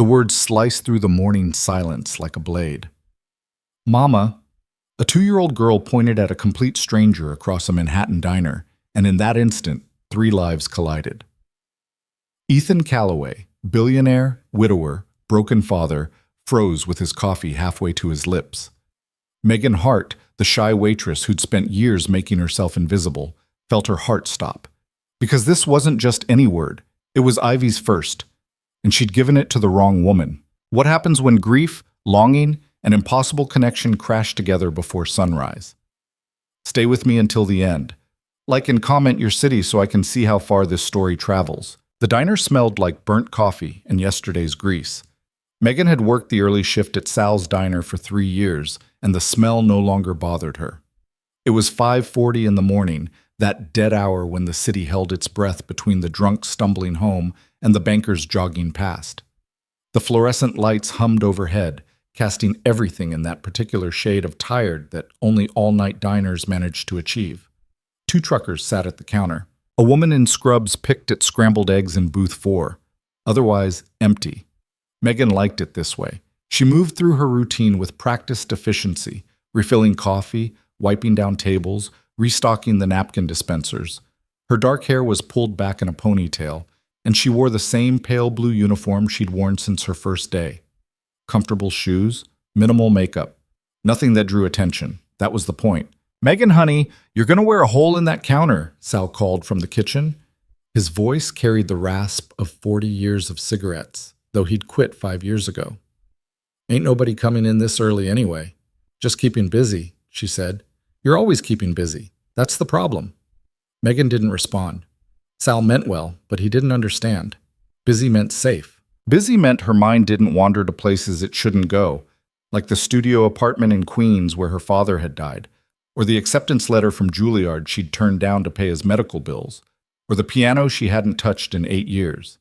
The words sliced through the morning silence like a blade. Mama, a 2-year-old girl pointed at a complete stranger across a Manhattan diner, and in that instant, 3 lives collided. Ethan Calloway, billionaire, widower, broken father, froze with his coffee halfway to his lips. Megan Hart, the shy waitress who'd spent years making herself invisible, felt her heart stop. Because this wasn't just any word, it was Ivy's first, and she'd given it to the wrong woman. What happens when grief, longing, and impossible connection crash together before sunrise? Stay with me until the end. Like and comment your city so I can see how far this story travels. The diner smelled like burnt coffee and yesterday's grease. Megan had worked the early shift at Sal's diner for 3 years, and the smell no longer bothered her. It was 5:40 in the morning, that dead hour when the city held its breath between the drunk stumbling home and the bankers jogging past. The fluorescent lights hummed overhead, casting everything in that particular shade of tired that only all-night diners managed to achieve. 2 truckers sat at the counter. A woman in scrubs picked at scrambled eggs in booth 4, otherwise empty. Megan liked it this way. She moved through her routine with practiced efficiency, refilling coffee, wiping down tables, restocking the napkin dispensers. Her dark hair was pulled back in a ponytail, and she wore the same pale blue uniform she'd worn since her first day. Comfortable shoes, minimal makeup, nothing that drew attention. That was the point. "Megan, honey, you're going to wear a hole in that counter," Sal called from the kitchen. His voice carried the rasp of 40 years of cigarettes, though he'd quit 5 years ago. "Ain't nobody coming in this early anyway. Just keeping busy," she said. "You're always keeping busy. That's the problem." Megan didn't respond. Sal meant well, but he didn't understand. Busy meant safe. Busy meant her mind didn't wander to places it shouldn't go, like the studio apartment in Queens where her father had died, or the acceptance letter from Juilliard she'd turned down to pay his medical bills, or the piano she hadn't touched in 8 years.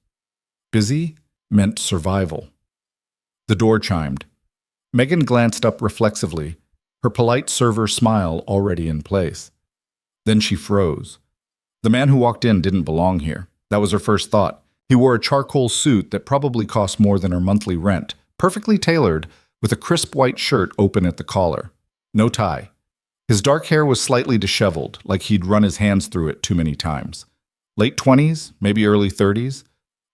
Busy meant survival. The door chimed. Megan glanced up reflexively, her polite server smile already in place. Then she froze. The man who walked in didn't belong here. That was her first thought. He wore a charcoal suit that probably cost more than her monthly rent, perfectly tailored, with a crisp white shirt open at the collar. No tie. His dark hair was slightly disheveled, like he'd run his hands through it too many times. Late 20s, maybe early 30s.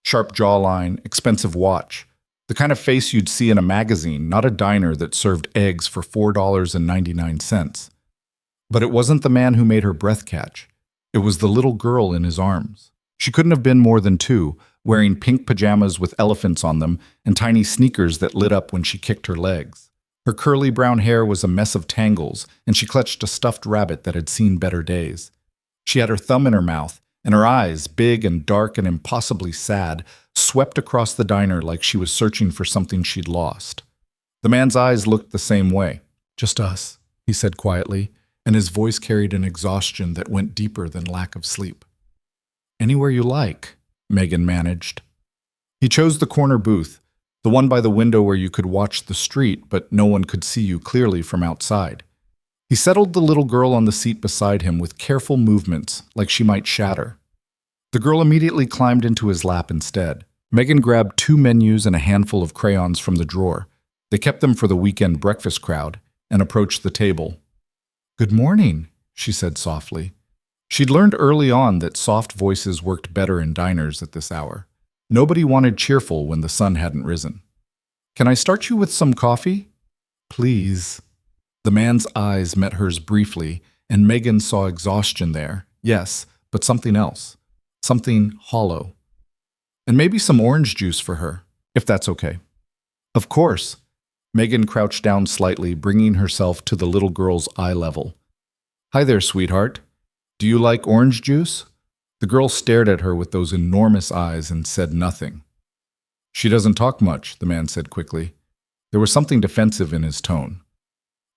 Sharp jawline, expensive watch. The kind of face you'd see in a magazine, not a diner that served eggs for $4.99. But it wasn't the man who made her breath catch. It was the little girl in his arms. She couldn't have been more than 2, wearing pink pajamas with elephants on them and tiny sneakers that lit up when she kicked her legs. Her curly brown hair was a mess of tangles, and she clutched a stuffed rabbit that had seen better days. She had her thumb in her mouth, and her eyes, big and dark and impossibly sad, swept across the diner like she was searching for something she'd lost. The man's eyes looked the same way. "Just us," he said quietly, and his voice carried an exhaustion that went deeper than lack of sleep. "Anywhere you like," Megan managed. He chose the corner booth, the one by the window where you could watch the street but no one could see you clearly from outside. He settled the little girl on the seat beside him with careful movements, like she might shatter. The girl immediately climbed into his lap instead. Megan grabbed 2 menus and a handful of crayons from the drawer. They kept them for the weekend breakfast crowd, and approached the table. "Good morning," she said softly. She'd learned early on that soft voices worked better in diners at this hour. Nobody wanted cheerful when the sun hadn't risen. "Can I start you with some coffee?" "Please." The man's eyes met hers briefly, and Megan saw exhaustion there. Yes, but something else. Something hollow. "And maybe some orange juice for her, if that's okay." "Of course." Megan crouched down slightly, bringing herself to the little girl's eye level. "Hi there, sweetheart. Do you like orange juice?" The girl stared at her with those enormous eyes and said nothing. "She doesn't talk much," the man said quickly. There was something defensive in his tone.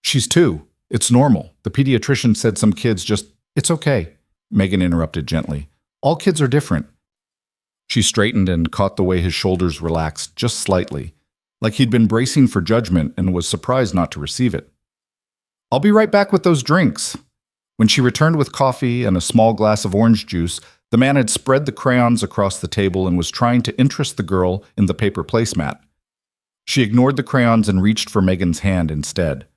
"She's 2. It's normal. The pediatrician said some kids just—" "It's okay," Megan interrupted gently. "All kids are different." She straightened and caught the way his shoulders relaxed just slightly, like he'd been bracing for judgment and was surprised not to receive it. "I'll be right back with those drinks." When she returned with coffee and a small glass of orange juice, the man had spread the crayons across the table and was trying to interest the girl in the paper placemat. She ignored the crayons and reached for Megan's hand instead.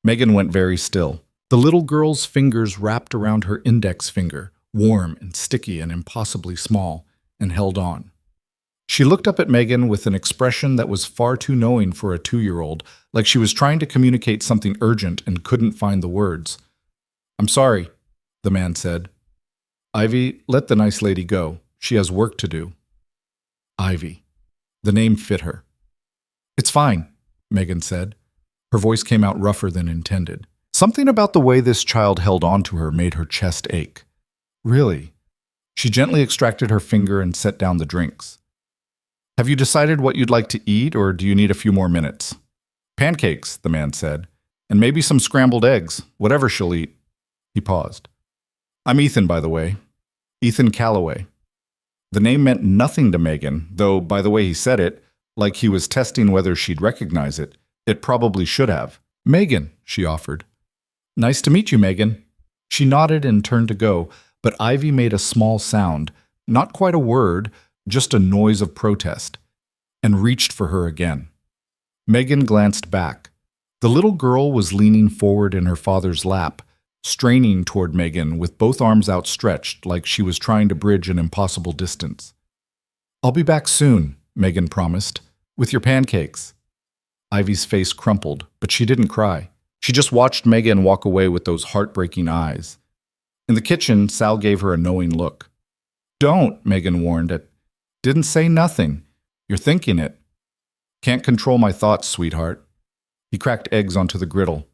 Megan went very still. The little girl's fingers wrapped around her index finger, warm and sticky and impossibly small, and held on. She looked up at Megan with an expression that was far too knowing for a 2-year-old, like she was trying to communicate something urgent and couldn't find the words. "I'm sorry," the man said. "Ivy, let the nice lady go. She has work to do." Ivy. The name fit her. "It's fine," Megan said. Her voice came out rougher than intended. Something about the way this child held on to her made her chest ache. "Really?" She gently extracted her finger and set down the drinks. "Have you decided what you'd like to eat, or do you need a few more minutes?" "Pancakes," the man said, "and maybe some scrambled eggs, whatever she'll eat." He paused. "I'm Ethan, by the way. Ethan Calloway." The name meant nothing to Megan, though by the way he said it, like he was testing whether she'd recognize it, it probably should have. "Megan," she offered. "Nice to meet you, Megan." She nodded and turned to go, but Ivy made a small sound, not quite a word, just a noise of protest, and reached for her again. Megan glanced back. The little girl was leaning forward in her father's lap, straining toward Megan with both arms outstretched like she was trying to bridge an impossible distance. "I'll be back soon," Megan promised, "with your pancakes." Ivy's face crumpled, but she didn't cry. She just watched Megan walk away with those heartbreaking eyes. In the kitchen, Sal gave her a knowing look. "Don't," Megan warned it. "Didn't say nothing. You're thinking it." "Can't control my thoughts, sweetheart." He cracked eggs onto the griddle.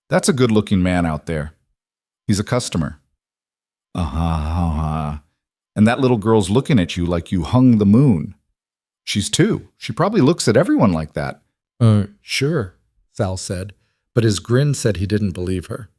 "That's a good-looking man out there. He's a customer." "Uh-huh. And that little girl's looking at you like you hung the moon." "She's 2. She probably looks at everyone like that." Sure," Sal said, but his grin said he didn't believe her.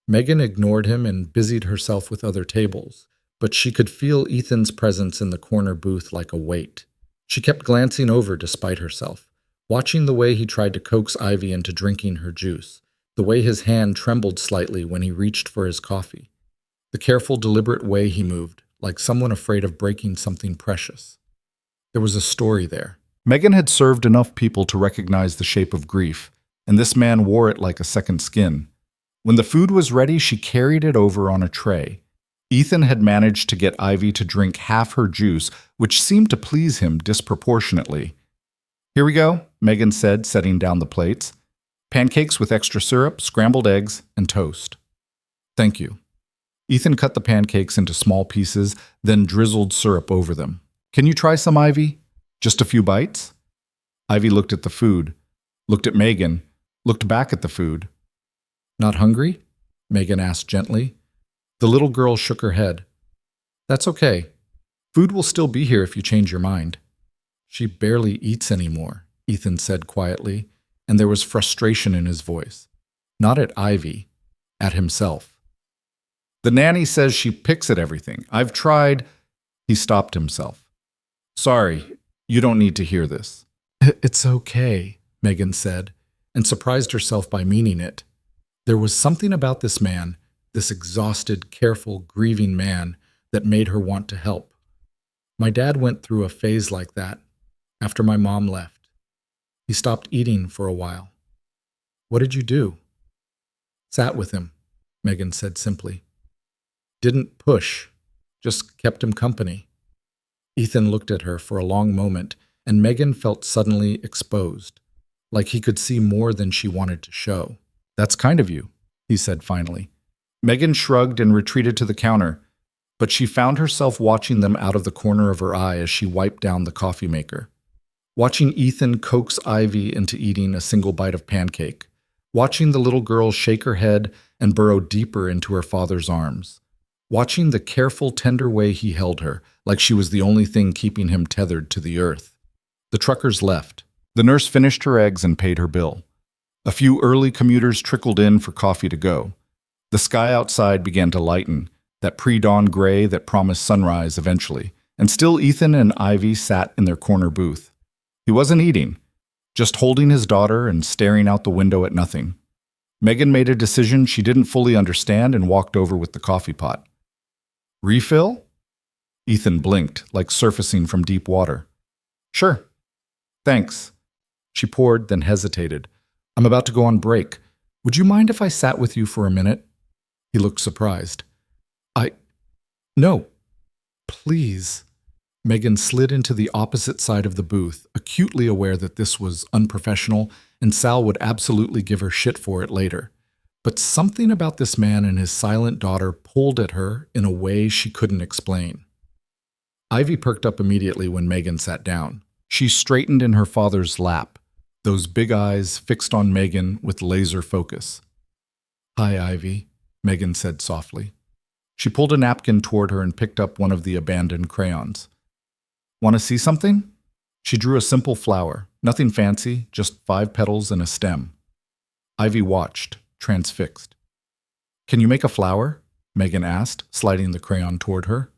Megan ignored him and busied herself with other tables, but she could feel Ethan's presence in the corner booth like a weight. She kept glancing over despite herself, watching the way he tried to coax Ivy into drinking her juice, the way his hand trembled slightly when he reached for his coffee, the careful, deliberate way he moved, like someone afraid of breaking something precious. There was a story there. Megan had served enough people to recognize the shape of grief, and this man wore it like a second skin. When the food was ready, she carried it over on a tray. Ethan had managed to get Ivy to drink half her juice, which seemed to please him disproportionately. "Here we go," Megan said, setting down the plates. "Pancakes with extra syrup, scrambled eggs, and toast." "Thank you." Ethan cut the pancakes into small pieces, then drizzled syrup over them. "Can you try some, Ivy? Just a few bites?" Ivy looked at the food, looked at Megan, looked back at the food. "Not hungry?" Megan asked gently. The little girl shook her head. "That's okay. Food will still be here if you change your mind." "She barely eats anymore," Ethan said quietly, and there was frustration in his voice. Not at Ivy, at himself. "The nanny says she picks at everything. I've tried—" He stopped himself. "Sorry, you don't need to hear this." "It's okay," Megan said, and surprised herself by meaning it. There was something about this man, this exhausted, careful, grieving man, that made her want to help. "My dad went through a phase like that after my mom left. He stopped eating for a while." "What did you do?" "Sat with him," Megan said simply. "Didn't push, just kept him company." Ethan looked at her for a long moment, and Megan felt suddenly exposed, like he could see more than she wanted to show. "That's kind of you," he said finally. Megan shrugged and retreated to the counter, but she found herself watching them out of the corner of her eye as she wiped down the coffee maker. Watching Ethan coax Ivy into eating a single bite of pancake. Watching the little girl shake her head and burrow deeper into her father's arms. Watching the careful, tender way he held her, like she was the only thing keeping him tethered to the earth. The truckers left. The nurse finished her eggs and paid her bill. A few early commuters trickled in for coffee to go. The sky outside began to lighten, that pre-dawn gray that promised sunrise eventually, and still Ethan and Ivy sat in their corner booth. He wasn't eating, just holding his daughter and staring out the window at nothing. Megan made a decision she didn't fully understand and walked over with the coffee pot. "Refill?" Ethan blinked, like surfacing from deep water. "Sure. Thanks." She poured, then hesitated. I'm about to go on break. Would you mind if I sat with you for a minute? He looked surprised. No, please. Megan slid into the opposite side of the booth, acutely aware that this was unprofessional and Sal would absolutely give her shit for it later. But something about this man and his silent daughter pulled at her in a way she couldn't explain. Ivy perked up immediately when Megan sat down. She straightened in her father's lap, those big eyes fixed on Megan with laser focus. Hi, Ivy, Megan said softly. She pulled a napkin toward her and picked up one of the abandoned crayons. Want to see something? She drew a simple flower, nothing fancy, just 5 petals and a stem. Ivy watched, transfixed. Can you make a flower? Megan asked, sliding the crayon toward her.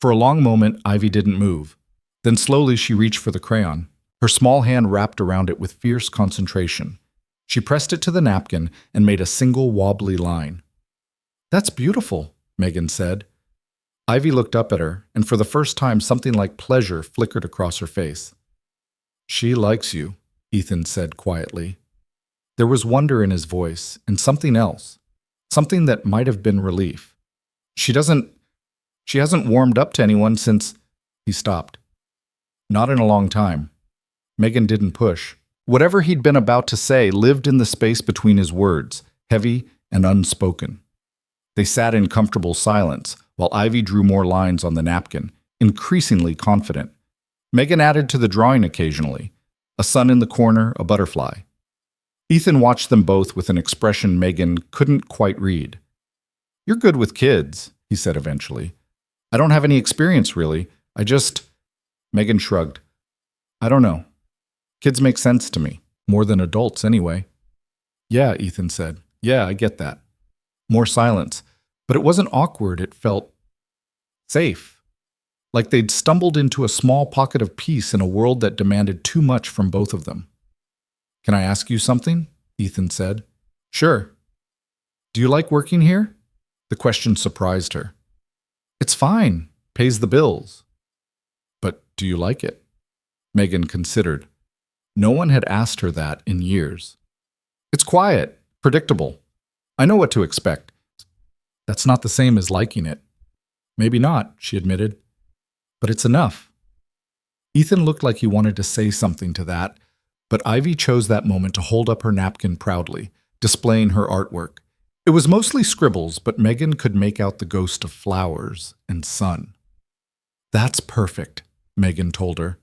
For a long moment, Ivy didn't move. Then slowly she reached for the crayon. Her small hand wrapped around it with fierce concentration. She pressed it to the napkin and made a single wobbly line. That's beautiful, Megan said. Ivy looked up at her, and for the first time something like pleasure flickered across her face. She likes you, Ethan said quietly. There was wonder in his voice, and something else. Something that might have been relief. She hasn't warmed up to anyone since... He stopped. Not in a long time. Megan didn't push. Whatever he'd been about to say lived in the space between his words, heavy and unspoken. They sat in comfortable silence, while Ivy drew more lines on the napkin, increasingly confident. Megan added to the drawing occasionally. A sun in the corner, a butterfly. Ethan watched them both with an expression Megan couldn't quite read. You're good with kids, he said eventually. I don't have any experience, really. Megan shrugged. I don't know. Kids make sense to me. More than adults, anyway. Yeah, Ethan said. Yeah, I get that. More silence. But it wasn't awkward, it felt safe. Like they'd stumbled into a small pocket of peace in a world that demanded too much from both of them. Can I ask you something? Ethan said. Sure. Do you like working here? The question surprised her. It's fine. Pays the bills. But do you like it? Megan considered. No one had asked her that in years. It's quiet, predictable. I know what to expect. That's not the same as liking it. Maybe not, she admitted. But it's enough. Ethan looked like he wanted to say something to that, but Ivy chose that moment to hold up her napkin proudly, displaying her artwork. It was mostly scribbles, but Megan could make out the ghost of flowers and sun. That's perfect, Megan told her.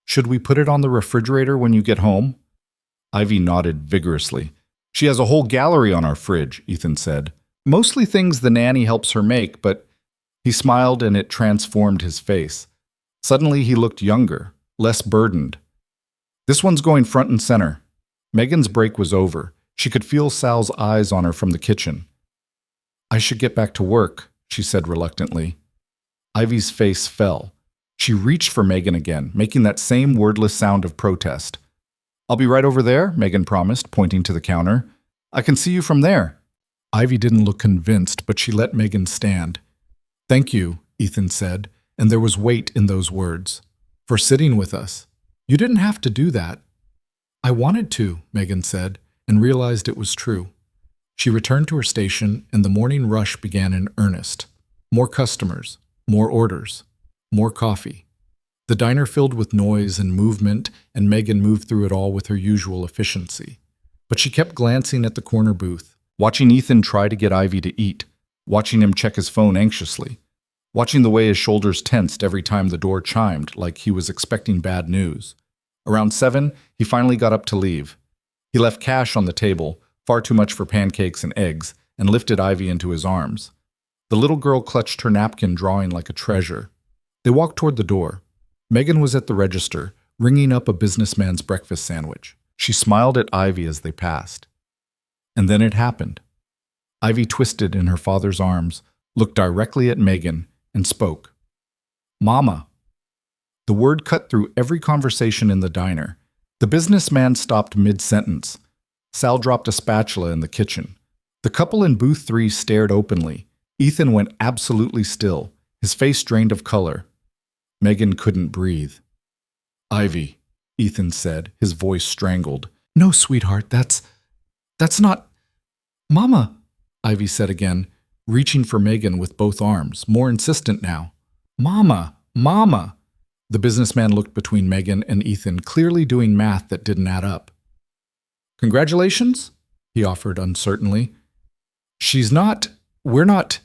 Should we put it on the refrigerator when you get home? Ivy nodded vigorously. She has a whole gallery on our fridge, Ethan said. Mostly things the nanny helps her make, but he smiled and it transformed his face. Suddenly he looked younger, less burdened. This one's going front and center. Megan's break was over. She could feel Sal's eyes on her from the kitchen. I should get back to work, she said reluctantly. Ivy's face fell. She reached for Megan again, making that same wordless sound of protest. I'll be right over there, Megan promised, pointing to the counter. I can see you from there. Ivy didn't look convinced, but she let Megan stand. Thank you, Ethan said, and there was weight in those words. For sitting with us. You didn't have to do that. I wanted to, Megan said, and realized it was true. She returned to her station, and the morning rush began in earnest. More customers, more orders, more coffee. The diner filled with noise and movement, and Megan moved through it all with her usual efficiency. But she kept glancing at the corner booth, watching Ethan try to get Ivy to eat, watching him check his phone anxiously, watching the way his shoulders tensed every time the door chimed like he was expecting bad news. Around 7, he finally got up to leave. He left cash on the table, far too much for pancakes and eggs, and lifted Ivy into his arms. The little girl clutched her napkin, drawing like a treasure. They walked toward the door. Megan was at the register, ringing up a businessman's breakfast sandwich. She smiled at Ivy as they passed. And then it happened. Ivy twisted in her father's arms, looked directly at Megan, and spoke. Mama. The word cut through every conversation in the diner. The businessman stopped mid-sentence. Sal dropped a spatula in the kitchen. The couple in booth 3 stared openly. Ethan went absolutely still, his face drained of color. Megan couldn't breathe. Ivy. Ethan said, his voice strangled. No, sweetheart, that's not… Mama, Ivy said again, reaching for Megan with both arms, more insistent now. Mama, Mama. The businessman looked between Megan and Ethan, clearly doing math that didn't add up. Congratulations? He offered uncertainly. We're not…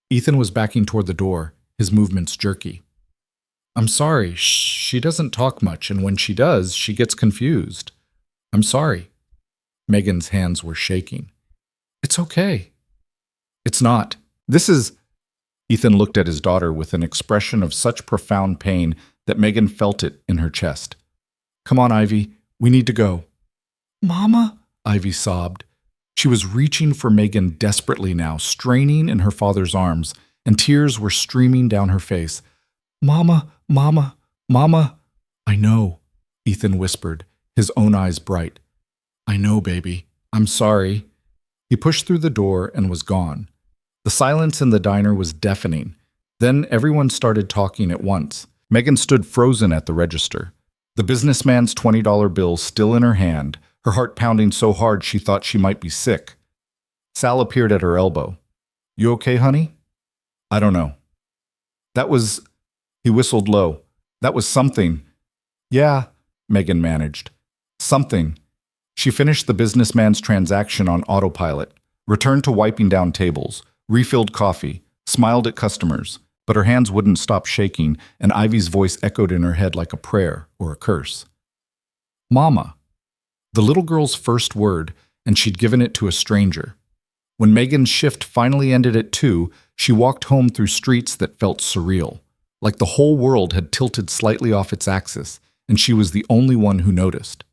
Ethan was backing toward the door, his movements jerky. I'm sorry, she doesn't talk much, and when she does, she gets confused. I'm sorry. Megan's hands were shaking. It's okay. It's not. This is… Ethan looked at his daughter with an expression of such profound pain that Megan felt it in her chest. Come on, Ivy, we need to go. Mama, Ivy sobbed. She was reaching for Megan desperately now, straining in her father's arms, and tears were streaming down her face. Mama, Mama, Mama. I know, Ethan whispered, his own eyes bright. I know, baby. I'm sorry. He pushed through the door and was gone. The silence in the diner was deafening. Then everyone started talking at once. Megan stood frozen at the register, the businessman's $20 bill still in her hand, her heart pounding so hard she thought she might be sick. Sal appeared at her elbow. You okay, honey? I don't know. That was… He whistled low. That was something. Yeah, Megan managed. Something. She finished the businessman's transaction on autopilot, returned to wiping down tables, refilled coffee, smiled at customers, but her hands wouldn't stop shaking, and Ivy's voice echoed in her head like a prayer or a curse. Mama. The little girl's first word, and she'd given it to a stranger. When Megan's shift finally ended at 2, she walked home through streets that felt surreal, like the whole world had tilted slightly off its axis, and she was the only one who noticed.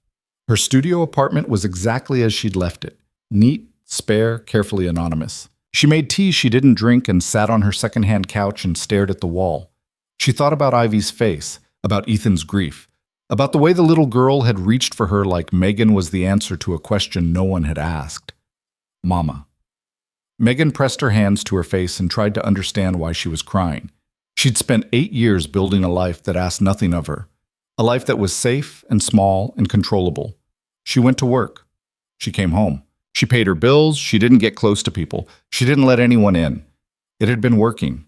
Her studio apartment was exactly as she'd left it, neat, spare, carefully anonymous. She made tea she didn't drink and sat on her second-hand couch and stared at the wall. She thought about Ivy's face, about Ethan's grief, about the way the little girl had reached for her like Megan was the answer to a question no one had asked. Mama. Megan pressed her hands to her face and tried to understand why she was crying. She'd spent 8 years building a life that asked nothing of her, a life that was safe and small and controllable. She went to work. She came home. She paid her bills. She didn't get close to people. She didn't let anyone in. It had been working.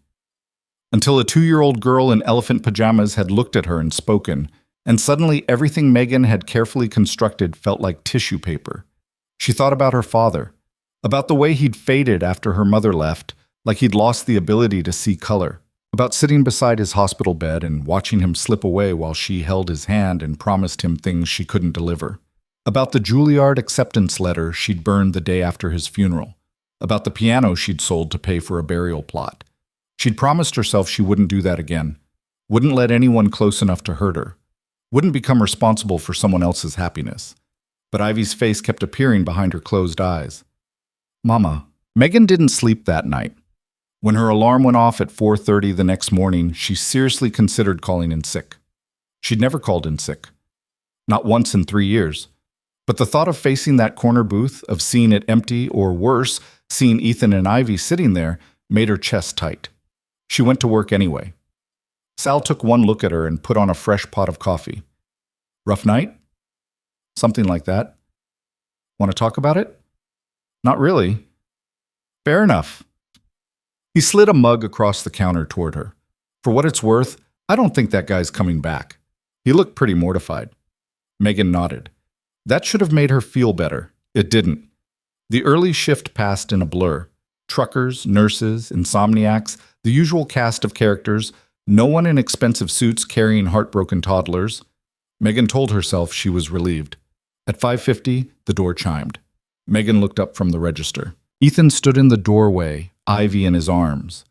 Until a 2-year-old girl in elephant pajamas had looked at her and spoken, and suddenly everything Megan had carefully constructed felt like tissue paper. She thought about her father, about the way he'd faded after her mother left, like he'd lost the ability to see color, about sitting beside his hospital bed and watching him slip away while she held his hand and promised him things she couldn't deliver, about the Juilliard acceptance letter she'd burned the day after his funeral, about the piano she'd sold to pay for a burial plot. She'd promised herself she wouldn't do that again, wouldn't let anyone close enough to hurt her, wouldn't become responsible for someone else's happiness. But Ivy's face kept appearing behind her closed eyes. Mama. Megan didn't sleep that night. When her alarm went off at 4:30 the next morning, she seriously considered calling in sick. She'd never called in sick. Not once in 3 years. But the thought of facing that corner booth, of seeing it empty, or worse, seeing Ethan and Ivy sitting there, made her chest tight. She went to work anyway. Sal took one look at her and put on a fresh pot of coffee. Rough night? Something like that. Want to talk about it? Not really. Fair enough. He slid a mug across the counter toward her. For what it's worth, I don't think that guy's coming back. He looked pretty mortified. Megan nodded. That should have made her feel better. It didn't. The early shift passed in a blur. Truckers, nurses, insomniacs, the usual cast of characters, no one in expensive suits carrying heartbroken toddlers. Megan told herself she was relieved. At 5:50, the door chimed. Megan looked up from the register. Ethan stood in the doorway, Ivy in his arms.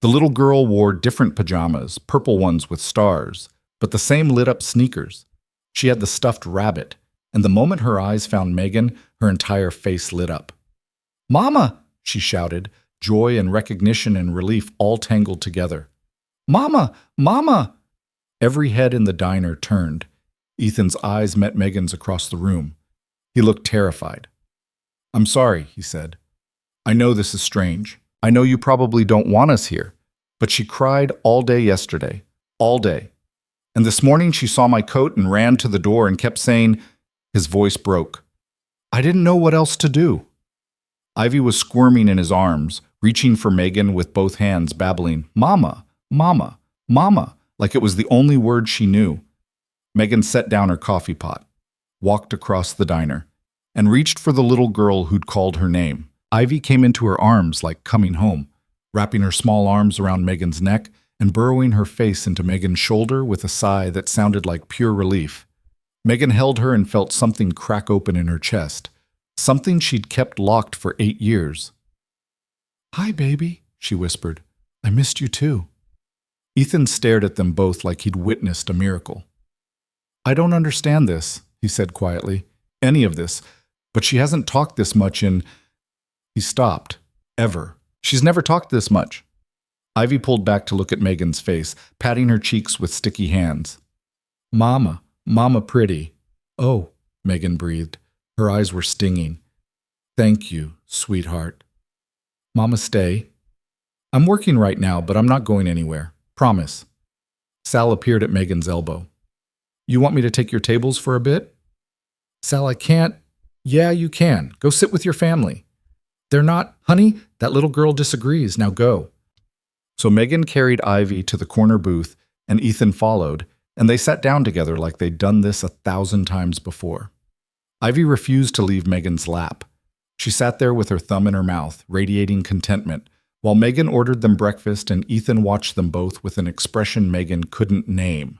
The little girl wore different pajamas, purple ones with stars, but the same lit-up sneakers. She had the stuffed rabbit, and the moment her eyes found Megan, her entire face lit up. Mama, she shouted, joy and recognition and relief all tangled together. Mama! Mama! Every head in the diner turned. Ethan's eyes met Megan's across the room. He looked terrified. I'm sorry, he said. I know this is strange. I know you probably don't want us here. But she cried all day yesterday. All day. And this morning she saw my coat and ran to the door and kept saying," his voice broke, "I didn't know what else to do." Ivy was squirming in his arms, reaching for Megan with both hands, babbling, "Mama, Mama, Mama," like it was the only word she knew. Megan set down her coffee pot, walked across the diner, and reached for the little girl who'd called her name. Ivy came into her arms like coming home, wrapping her small arms around Megan's neck and burrowing her face into Megan's shoulder with a sigh that sounded like pure relief. Megan held her and felt something crack open in her chest, something she'd kept locked for 8 years. "Hi, baby," she whispered. "I missed you too." Ethan stared at them both like he'd witnessed a miracle. "I don't understand this," he said quietly. "Any of this. But she hasn't talked this much in—" He stopped. "Ever. She's never talked this much." Ivy pulled back to look at Megan's face, patting her cheeks with sticky hands. "Mama, Mama pretty." "Oh," Megan breathed. Her eyes were stinging. "Thank you, sweetheart." "Mama, stay." "I'm working right now, but I'm not going anywhere. Promise." Sal appeared at Megan's elbow. "You want me to take your tables for a bit?" "Sal, I can't." "Yeah, you can. Go sit with your family." "They're not—" "Honey, that little girl disagrees. Now go." So Megan carried Ivy to the corner booth, and Ethan followed, and they sat down together like they'd done this 1,000 times before. Ivy refused to leave Megan's lap. She sat there with her thumb in her mouth, radiating contentment, while Megan ordered them breakfast and Ethan watched them both with an expression Megan couldn't name.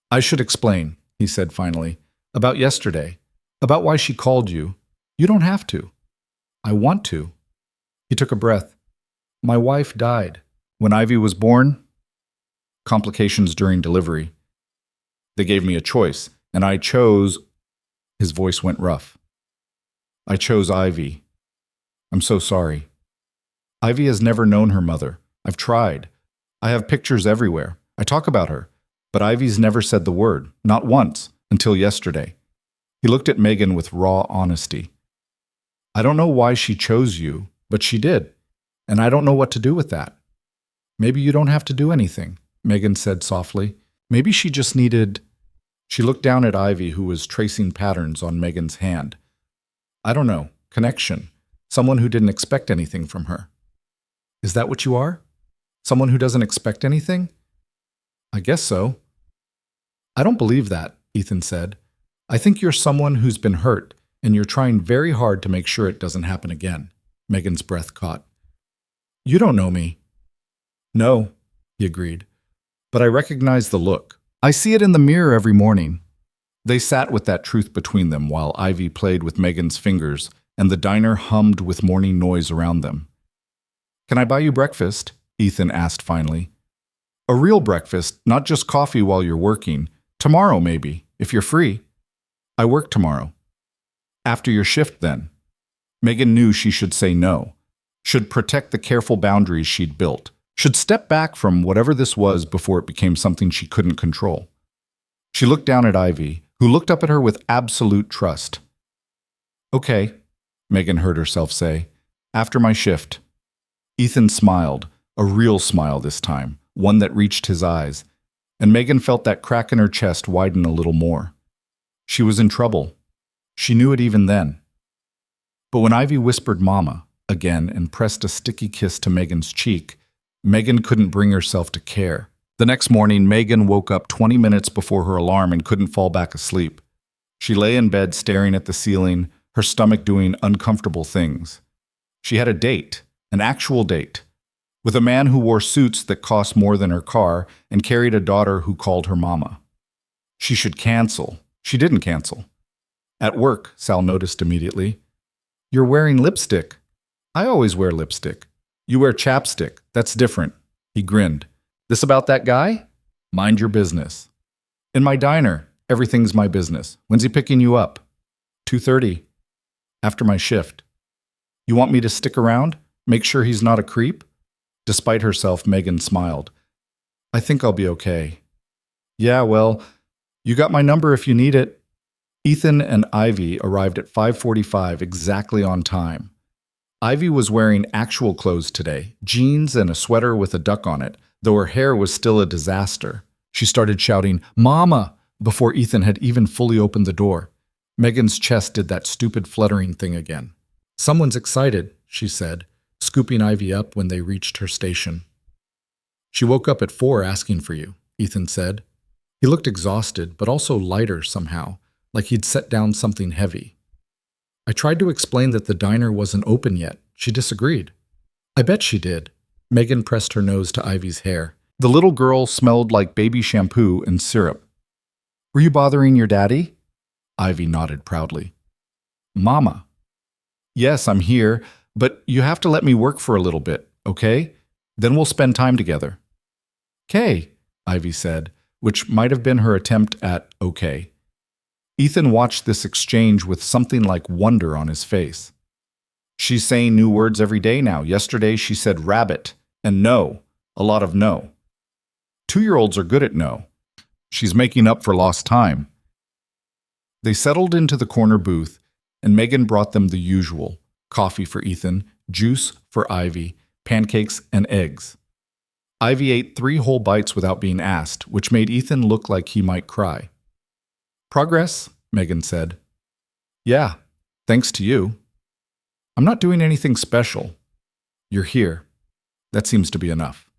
"I should explain," he said finally, "about yesterday, about why she called you. You don't have to." "I want to." He took a breath. "My wife died. When Ivy was born, complications during delivery. They gave me a choice, and I chose—" His voice went rough. "I chose Ivy. I'm so sorry. Ivy has never known her mother. I've tried. I have pictures everywhere. I talk about her. But Ivy's never said the word, not once, until yesterday." He looked at Megan with raw honesty. "I don't know why she chose you, but she did. And I don't know what to do with that." "Maybe you don't have to do anything," Megan said softly. "Maybe she just needed—" She looked down at Ivy, who was tracing patterns on Megan's hand. "I don't know. Connection. Someone who didn't expect anything from her." "Is that what you are? Someone who doesn't expect anything?" "I guess so." "I don't believe that," Ethan said. "I think you're someone who's been hurt, and you're trying very hard to make sure it doesn't happen again." Megan's breath caught. "You don't know me." "No," he agreed. "But I recognize the look. I see it in the mirror every morning." They sat with that truth between them while Ivy played with Megan's fingers and the diner hummed with morning noise around them. "Can I buy you breakfast?" Ethan asked finally. "A real breakfast, not just coffee while you're working. Tomorrow, maybe, if you're free." "I work tomorrow." "After your shift, then." Megan knew she should say no, should protect the careful boundaries she'd built, should step back from whatever this was before it became something she couldn't control. She looked down at Ivy, who looked up at her with absolute trust. "Okay," Megan heard herself say, "after my shift." Ethan smiled, a real smile this time, one that reached his eyes, and Megan felt that crack in her chest widen a little more. She was in trouble. She knew it even then. But when Ivy whispered "Mama" again and pressed a sticky kiss to Megan's cheek, Megan couldn't bring herself to care. The next morning, Megan woke up 20 minutes before her alarm and couldn't fall back asleep. She lay in bed staring at the ceiling, her stomach doing uncomfortable things. She had a date, an actual date, with a man who wore suits that cost more than her car and carried a daughter who called her mama. She should cancel. She didn't cancel. At work, Sal noticed immediately. "You're wearing lipstick." "I always wear lipstick." "You wear chapstick. That's different." He grinned. "This about that guy?" "Mind your business." "In my diner, everything's my business. When's he picking you up?" 2:30. "After my shift." "You want me to stick around? Make sure he's not a creep?" Despite herself, Megan smiled. "I think I'll be okay." "Yeah, well, you got my number if you need it." Ethan and Ivy arrived at 5:45 exactly on time. Ivy was wearing actual clothes today, jeans and a sweater with a duck on it, though her hair was still a disaster. She started shouting, "Mama!" before Ethan had even fully opened the door. Megan's chest did that stupid fluttering thing again. "Someone's excited," she said, scooping Ivy up when they reached her station. "She woke up at 4 asking for you," Ethan said. He looked exhausted, but also lighter somehow, like he'd set down something heavy. "I tried to explain that the diner wasn't open yet. She disagreed." "I bet she did." Megan pressed her nose to Ivy's hair. The little girl smelled like baby shampoo and syrup. "Were you bothering your daddy?" Ivy nodded proudly. "Mama." "Yes, I'm here, but you have to let me work for a little bit, okay? Then we'll spend time together." "'Kay," Ivy said, which might have been her attempt at okay. Ethan watched this exchange with something like wonder on his face. "She's saying new words every day now. Yesterday she said rabbit and no, a lot of no. 2-year-olds are good at no. She's making up for lost time." They settled into the corner booth, and Megan brought them the usual: coffee for Ethan, juice for Ivy, pancakes and eggs. Ivy ate 3 whole bites without being asked, which made Ethan look like he might cry. "Progress?" Megan said. "Yeah, thanks to you." "I'm not doing anything special. You're here. That seems to be enough."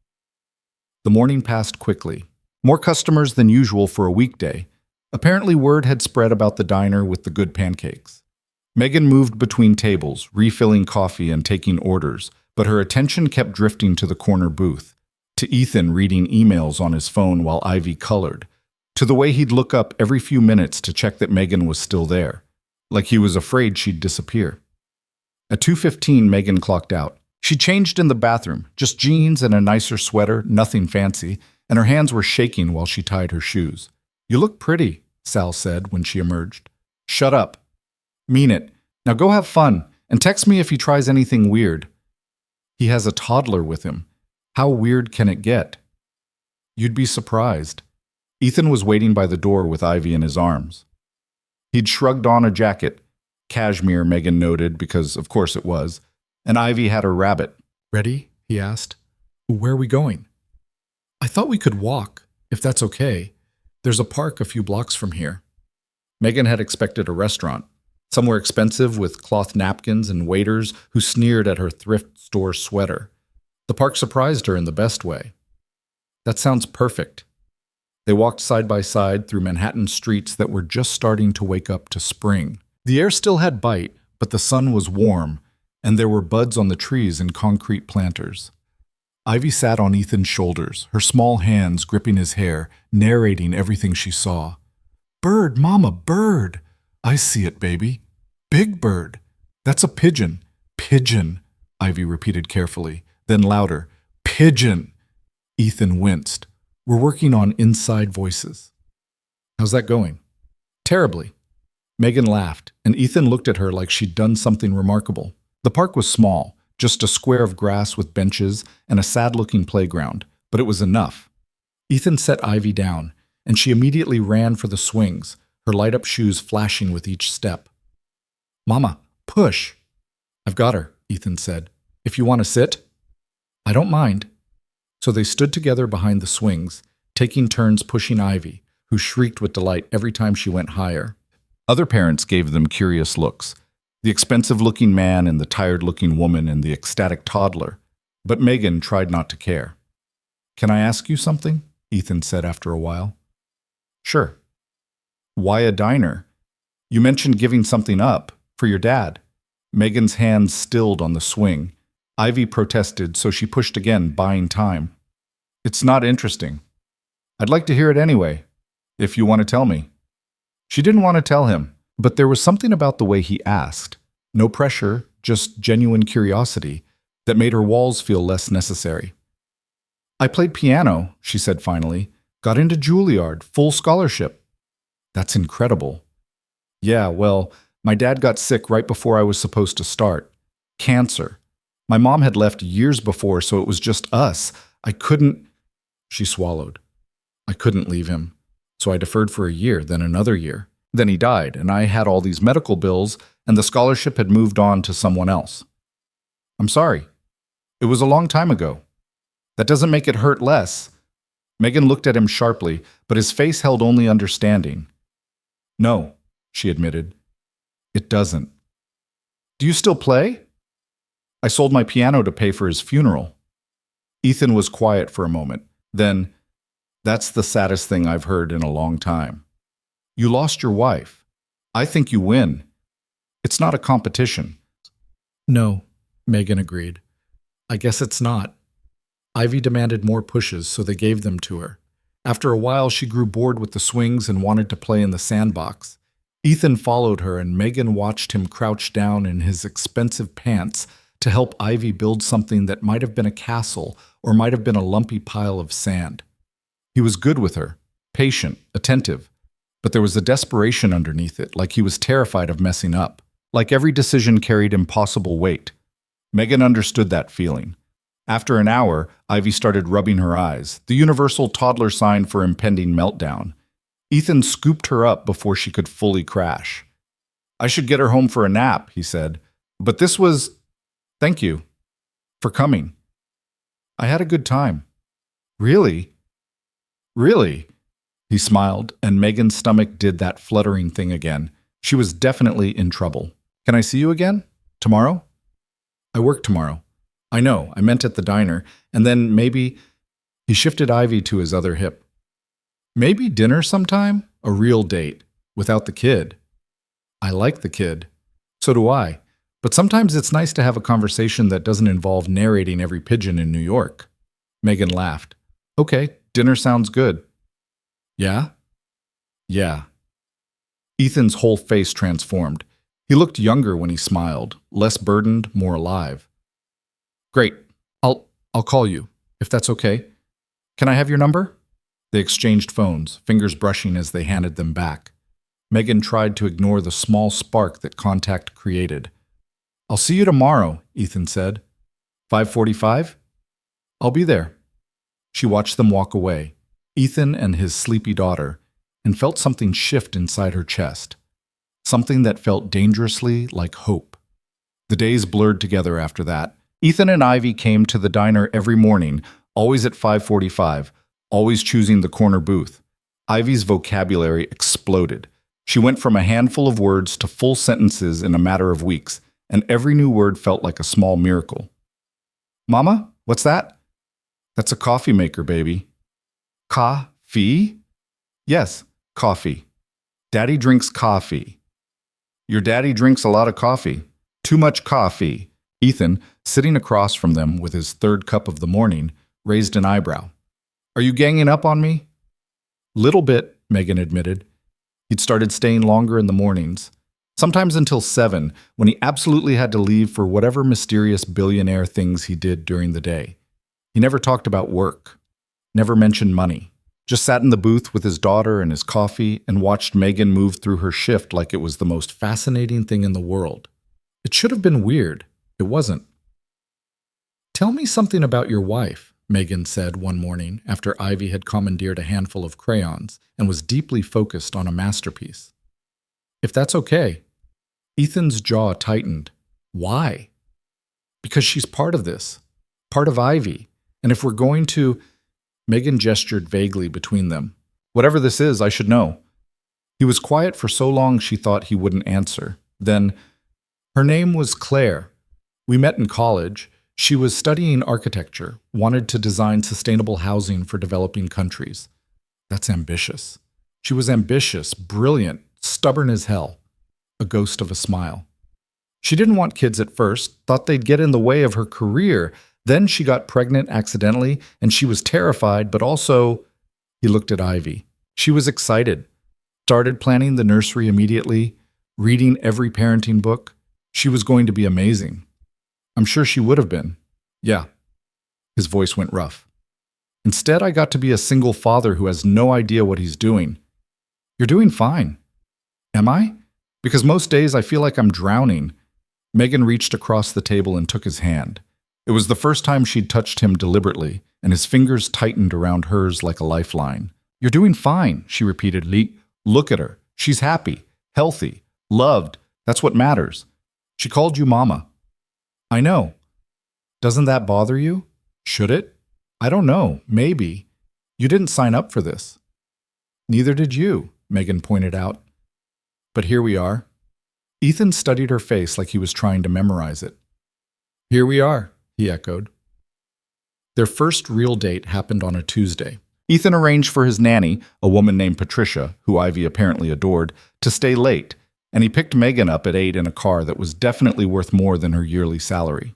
The morning passed quickly. More customers than usual for a weekday. Apparently word had spread about the diner with the good pancakes. Megan moved between tables, refilling coffee and taking orders, but her attention kept drifting to the corner booth, to Ethan reading emails on his phone while Ivy colored, to the way he'd look up every few minutes to check that Megan was still there, like he was afraid she'd disappear. At 2:15, Megan clocked out. She changed in the bathroom, just jeans and a nicer sweater, nothing fancy, and her hands were shaking while she tied her shoes. "You look pretty," Sal said when she emerged. "Shut up." "Mean it. Now go have fun, and text me if he tries anything weird." "He has a toddler with him. How weird can it get?" "You'd be surprised." Ethan was waiting by the door with Ivy in his arms. He'd shrugged on a jacket. Cashmere, Megan noted, because of course it was. And Ivy had her rabbit. "Ready?" he asked. "Where are we going?" "I thought we could walk, if that's okay. There's a park a few blocks from here." Megan had expected a restaurant, somewhere expensive with cloth napkins and waiters who sneered at her thrift store sweater. The park surprised her in the best way. "That sounds perfect." They walked side by side through Manhattan streets that were just starting to wake up to spring. The air still had bite, but the sun was warm, and there were buds on the trees and concrete planters. Ivy sat on Ethan's shoulders, her small hands gripping his hair, narrating everything she saw. "Bird, Mama, bird! I see it, baby. Big bird. That's a pigeon. Pigeon," Ivy repeated carefully, then louder. "Pigeon!" Ethan winced. "We're working on inside voices." "How's that going?" "Terribly." Megan laughed, and Ethan looked at her like she'd done something remarkable. The park was small, just a square of grass with benches and a sad-looking playground, but it was enough. Ethan set Ivy down, and she immediately ran for the swings, her light-up shoes flashing with each step. "Mama, push!" "I've got her," Ethan said. "If you want to sit?" "I don't mind." So they stood together behind the swings, taking turns pushing Ivy, who shrieked with delight every time she went higher. Other parents gave them curious looks, the expensive-looking man and the tired-looking woman and the ecstatic toddler, but Megan tried not to care. "Can I ask you something?" Ethan said after a while. "Sure." "Why a diner? You mentioned giving something up, for your dad." Megan's hands stilled on the swing. Ivy protested, so she pushed again, buying time. "It's not interesting." "I'd like to hear it anyway, if you want to tell me." She didn't want to tell him, but there was something about the way he asked, no pressure, just genuine curiosity, that made her walls feel less necessary. "I played piano," she said finally. "Got into Juilliard, full scholarship." "That's incredible." "Yeah, well, my dad got sick right before I was supposed to start. Cancer. My mom had left years before, so it was just us. I couldn't—" She swallowed. "I couldn't leave him. So I deferred for a year, then another year. Then he died, and I had all these medical bills, and the scholarship had moved on to someone else." "I'm sorry. It was a long time ago." "That doesn't make it hurt less." Megan looked at him sharply, but his face held only understanding. No, she admitted. It doesn't. Do you still play? I sold my piano to pay for his funeral. Ethan was quiet for a moment. Then, that's the saddest thing I've heard in a long time. You lost your wife. I think you win. It's not a competition. No, Megan agreed. I guess it's not. Ivy demanded more pushes, so they gave them to her. After a while, she grew bored with the swings and wanted to play in the sandbox. Ethan followed her, and Megan watched him crouch down in his expensive pants to help Ivy build something that might have been a castle or might have been a lumpy pile of sand. He was good with her, patient, attentive, but there was a desperation underneath it, like he was terrified of messing up, like every decision carried impossible weight. Megan understood that feeling. After an hour, Ivy started rubbing her eyes, the universal toddler sign for impending meltdown. Ethan scooped her up before she could fully crash. I should get her home for a nap, he said. But this was... Thank you. For coming. I had a good time. Really? Really? He smiled, and Megan's stomach did that fluttering thing again. She was definitely in trouble. Can I see you again? Tomorrow? I work tomorrow. I know, I meant at the diner, and then maybe... He shifted Ivy to his other hip. Maybe dinner sometime? A real date, without the kid. I like the kid. So do I. But sometimes it's nice to have a conversation that doesn't involve narrating every pigeon in New York. Megan laughed. Okay, dinner sounds good. Yeah? Yeah. Ethan's whole face transformed. He looked younger when he smiled, less burdened, more alive. Great. I'll call you, if that's okay. Can I have your number? They exchanged phones, fingers brushing as they handed them back. Megan tried to ignore the small spark that contact created. I'll see you tomorrow, Ethan said. 5:45? I'll be there. She watched them walk away, Ethan and his sleepy daughter, and felt something shift inside her chest. Something that felt dangerously like hope. The days blurred together after that. Ethan and Ivy came to the diner every morning, always at 5:45, always choosing the corner booth. Ivy's vocabulary exploded. She went from a handful of words to full sentences in a matter of weeks, and every new word felt like a small miracle. Mama, what's that? That's a coffee maker, baby. Coffee? Yes, coffee. Daddy drinks coffee. Your daddy drinks a lot of coffee. Too much coffee. Ethan, sitting across from them with his third cup of the morning, raised an eyebrow. Are you ganging up on me? Little bit, Megan admitted. He'd started staying longer in the mornings, sometimes until 7, when he absolutely had to leave for whatever mysterious billionaire things he did during the day. He never talked about work, never mentioned money, just sat in the booth with his daughter and his coffee and watched Megan move through her shift like it was the most fascinating thing in the world. It should have been weird. It wasn't. Tell me something about your wife, Megan said one morning after Ivy had commandeered a handful of crayons and was deeply focused on a masterpiece. If that's okay. Ethan's jaw tightened. Why? Because she's part of this, part of Ivy, and if we're going to... Megan gestured vaguely between them. Whatever this is, I should know. He was quiet for so long she thought he wouldn't answer. Then, her name was Claire. We met in college. She was studying architecture, wanted to design sustainable housing for developing countries. That's ambitious. She was ambitious, brilliant, stubborn as hell. A ghost of a smile. She didn't want kids at first, thought they'd get in the way of her career. Then she got pregnant accidentally, and she was terrified, but also... He looked at Ivy. She was excited. Started planning the nursery immediately, reading every parenting book. She was going to be amazing. I'm sure she would have been. Yeah. His voice went rough. Instead, I got to be a single father who has no idea what he's doing. You're doing fine. Am I? Because most days I feel like I'm drowning. Megan reached across the table and took his hand. It was the first time she'd touched him deliberately, and his fingers tightened around hers like a lifeline. You're doing fine, she repeated. Look at her. She's happy, healthy, loved. That's what matters. She called you Mama. I know. Doesn't that bother you? Should it? I don't know. Maybe. You didn't sign up for this. Neither did you, Megan pointed out. But here we are. Ethan studied her face like he was trying to memorize it. Here we are, he echoed. Their first real date happened on a Tuesday. Ethan arranged for his nanny, a woman named Patricia, who Ivy apparently adored, to stay late, and he picked Megan up at 8 in a car that was definitely worth more than her yearly salary.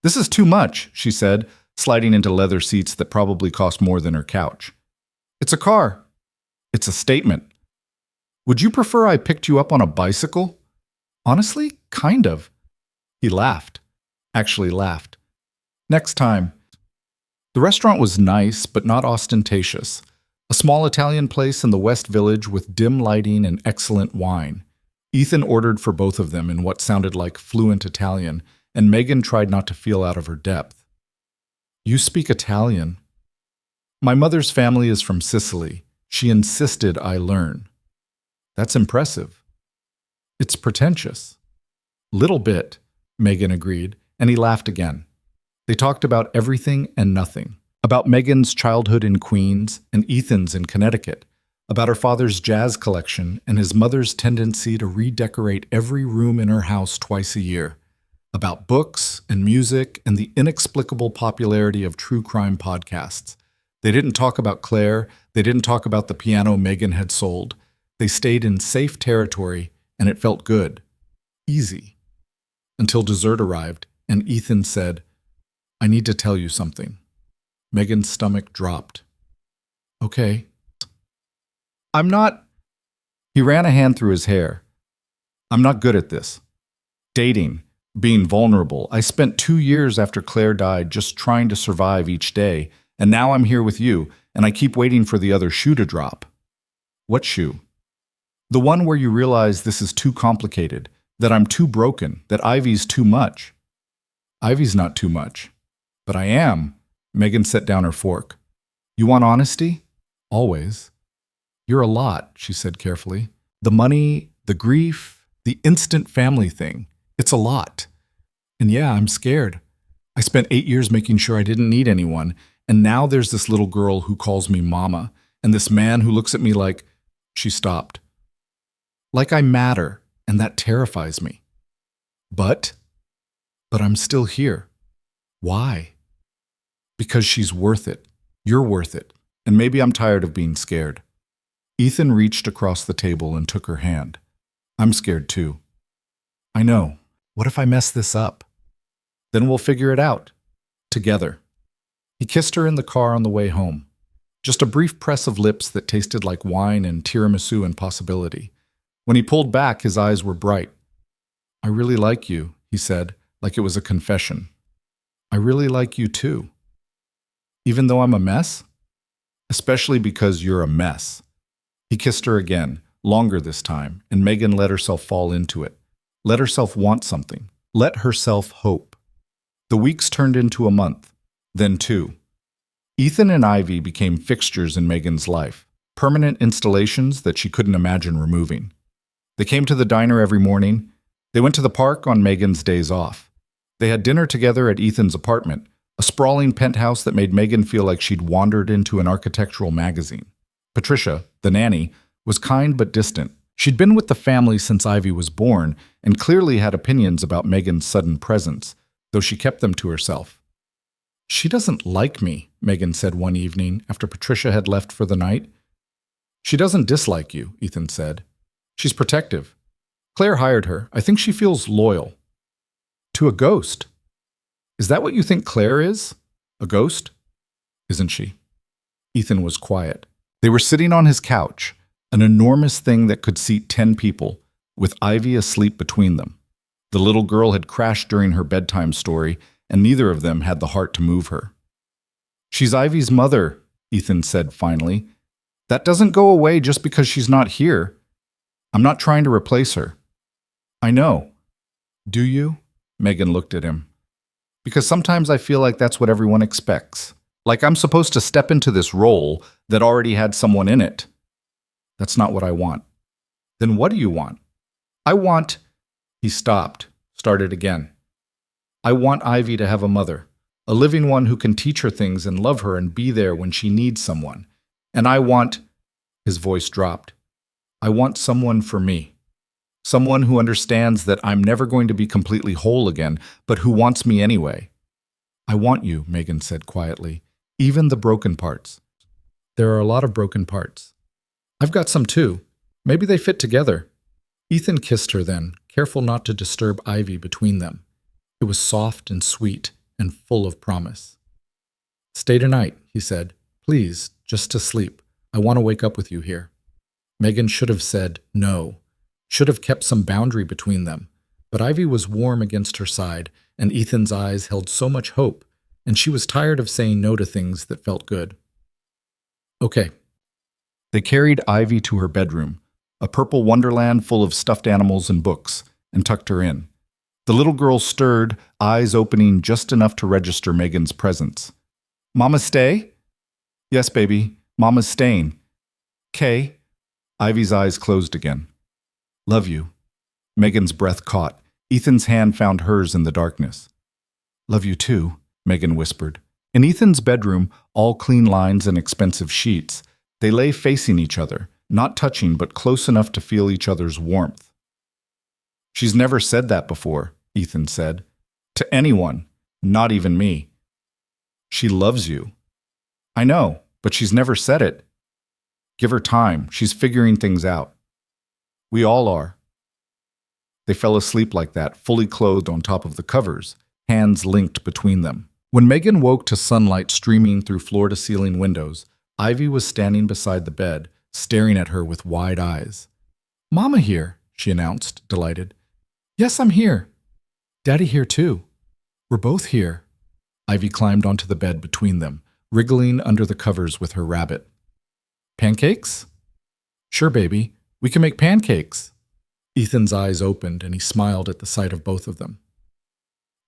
This is too much, she said, sliding into leather seats that probably cost more than her couch. It's a car. It's a statement. Would you prefer I picked you up on a bicycle? Honestly, kind of. He laughed. Actually laughed. Next time. The restaurant was nice, but not ostentatious. A small Italian place in the West Village with dim lighting and excellent wine. Ethan ordered for both of them in what sounded like fluent Italian, and Megan tried not to feel out of her depth. You speak Italian. My mother's family is from Sicily. She insisted I learn. That's impressive. It's pretentious. Little bit, Megan agreed, and he laughed again. They talked about everything and nothing. About Megan's childhood in Queens and Ethan's in Connecticut. About her father's jazz collection and his mother's tendency to redecorate every room in her house twice a year. About books and music and the inexplicable popularity of true crime podcasts. They didn't talk about Claire. They didn't talk about the piano Megan had sold. They stayed in safe territory, and it felt good. Easy. Until dessert arrived, and Ethan said, I need to tell you something. Megan's stomach dropped. Okay. I'm not... He ran a hand through his hair. I'm not good at this. Dating. Being vulnerable. I spent 2 years after Claire died just trying to survive each day, and now I'm here with you, and I keep waiting for the other shoe to drop. What shoe? The one where you realize this is too complicated, that I'm too broken, that Ivy's too much. Ivy's not too much. But I am. Megan set down her fork. You want honesty? Always. You're a lot, she said carefully. The money, the grief, the instant family thing. It's a lot. And yeah, I'm scared. I spent 8 years making sure I didn't need anyone, and now there's this little girl who calls me mama, and this man who looks at me like... She stopped. Like I matter, and that terrifies me. But I'm still here. Why? Because she's worth it. You're worth it. And maybe I'm tired of being scared. Ethan reached across the table and took her hand. I'm scared too. I know. What if I mess this up? Then we'll figure it out. Together. He kissed her in the car on the way home. Just a brief press of lips that tasted like wine and tiramisu and possibility. When he pulled back, his eyes were bright. I really like you, he said, like it was a confession. I really like you too. Even though I'm a mess? Especially because you're a mess. He kissed her again, longer this time, and Megan let herself fall into it. Let herself want something. Let herself hope. The weeks turned into a month, then 2. Ethan and Ivy became fixtures in Megan's life, permanent installations that she couldn't imagine removing. They came to the diner every morning. They went to the park on Megan's days off. They had dinner together at Ethan's apartment, a sprawling penthouse that made Megan feel like she'd wandered into an architectural magazine. Patricia, the nanny, was kind but distant. She'd been with the family since Ivy was born and clearly had opinions about Megan's sudden presence, though she kept them to herself. She doesn't like me, Megan said one evening after Patricia had left for the night. She doesn't dislike you, Ethan said. She's protective. Claire hired her. I think she feels loyal. To a ghost. Is that what you think Claire is? A ghost? Isn't she? Ethan was quiet. They were sitting on his couch, an enormous thing that could seat 10 people, with Ivy asleep between them. The little girl had crashed during her bedtime story, and neither of them had the heart to move her. She's Ivy's mother, Ethan said finally. That doesn't go away just because she's not here. I'm not trying to replace her. I know. Do you? Megan looked at him. Because sometimes I feel like that's what everyone expects. Like I'm supposed to step into this role that already had someone in it. That's not what I want. Then what do you want? I want... He stopped, started again. I want Ivy to have a mother. a living one who can teach her things and love her and be there when she needs someone. And I want, his voice dropped, I want someone for me. Someone who understands that I'm never going to be completely whole again, but who wants me anyway. I want you, Megan said quietly, even the broken parts. There are a lot of broken parts. I've got some too. Maybe they fit together. Ethan kissed her then, careful not to disturb Ivy between them. It was soft and sweet and full of promise. Stay tonight, he said. Please, just to sleep. I want to wake up with you here. Megan should have said no, should have kept some boundary between them, but Ivy was warm against her side, and Ethan's eyes held so much hope, and she was tired of saying no to things that felt good. Okay. They carried Ivy to her bedroom, a purple wonderland full of stuffed animals and books, and tucked her in. The little girl stirred, eyes opening just enough to register Megan's presence. Mama stay? Yes, baby. Mama's staying. Kay. Ivy's eyes closed again. Love you. Megan's breath caught. Ethan's hand found hers in the darkness. Love you too, Megan whispered. In Ethan's bedroom, all clean lines and expensive sheets, they lay facing each other, not touching but close enough to feel each other's warmth. She's never said that before, Ethan said. To anyone, not even me. She loves you. I know, but she's never said it. Give her time. She's figuring things out. We all are. They fell asleep like that, fully clothed on top of the covers, hands linked between them. When Megan woke to sunlight streaming through floor-to-ceiling windows, Ivy was standing beside the bed, staring at her with wide eyes. Mama here, she announced, delighted. Yes, I'm here. Daddy here too. We're both here. Ivy climbed onto the bed between them, wriggling under the covers with her rabbit. Pancakes? Sure, baby. We can make pancakes. Ethan's eyes opened and he smiled at the sight of both of them.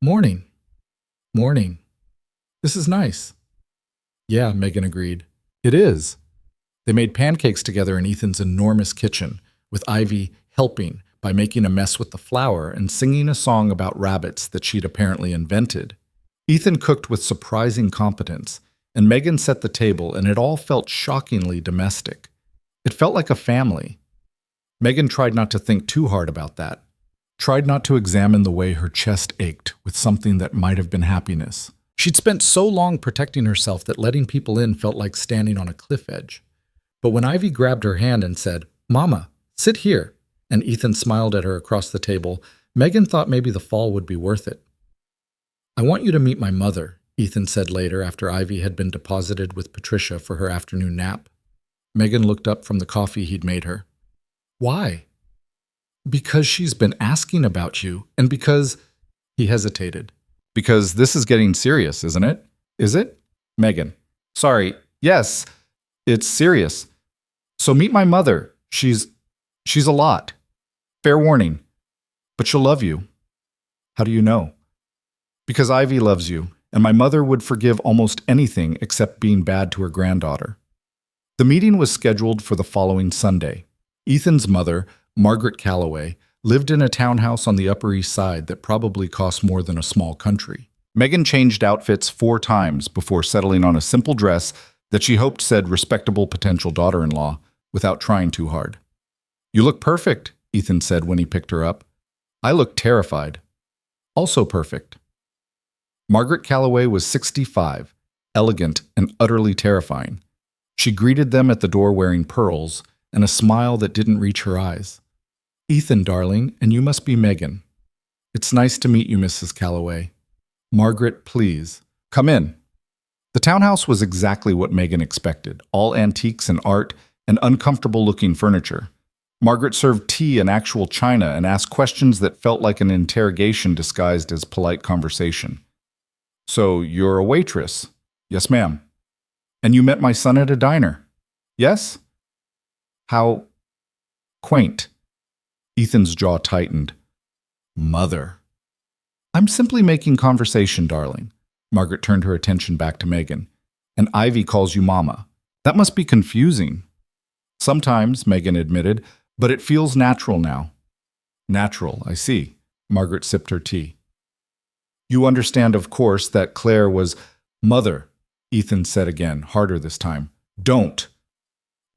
Morning. Morning. This is nice. Yeah, Megan agreed. It is. They made pancakes together in Ethan's enormous kitchen, with Ivy helping by making a mess with the flour and singing a song about rabbits that she'd apparently invented. Ethan cooked with surprising competence, and Megan set the table, and it all felt shockingly domestic. It felt like a family. Megan tried not to think too hard about that, tried not to examine the way her chest ached with something that might have been happiness. She'd spent so long protecting herself that letting people in felt like standing on a cliff edge. But when Ivy grabbed her hand and said, Mama, sit here, and Ethan smiled at her across the table, Megan thought maybe the fall would be worth it. I want you to meet my mother, Ethan said later after Ivy had been deposited with Patricia for her afternoon nap. Megan looked up from the coffee he'd made her. Why? Because she's been asking about you, and because... He hesitated. Because this is getting serious, isn't it? Is it? Megan. Sorry. Yes, it's serious. So meet my mother. She's a lot. Fair warning. But she'll love you. How do you know? Because Ivy loves you, and my mother would forgive almost anything except being bad to her granddaughter. The meeting was scheduled for the following Sunday. Ethan's mother, Margaret Calloway, lived in a townhouse on the Upper East Side that probably cost more than a small country. Megan changed outfits 4 times before settling on a simple dress that she hoped said respectable potential daughter-in-law without trying too hard. You look perfect, Ethan said when he picked her up. I look terrified. Also perfect. Margaret Calloway was 65, elegant and utterly terrifying. She greeted them at the door wearing pearls and a smile that didn't reach her eyes. Ethan, darling, and you must be Megan. It's nice to meet you, Mrs. Calloway. Margaret, please, come in. The townhouse was exactly what Megan expected, all antiques and art and uncomfortable-looking furniture. Margaret served tea in actual china and asked questions that felt like an interrogation disguised as polite conversation. So, you're a waitress? Yes, ma'am. And you met my son at a diner? Yes? How quaint. Ethan's jaw tightened. Mother. I'm simply making conversation, darling. Margaret turned her attention back to Megan. And Ivy calls you Mama. That must be confusing. Sometimes, Megan admitted, but it feels natural now. Natural, I see. Margaret sipped her tea. You understand, of course, that Claire was mother, Ethan said again, harder this time. Don't.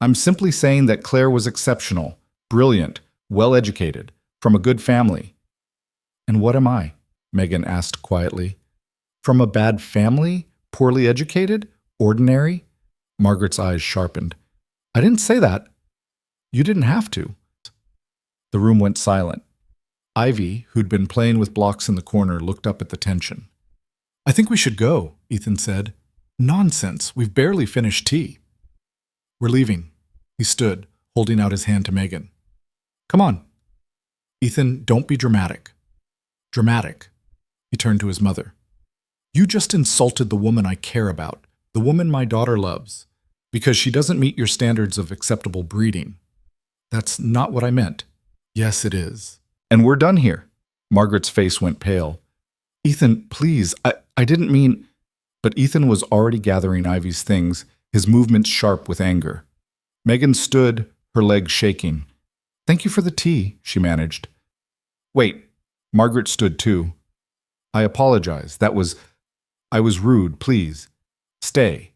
I'm simply saying that Claire was exceptional, brilliant, well-educated, from a good family. And what am I? Megan asked quietly. From a bad family? Poorly educated? Ordinary? Margaret's eyes sharpened. I didn't say that. You didn't have to. The room went silent. Ivy, who'd been playing with blocks in the corner, looked up at the tension. I think we should go, Ethan said. Nonsense, we've barely finished tea. We're leaving. He stood, holding out his hand to Megan. Come on. Ethan, don't be dramatic. Dramatic. He turned to his mother. You just insulted the woman I care about, the woman my daughter loves, because she doesn't meet your standards of acceptable breeding. That's not what I meant. Yes, it is. And we're done here. Margaret's face went pale. Ethan, please, I didn't mean... But Ethan was already gathering Ivy's things, his movements sharp with anger. Megan stood, her legs shaking. Thank you for the tea, she managed. Wait. Margaret stood too. I apologize. I was rude, please. Stay.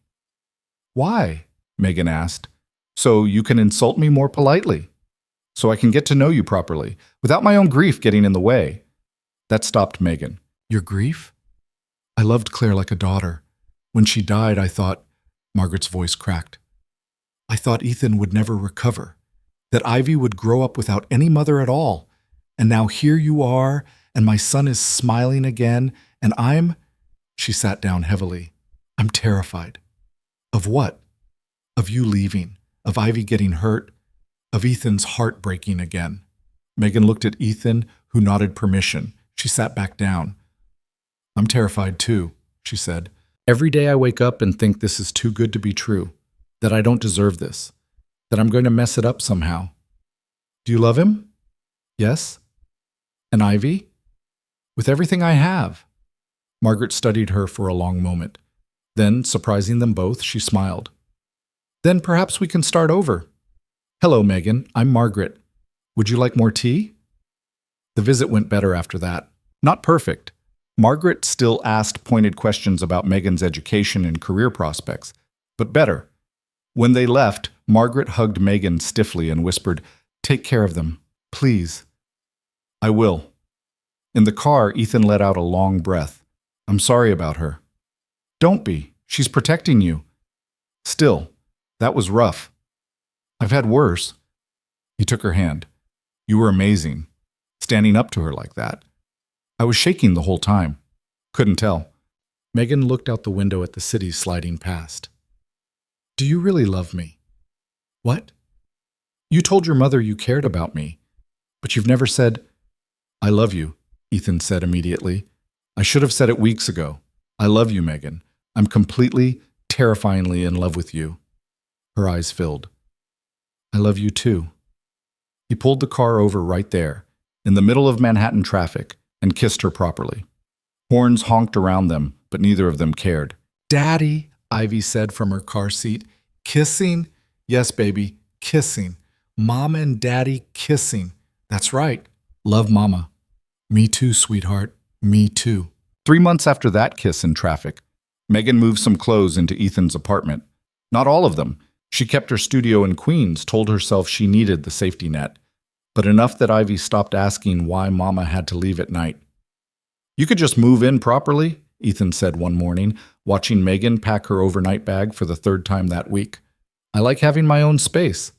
Why? Megan asked. So you can insult me more politely. So I can get to know you properly, without my own grief getting in the way. That stopped Megan. Your grief? I loved Claire like a daughter. When she died, I thought... Margaret's voice cracked. I thought Ethan would never recover, that Ivy would grow up without any mother at all. And now here you are, and my son is smiling again, and I'm... She sat down heavily. I'm terrified. Of what? Of you leaving, of Ivy getting hurt, of Ethan's heart breaking again. Megan looked at Ethan, who nodded permission. She sat back down. I'm terrified too, she said. Every day I wake up and think this is too good to be true, that I don't deserve this, that I'm going to mess it up somehow. Do you love him? Yes? And Ivy? With everything I have. Margaret studied her for a long moment. Then, surprising them both, she smiled. Then perhaps we can start over. Hello, Megan. I'm Margaret. Would you like more tea? The visit went better after that. Not perfect. Margaret still asked pointed questions about Megan's education and career prospects, but better. When they left, Margaret hugged Megan stiffly and whispered, Take care of them, please. I will. In the car, Ethan let out a long breath. I'm sorry about her. Don't be. She's protecting you. Still, that was rough. I've had worse. He took her hand. You were amazing, standing up to her like that. I was shaking the whole time. Couldn't tell. Megan looked out the window at the city sliding past. Do you really love me? What? You told your mother you cared about me, but you've never said, I love you, Ethan said immediately. I should have said it weeks ago. I love you, Megan. I'm completely, terrifyingly in love with you. Her eyes filled. I love you too. He pulled the car over right there, in the middle of Manhattan traffic, and kissed her properly. Horns honked around them, but neither of them cared. Daddy, Ivy said from her car seat. Kissing? Yes, baby, kissing. Mama and Daddy kissing. That's right. Love Mama. Me too, sweetheart. Me too. 3 months after that kiss in traffic, Megan moved some clothes into Ethan's apartment. Not all of them. She kept her studio in Queens, told herself she needed the safety net. But enough that Ivy stopped asking why Mama had to leave at night. You could just move in properly, Ethan said one morning, watching Megan pack her overnight bag for the 3rd time that week. I like having my own space.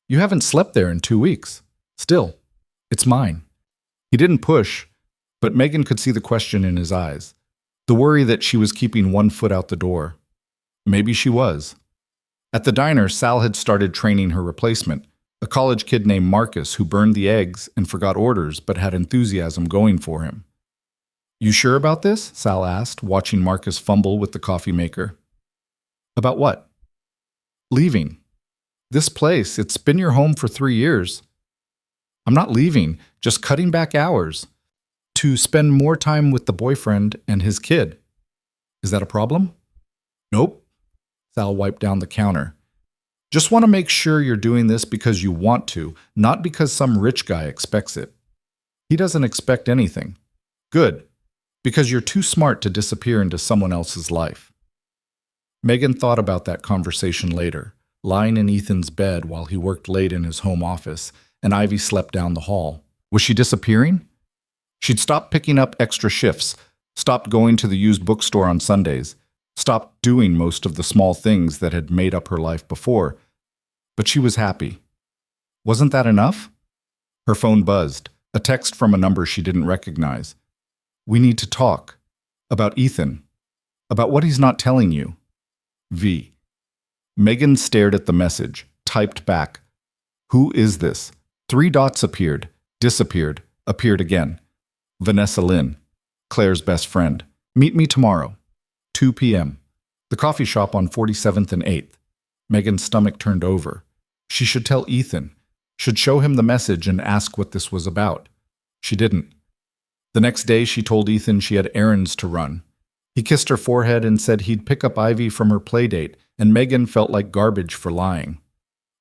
You haven't slept there in 2 weeks. Still, it's mine. He didn't push, but Megan could see the question in his eyes, the worry that she was keeping one foot out the door. Maybe she was. At the diner, Sal had started training her replacement, a college kid named Marcus who burned the eggs and forgot orders but had enthusiasm going for him. You sure about this? Sal asked, watching Marcus fumble with the coffee maker. About what? Leaving. This place, it's been your home for 3 years. I'm not leaving, just cutting back hours. To spend more time with the boyfriend and his kid. Is that a problem? Nope. Sal wiped down the counter. Just want to make sure you're doing this because you want to, not because some rich guy expects it. He doesn't expect anything. Good. Because you're too smart to disappear into someone else's life. Megan thought about that conversation later, lying in Ethan's bed while he worked late in his home office, and Ivy slept down the hall. Was she disappearing? She'd stopped picking up extra shifts, stopped going to the used bookstore on Sundays, stopped doing most of the small things that had made up her life before, but she was happy. Wasn't that enough? Her phone buzzed, a text from a number she didn't recognize. We need to talk. About Ethan. About what he's not telling you. V. Megan stared at the message, typed back. Who is this? 3 dots appeared, disappeared, appeared again. Vanessa Lynn, Claire's best friend. Meet me tomorrow, 2 p.m. The coffee shop on 47th and 8th. Megan's stomach turned over. She should tell Ethan, should show him the message and ask what this was about. She didn't. The next day, she told Ethan she had errands to run. He kissed her forehead and said he'd pick up Ivy from her playdate, and Megan felt like garbage for lying.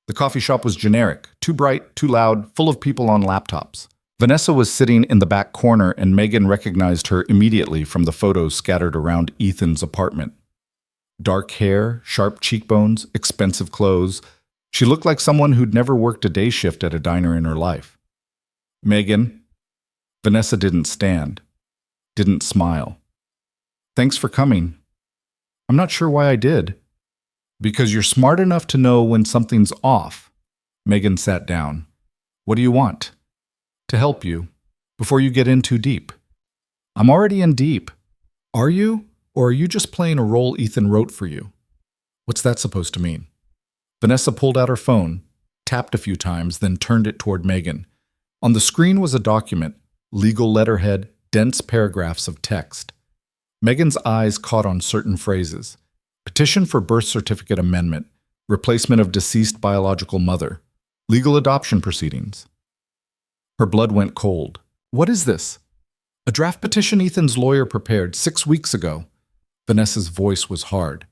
The coffee shop was generic, too bright, too loud, full of people on laptops. Vanessa was sitting in the back corner, and Megan recognized her immediately from the photos scattered around Ethan's apartment. Dark hair, sharp cheekbones, expensive clothes. She looked like someone who'd never worked a day shift at a diner in her life. Megan. Vanessa didn't stand, didn't smile. Thanks for coming. I'm not sure why I did. Because you're smart enough to know when something's off. Megan sat down. What do you want? To help you, before you get in too deep. I'm already in deep. Are you? Or are you just playing a role Ethan wrote for you? What's that supposed to mean? Vanessa pulled out her phone, tapped a few times, then turned it toward Megan. On the screen was a document, legal letterhead, dense paragraphs of text. Megan's eyes caught on certain phrases. Petition for birth certificate amendment, replacement of deceased biological mother, legal adoption proceedings. Her blood went cold. What is this? A draft petition Ethan's lawyer prepared 6 weeks ago. Vanessa's voice was hard.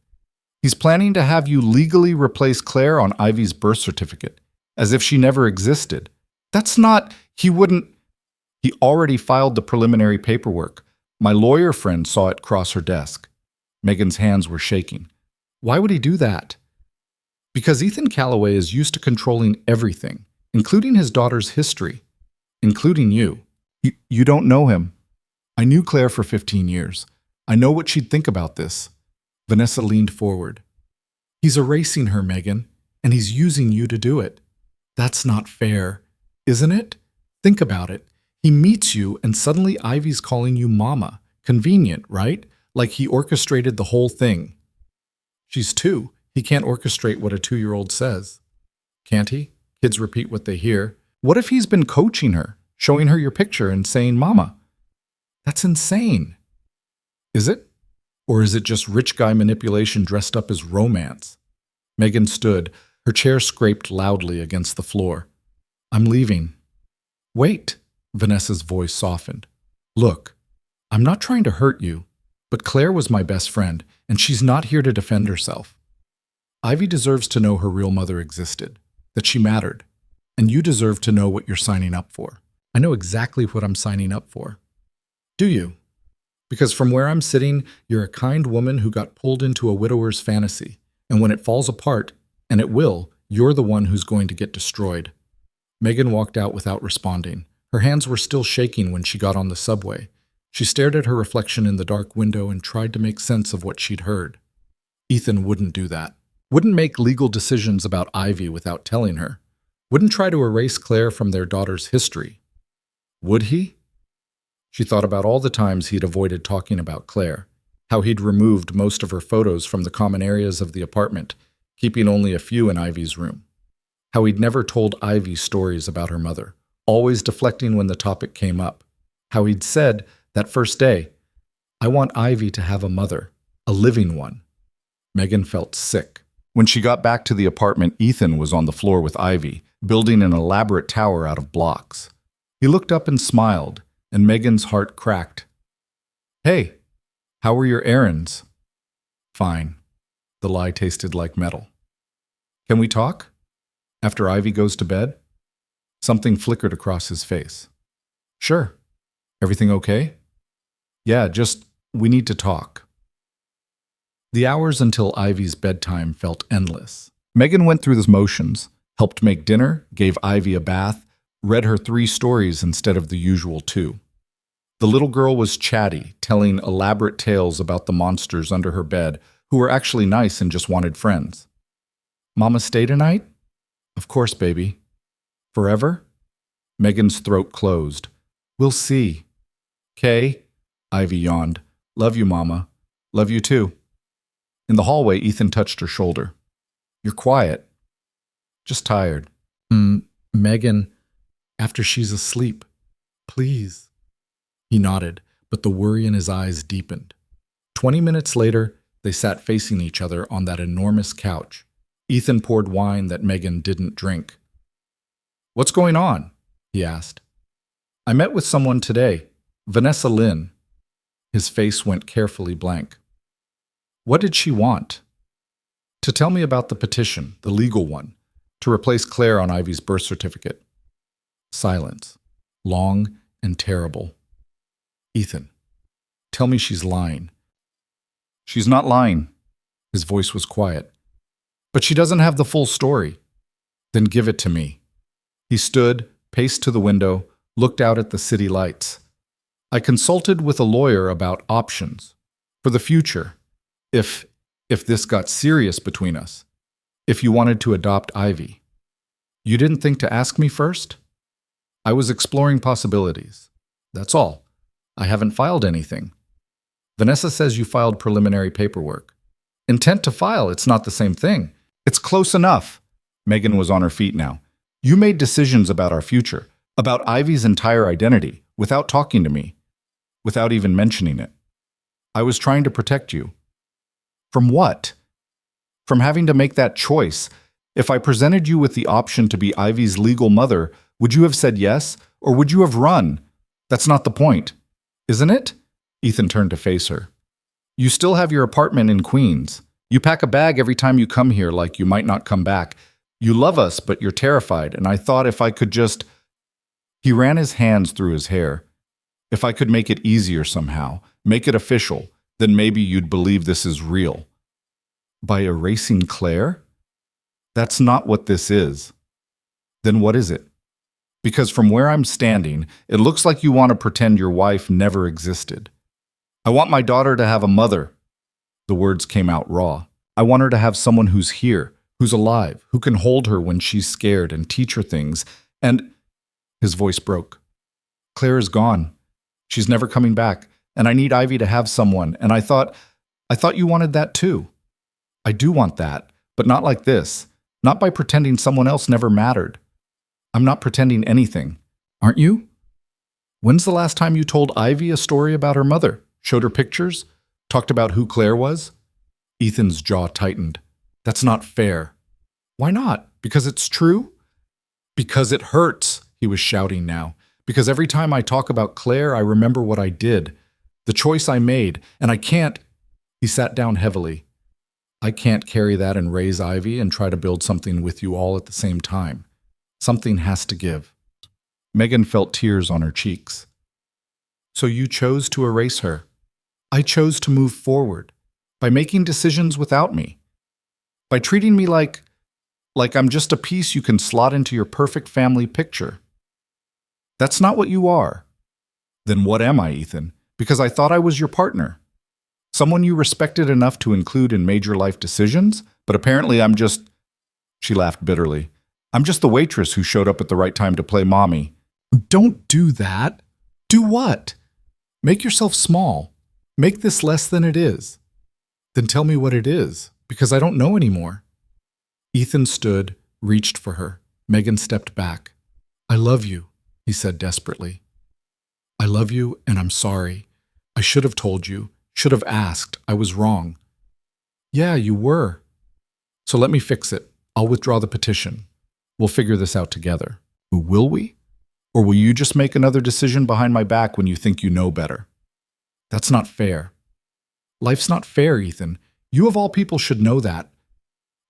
He's planning to have you legally replace Claire on Ivy's birth certificate, as if she never existed. That's not, he wouldn't. He already filed the preliminary paperwork. My lawyer friend saw it cross her desk. Megan's hands were shaking. Why would he do that? Because Ethan Calloway is used to controlling everything, including his daughter's history, including you. You don't know him. I knew Claire for 15 years. I know what she'd think about this. Vanessa leaned forward. He's erasing her, Megan, and he's using you to do it. That's not fair, isn't it? Think about it. He meets you and suddenly Ivy's calling you mama. Convenient, right? Like he orchestrated the whole thing. She's 2. He can't orchestrate what a 2-year-old says. Can't he? Kids repeat what they hear. What if he's been coaching her, showing her your picture and saying mama? That's insane. Is it? Or is it just rich guy manipulation dressed up as romance? Megan stood, her chair scraped loudly against the floor. I'm leaving. Wait. Vanessa's voice softened. Look, I'm not trying to hurt you, but Claire was my best friend, and she's not here to defend herself. Ivy deserves to know her real mother existed, that she mattered, and you deserve to know what you're signing up for. I know exactly what I'm signing up for. Do you? Because from where I'm sitting, you're a kind woman who got pulled into a widower's fantasy, and when it falls apart, and it will, you're the one who's going to get destroyed. Megan walked out without responding. Her hands were still shaking when she got on the subway. She stared at her reflection in the dark window and tried to make sense of what she'd heard. Ethan wouldn't do that. Wouldn't make legal decisions about Ivy without telling her. Wouldn't try to erase Claire from their daughter's history. Would he? She thought about all the times he'd avoided talking about Claire, how he'd removed most of her photos from the common areas of the apartment, keeping only a few in Ivy's room. How he'd never told Ivy stories about her mother, always deflecting when the topic came up. How he'd said, that first day, I want Ivy to have a mother, a living one. Megan felt sick. When she got back to the apartment, Ethan was on the floor with Ivy, building an elaborate tower out of blocks. He looked up and smiled, and Megan's heart cracked. Hey, how were your errands? Fine. The lie tasted like metal. Can we talk? After Ivy goes to bed? Something flickered across his face. Sure. Everything okay? Yeah, just, we need to talk. The hours until Ivy's bedtime felt endless. Megan went through the motions, helped make dinner, gave Ivy a bath, read her 3 stories instead of the usual 2. The little girl was chatty, telling elaborate tales about the monsters under her bed who were actually nice and just wanted friends. Mama stay tonight? Of course, baby. Forever? Megan's throat closed. We'll see. Kay? Ivy yawned. Love you, Mama. Love you too. In the hallway, Ethan touched her shoulder. You're quiet. Just tired. Megan, after she's asleep. Please. He nodded, but the worry in his eyes deepened. 20 minutes later, they sat facing each other on that enormous couch. Ethan poured wine that Megan didn't drink. What's going on? He asked. I met with someone today, Vanessa Lynn. His face went carefully blank. What did she want? To tell me about the petition, the legal one, to replace Claire on Ivy's birth certificate. Silence. Long and terrible. Ethan, tell me she's lying. She's not lying. His voice was quiet. But she doesn't have the full story. Then give it to me. He stood, paced to the window, looked out at the city lights. I consulted with a lawyer about options. For the future. If this got serious between us. If you wanted to adopt Ivy. You didn't think to ask me first? I was exploring possibilities. That's all. I haven't filed anything. Vanessa says you filed preliminary paperwork. Intent to file, it's not the same thing. It's close enough. Megan was on her feet now. You made decisions about our future, about Ivy's entire identity, without talking to me, without even mentioning it. I was trying to protect you. From what? From having to make that choice. If I presented you with the option to be Ivy's legal mother, would you have said yes, or would you have run? That's not the point, isn't it? Ethan turned to face her. You still have your apartment in Queens. You pack a bag every time you come here like you might not come back. You love us, but you're terrified, and I thought if I could just... He ran his hands through his hair. If I could make it easier somehow, make it official, then maybe you'd believe this is real. By erasing Claire? That's not what this is. Then what is it? Because from where I'm standing, it looks like you want to pretend your wife never existed. I want my daughter to have a mother. The words came out raw. I want her to have someone who's here, who's alive, who can hold her when she's scared and teach her things. And his voice broke. Claire is gone. She's never coming back. And I need Ivy to have someone. And I thought you wanted that too. I do want that, but not like this. Not by pretending someone else never mattered. I'm not pretending anything. Aren't you? When's the last time you told Ivy a story about her mother? Showed her pictures? Talked about who Claire was? Ethan's jaw tightened. That's not fair. Why not? Because it's true? Because it hurts, he was shouting now. Because every time I talk about Claire, I remember what I did. The choice I made, and I can't... He sat down heavily. I can't carry that and raise Ivy and try to build something with you all at the same time. Something has to give. Megan felt tears on her cheeks. So you chose to erase her. I chose to move forward. By making decisions without me. By treating me like I'm just a piece you can slot into your perfect family picture. That's not what you are. Then what am I, Ethan? Because I thought I was your partner. Someone you respected enough to include in major life decisions, but apparently I'm just... She laughed bitterly. I'm just the waitress who showed up at the right time to play mommy. Don't do that. Do what? Make yourself small. Make this less than it is. Then tell me what it is, because I don't know anymore. Ethan stood, reached for her. Megan stepped back. I love you, he said desperately. I love you, and I'm sorry. I should have told you, should have asked. I was wrong. Yeah, you were. So let me fix it. I'll withdraw the petition. We'll figure this out together. Will we? Or will you just make another decision behind my back when you think you know better? That's not fair. Life's not fair, Ethan. You of all people should know that.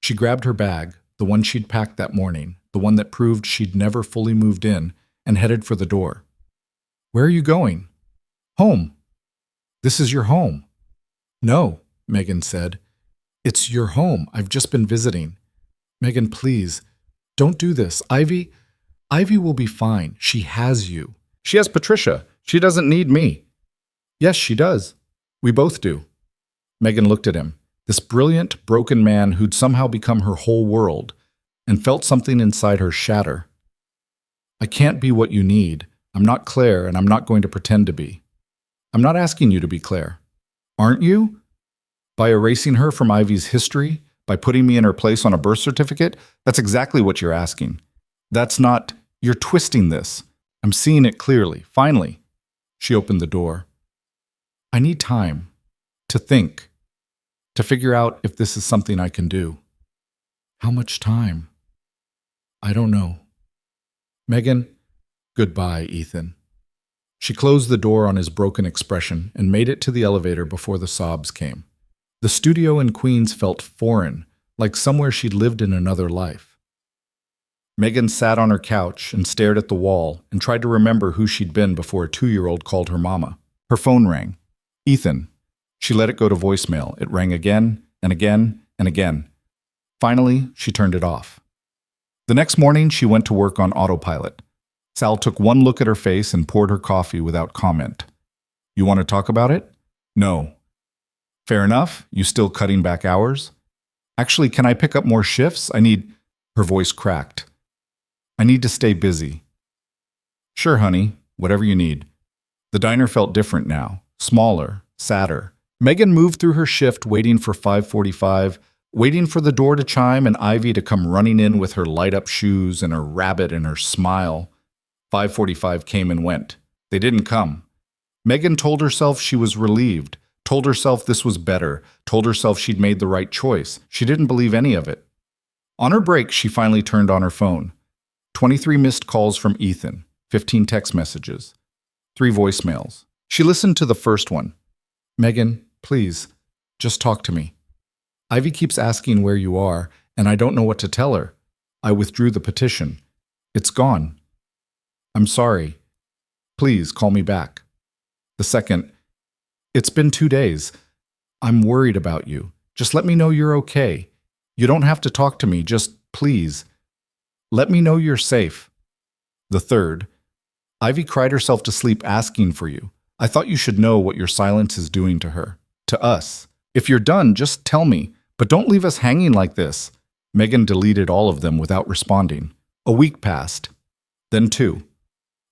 She grabbed her bag, the one she'd packed that morning, the one that proved she'd never fully moved in, and headed for the door. Where are you going? Home. This is your home. No, Megan said. It's your home. I've just been visiting. Megan, please, don't do this. Ivy will be fine. She has you. She has Patricia. She doesn't need me. Yes, she does. We both do. Megan looked at him, this brilliant, broken man who'd somehow become her whole world, and felt something inside her shatter. I can't be what you need. I'm not Claire, and I'm not going to pretend to be. I'm not asking you to be Claire. Aren't you? By erasing her from Ivy's history, by putting me in her place on a birth certificate, that's exactly what you're asking. That's not, you're twisting this. I'm seeing it clearly. Finally. She opened the door. I need time to think, to figure out if this is something I can do. How much time? I don't know. Megan, goodbye, Ethan. She closed the door on his broken expression and made it to the elevator before the sobs came. The studio in Queens felt foreign, like somewhere she'd lived in another life. Megan sat on her couch and stared at the wall and tried to remember who she'd been before a 2-year-old called her mama. Her phone rang. Ethan. She let it go to voicemail. It rang again and again and again. Finally, she turned it off. The next morning, she went to work on autopilot. Sal took one look at her face and poured her coffee without comment. You want to talk about it? No. Fair enough. You still cutting back hours? Actually, can I pick up more shifts? Her voice cracked. I need to stay busy. Sure, honey. Whatever you need. The diner felt different now. Smaller. Sadder. Megan moved through her shift waiting for 5:45, waiting for the door to chime and Ivy to come running in with her light-up shoes and her rabbit and her smile. 5:45 came and went. They didn't come. Megan told herself she was relieved, told herself this was better, told herself she'd made the right choice. She didn't believe any of it. On her break, she finally turned on her phone. 23 missed calls from Ethan, 15 text messages, 3 voicemails. She listened to the first one. Megan, please, just talk to me. Ivy keeps asking where you are, and I don't know what to tell her. I withdrew the petition. It's gone. I'm sorry. Please call me back. The second, it's been 2 days. I'm worried about you. Just let me know you're okay. You don't have to talk to me, just please. Let me know you're safe. The third, Ivy cried herself to sleep asking for you. I thought you should know what your silence is doing to her, to us. If you're done, just tell me, but don't leave us hanging like this. Megan deleted all of them without responding. A week passed. Then 2.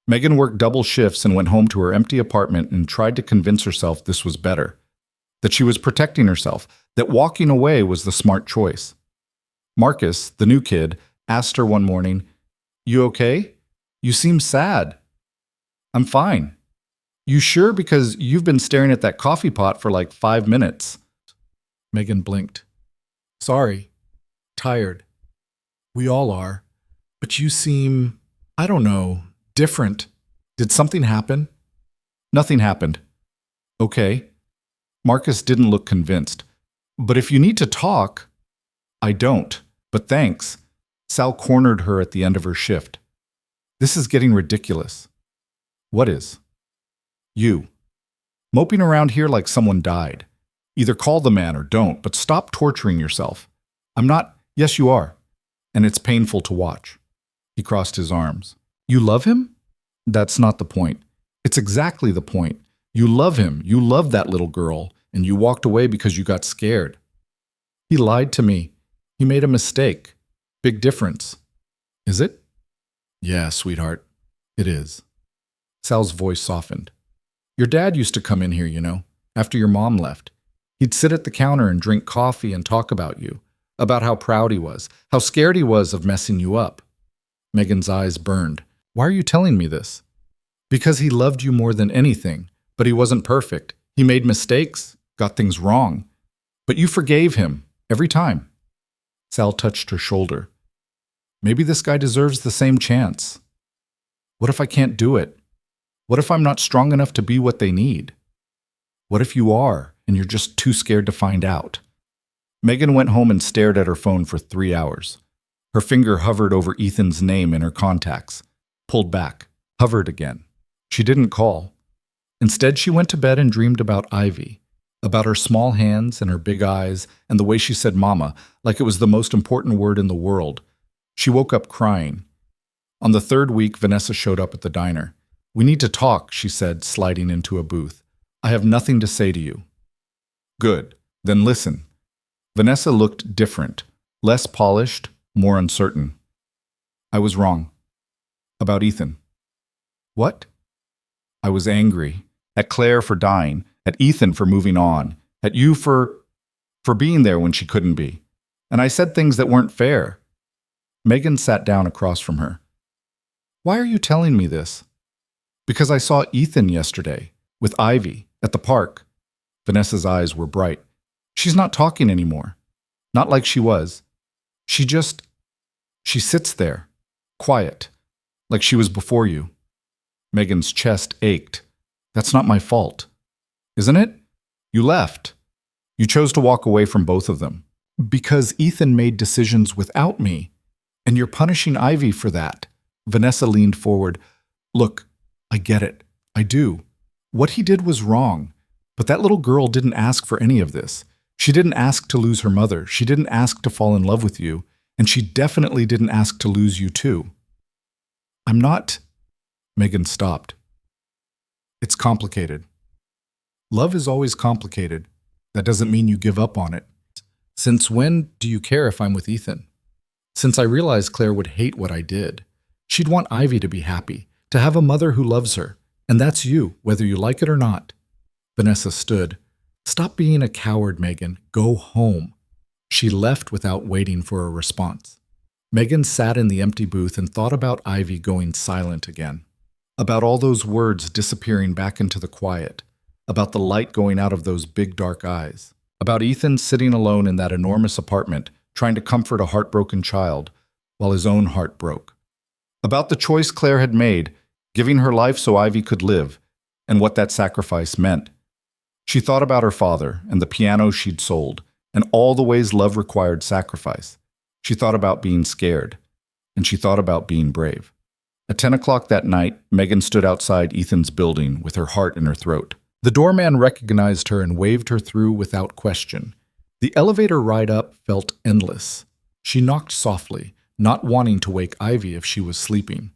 Megan worked double shifts and went home to her empty apartment and tried to convince herself this was better, that she was protecting herself, that walking away was the smart choice. Marcus, the new kid, asked her one morning, You okay? You seem sad. I'm fine. You sure? Because you've been staring at that coffee pot for like 5 minutes. Megan blinked. Sorry. Tired. We all are. But you seem, I don't know, different. Did something happen? Nothing happened. Okay. Marcus didn't look convinced. But if you need to talk, I don't. But thanks. Sal cornered her at the end of her shift. This is getting ridiculous. What is? You. Moping around here like someone died. Either call the man or don't, but stop torturing yourself. I'm not. Yes, you are. And it's painful to watch. He crossed his arms. You love him? That's not the point. It's exactly the point. You love him. You love that little girl, and you walked away because you got scared. He lied to me. He made a mistake. Big difference. Is it? Yeah, sweetheart. It is. Sal's voice softened. Your dad used to come in here, you know, after your mom left. He'd sit at the counter and drink coffee and talk about you, about how proud he was, how scared he was of messing you up. Megan's eyes burned. Why are you telling me this? Because he loved you more than anything, but he wasn't perfect. He made mistakes, got things wrong. But you forgave him, every time. Sal touched her shoulder. Maybe this guy deserves the same chance. What if I can't do it? What if I'm not strong enough to be what they need? What if you are, and you're just too scared to find out? Megan went home and stared at her phone for 3 hours. Her finger hovered over Ethan's name in her contacts, pulled back, hovered again. She didn't call. Instead, she went to bed and dreamed about Ivy, about her small hands and her big eyes and the way she said mama, like it was the most important word in the world. She woke up crying. On the third week, Vanessa showed up at the diner. "We need to talk," she said, sliding into a booth. "I have nothing to say to you." "Good. Then listen." Vanessa looked different, less polished, more uncertain. "I was wrong. About Ethan." "What?" "I was angry. At Claire for dying, at Ethan for moving on, at you for being there when she couldn't be. And I said things that weren't fair." Megan sat down across from her. "Why are you telling me this?" "Because I saw Ethan yesterday, with Ivy, at the park." Vanessa's eyes were bright. "She's not talking anymore. Not like she was. She sits there, quiet, like she was before you." Megan's chest ached. "That's not my fault." "Isn't it? You left. You chose to walk away from both of them. Because Ethan made decisions without me, and you're punishing Ivy for that." Vanessa leaned forward. "Look, I get it. I do. What he did was wrong. But that little girl didn't ask for any of this. She didn't ask to lose her mother. She didn't ask to fall in love with you. And she definitely didn't ask to lose you too." "I'm not—" Megan stopped. "It's complicated. Love is always complicated. That doesn't mean you give up on it. Since when do you care if I'm with Ethan? Since I realized Claire would hate what I did. She'd want Ivy to be happy, to have a mother who loves her. And that's you, whether you like it or not." Vanessa stood. "Stop being a coward, Megan. Go home." She left without waiting for a response. Megan sat in the empty booth and thought about Ivy going silent again. About all those words disappearing back into the quiet. About the light going out of those big dark eyes. About Ethan sitting alone in that enormous apartment, trying to comfort a heartbroken child, while his own heart broke. About the choice Claire had made, giving her life so Ivy could live, and what that sacrifice meant. She thought about her father and the piano she'd sold, and all the ways love required sacrifice. She thought about being scared, and she thought about being brave. At 10 o'clock that night, Megan stood outside Ethan's building with her heart in her throat. The doorman recognized her and waved her through without question. The elevator ride up felt endless. She knocked softly, not wanting to wake Ivy if she was sleeping.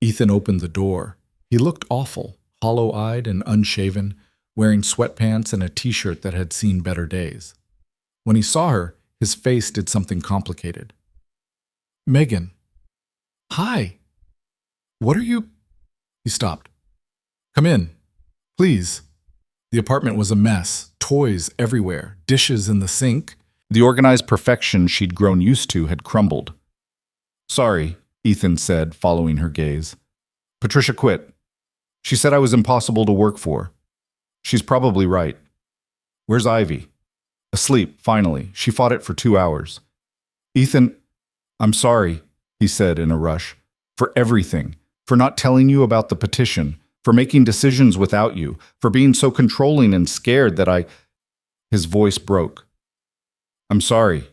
Ethan opened the door. He looked awful, hollow-eyed and unshaven, wearing sweatpants and a t-shirt that had seen better days. When he saw her, his face did something complicated. "Megan." "Hi. What are you—" He stopped. "Come in, please." The apartment was a mess, toys everywhere, dishes in the sink. The organized perfection she'd grown used to had crumbled. "Sorry," Ethan said, following her gaze. "Patricia quit. She said I was impossible to work for. She's probably right. Where's Ivy?" "Asleep, finally. She fought it for 2 hours." "Ethan, I'm sorry," he said in a rush, "for everything, for not telling you about the petition, for making decisions without you, for being so controlling and scared that I—" His voice broke. "I'm sorry.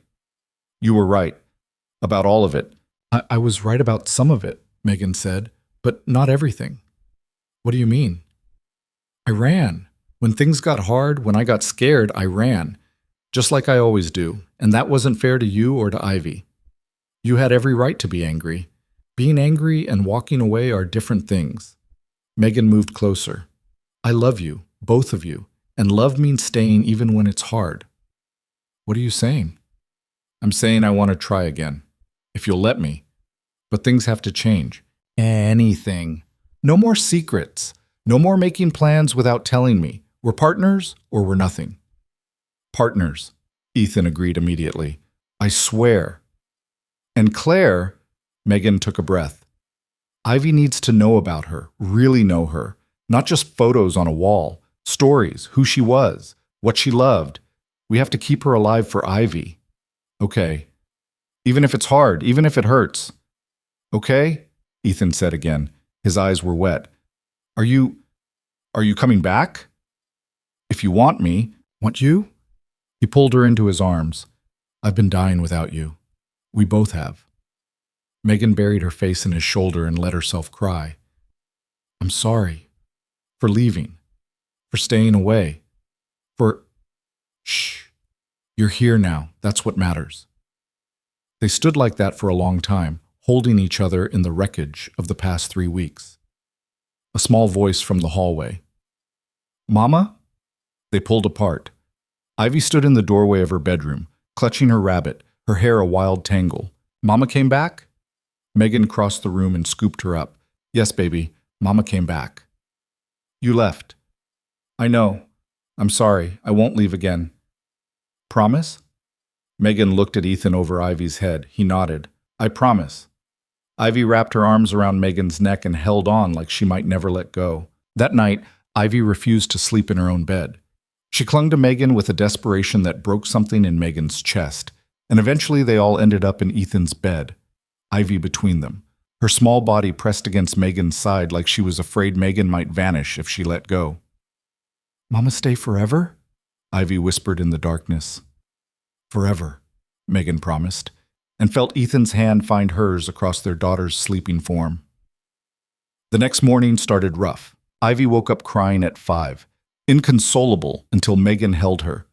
You were right. About all of it." I was right about some of it," Megan said, "but not everything." "What do you mean?" "I ran. When things got hard, when I got scared, I ran. Just like I always do, and that wasn't fair to you or to Ivy. You had every right to be angry. Being angry and walking away are different things." Megan moved closer. "I love you, both of you, and love means staying even when it's hard." "What are you saying?" "I'm saying I want to try again, if you'll let me. But things have to change. Anything. No more secrets. No more making plans without telling me. We're partners or we're nothing." "Partners," Ethan agreed immediately. "I swear." "And Claire," Megan took a breath. "Ivy needs to know about her, really know her. Not just photos on a wall. Stories, who she was, what she loved. We have to keep her alive for Ivy." "Okay. Even if it's hard, even if it hurts." "Okay," Ethan said again. His eyes were wet. Are you coming back? If you want me." "Want you?" He pulled her into his arms. "I've been dying without you. We both have." Megan buried her face in his shoulder and let herself cry. "I'm sorry. For leaving. for staying away, for... Shh. You're here now. That's what matters. They stood like that for a long time, holding each other in the wreckage of the past 3 weeks. A small voice from the hallway. Mama? They pulled apart. Ivy stood in the doorway of her bedroom, clutching her rabbit, her hair a wild tangle. Mama came back? Megan crossed the room and scooped her up. Yes, baby, Mama came back. You left. I know. I'm sorry. I won't leave again. Promise? Megan looked at Ethan over Ivy's head. He nodded. I promise. Ivy wrapped her arms around Megan's neck and held on like she might never let go. That night, Ivy refused to sleep in her own bed. She clung to Megan with a desperation that broke something in Megan's chest, and eventually they all ended up in Ethan's bed, Ivy between them, her small body pressed against Megan's side like she was afraid Megan might vanish if she let go. Mama stay forever? Ivy whispered in the darkness. Forever, Megan promised, and felt Ethan's hand find hers across their daughter's sleeping form. The next morning started rough. Ivy woke up crying at 5, inconsolable until Megan held her.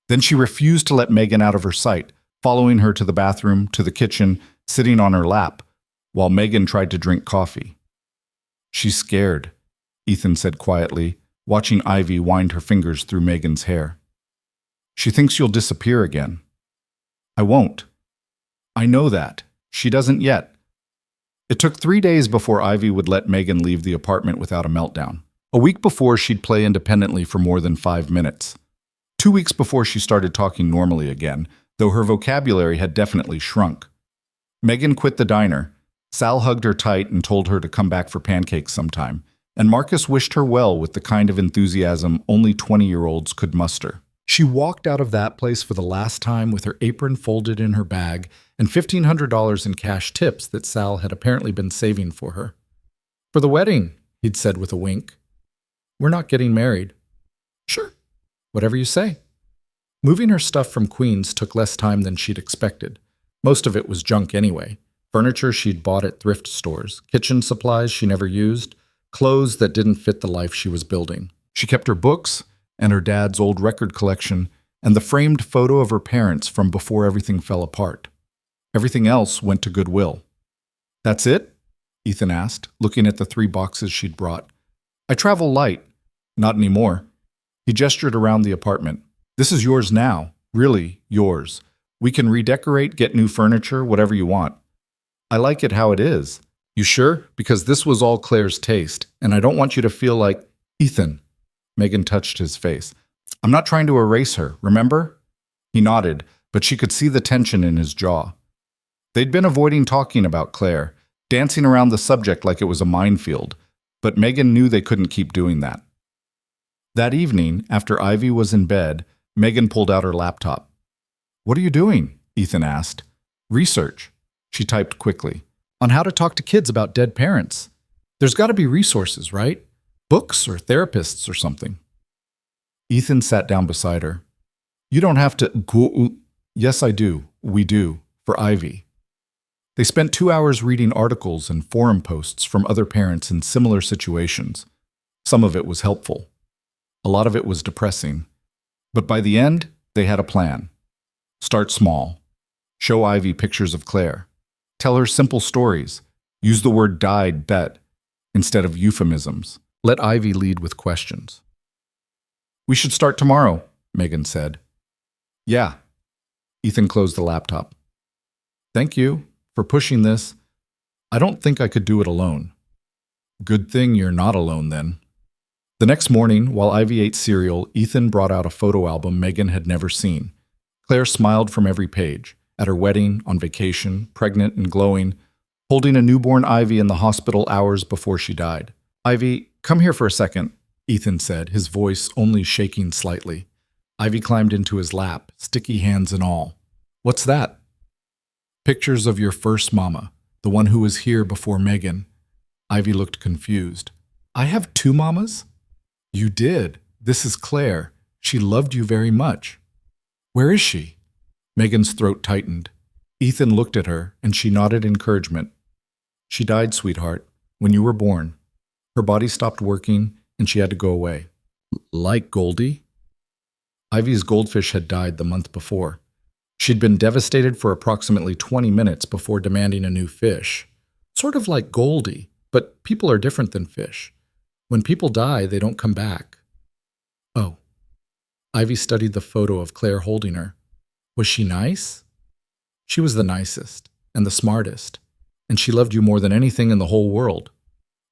Then she refused to let Megan out of her sight, following her to the bathroom, to the kitchen, sitting on her lap, while Megan tried to drink coffee. She's scared, Ethan said quietly, watching Ivy wind her fingers through Megan's hair. She thinks you'll disappear again. I won't. I know that. She doesn't yet. It took 3 days before Ivy would let Megan leave the apartment without a meltdown. A week before, she'd play independently for more than 5 minutes. 2 weeks before she started talking normally again, though her vocabulary had definitely shrunk. Megan quit the diner. Sal hugged her tight and told her to come back for pancakes sometime, and Marcus wished her well with the kind of enthusiasm only 20-year-olds could muster. She walked out of that place for the last time with her apron folded in her bag and $1,500 in cash tips that Sal had apparently been saving for her. For the wedding, he'd said with a wink. We're not getting married. Sure, whatever you say. Moving her stuff from Queens took less time than she'd expected. Most of it was junk anyway. Furniture she'd bought at thrift stores, kitchen supplies she never used, clothes that didn't fit the life she was building. She kept her books and her dad's old record collection and the framed photo of her parents from before everything fell apart. Everything else went to Goodwill. That's it? Ethan asked, looking at the 3 boxes she'd brought. I travel light. Not anymore. He gestured around the apartment. This is yours now. Really, yours. We can redecorate, get new furniture, whatever you want. I like it how it is. You sure? Because this was all Claire's taste, and I don't want you to feel like... Ethan. Megan touched his face. I'm not trying to erase her, remember? He nodded, but she could see the tension in his jaw. They'd been avoiding talking about Claire, dancing around the subject like it was a minefield, but Megan knew they couldn't keep doing that. That evening, after Ivy was in bed, Megan pulled out her laptop. What are you doing? Ethan asked. Research, she typed quickly, on how to talk to kids about dead parents. There's got to be resources, right? Books or therapists or something. Ethan sat down beside her. You don't have to go. Yes, I do. We do. For Ivy. They spent 2 hours reading articles and forum posts from other parents in similar situations. Some of it was helpful. A lot of it was depressing. But by the end, they had a plan. Start small. Show Ivy pictures of Claire. Tell her simple stories. Use the word died bet instead of euphemisms. Let Ivy lead with questions. We should start tomorrow, Megan said. Yeah. Ethan closed the laptop. Thank you for pushing this. I don't think I could do it alone. Good thing you're not alone then. The next morning, while Ivy ate cereal, Ethan brought out a photo album Megan had never seen. Claire smiled from every page, at her wedding, on vacation, pregnant and glowing, holding a newborn Ivy in the hospital hours before she died. Ivy, come here for a second, Ethan said, his voice only shaking slightly. Ivy climbed into his lap, sticky hands and all. What's that? Pictures of your first mama, the one who was here before Megan. Ivy looked confused. I have 2 mamas? You did. This is Claire. She loved you very much. Where is she? Megan's throat tightened. Ethan looked at her, and she nodded encouragement. She died, sweetheart, when you were born. Her body stopped working, and she had to go away. Like Goldie? Ivy's goldfish had died the month before. She'd been devastated for approximately 20 minutes before demanding a new fish. Sort of like Goldie, but people are different than fish. When people die, they don't come back. Oh. Ivy studied the photo of Claire holding her. Was she nice? She was the nicest and the smartest, and she loved you more than anything in the whole world.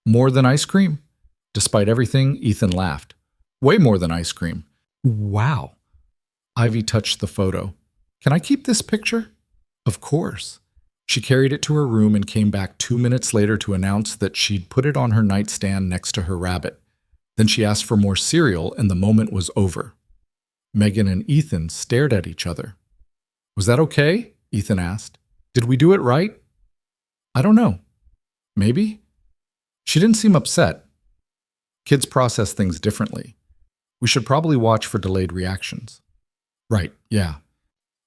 More than ice cream? Despite everything, Ethan laughed. Way more than ice cream. Wow. Ivy touched the photo. Can I keep this picture? Of course. She carried it to her room and came back 2 minutes later to announce that she'd put it on her nightstand next to her rabbit. Then she asked for more cereal, and the moment was over. Megan and Ethan stared at each other. Was that okay? Ethan asked. Did we do it right? I don't know. Maybe? She didn't seem upset. Kids process things differently. We should probably watch for delayed reactions. Right, yeah.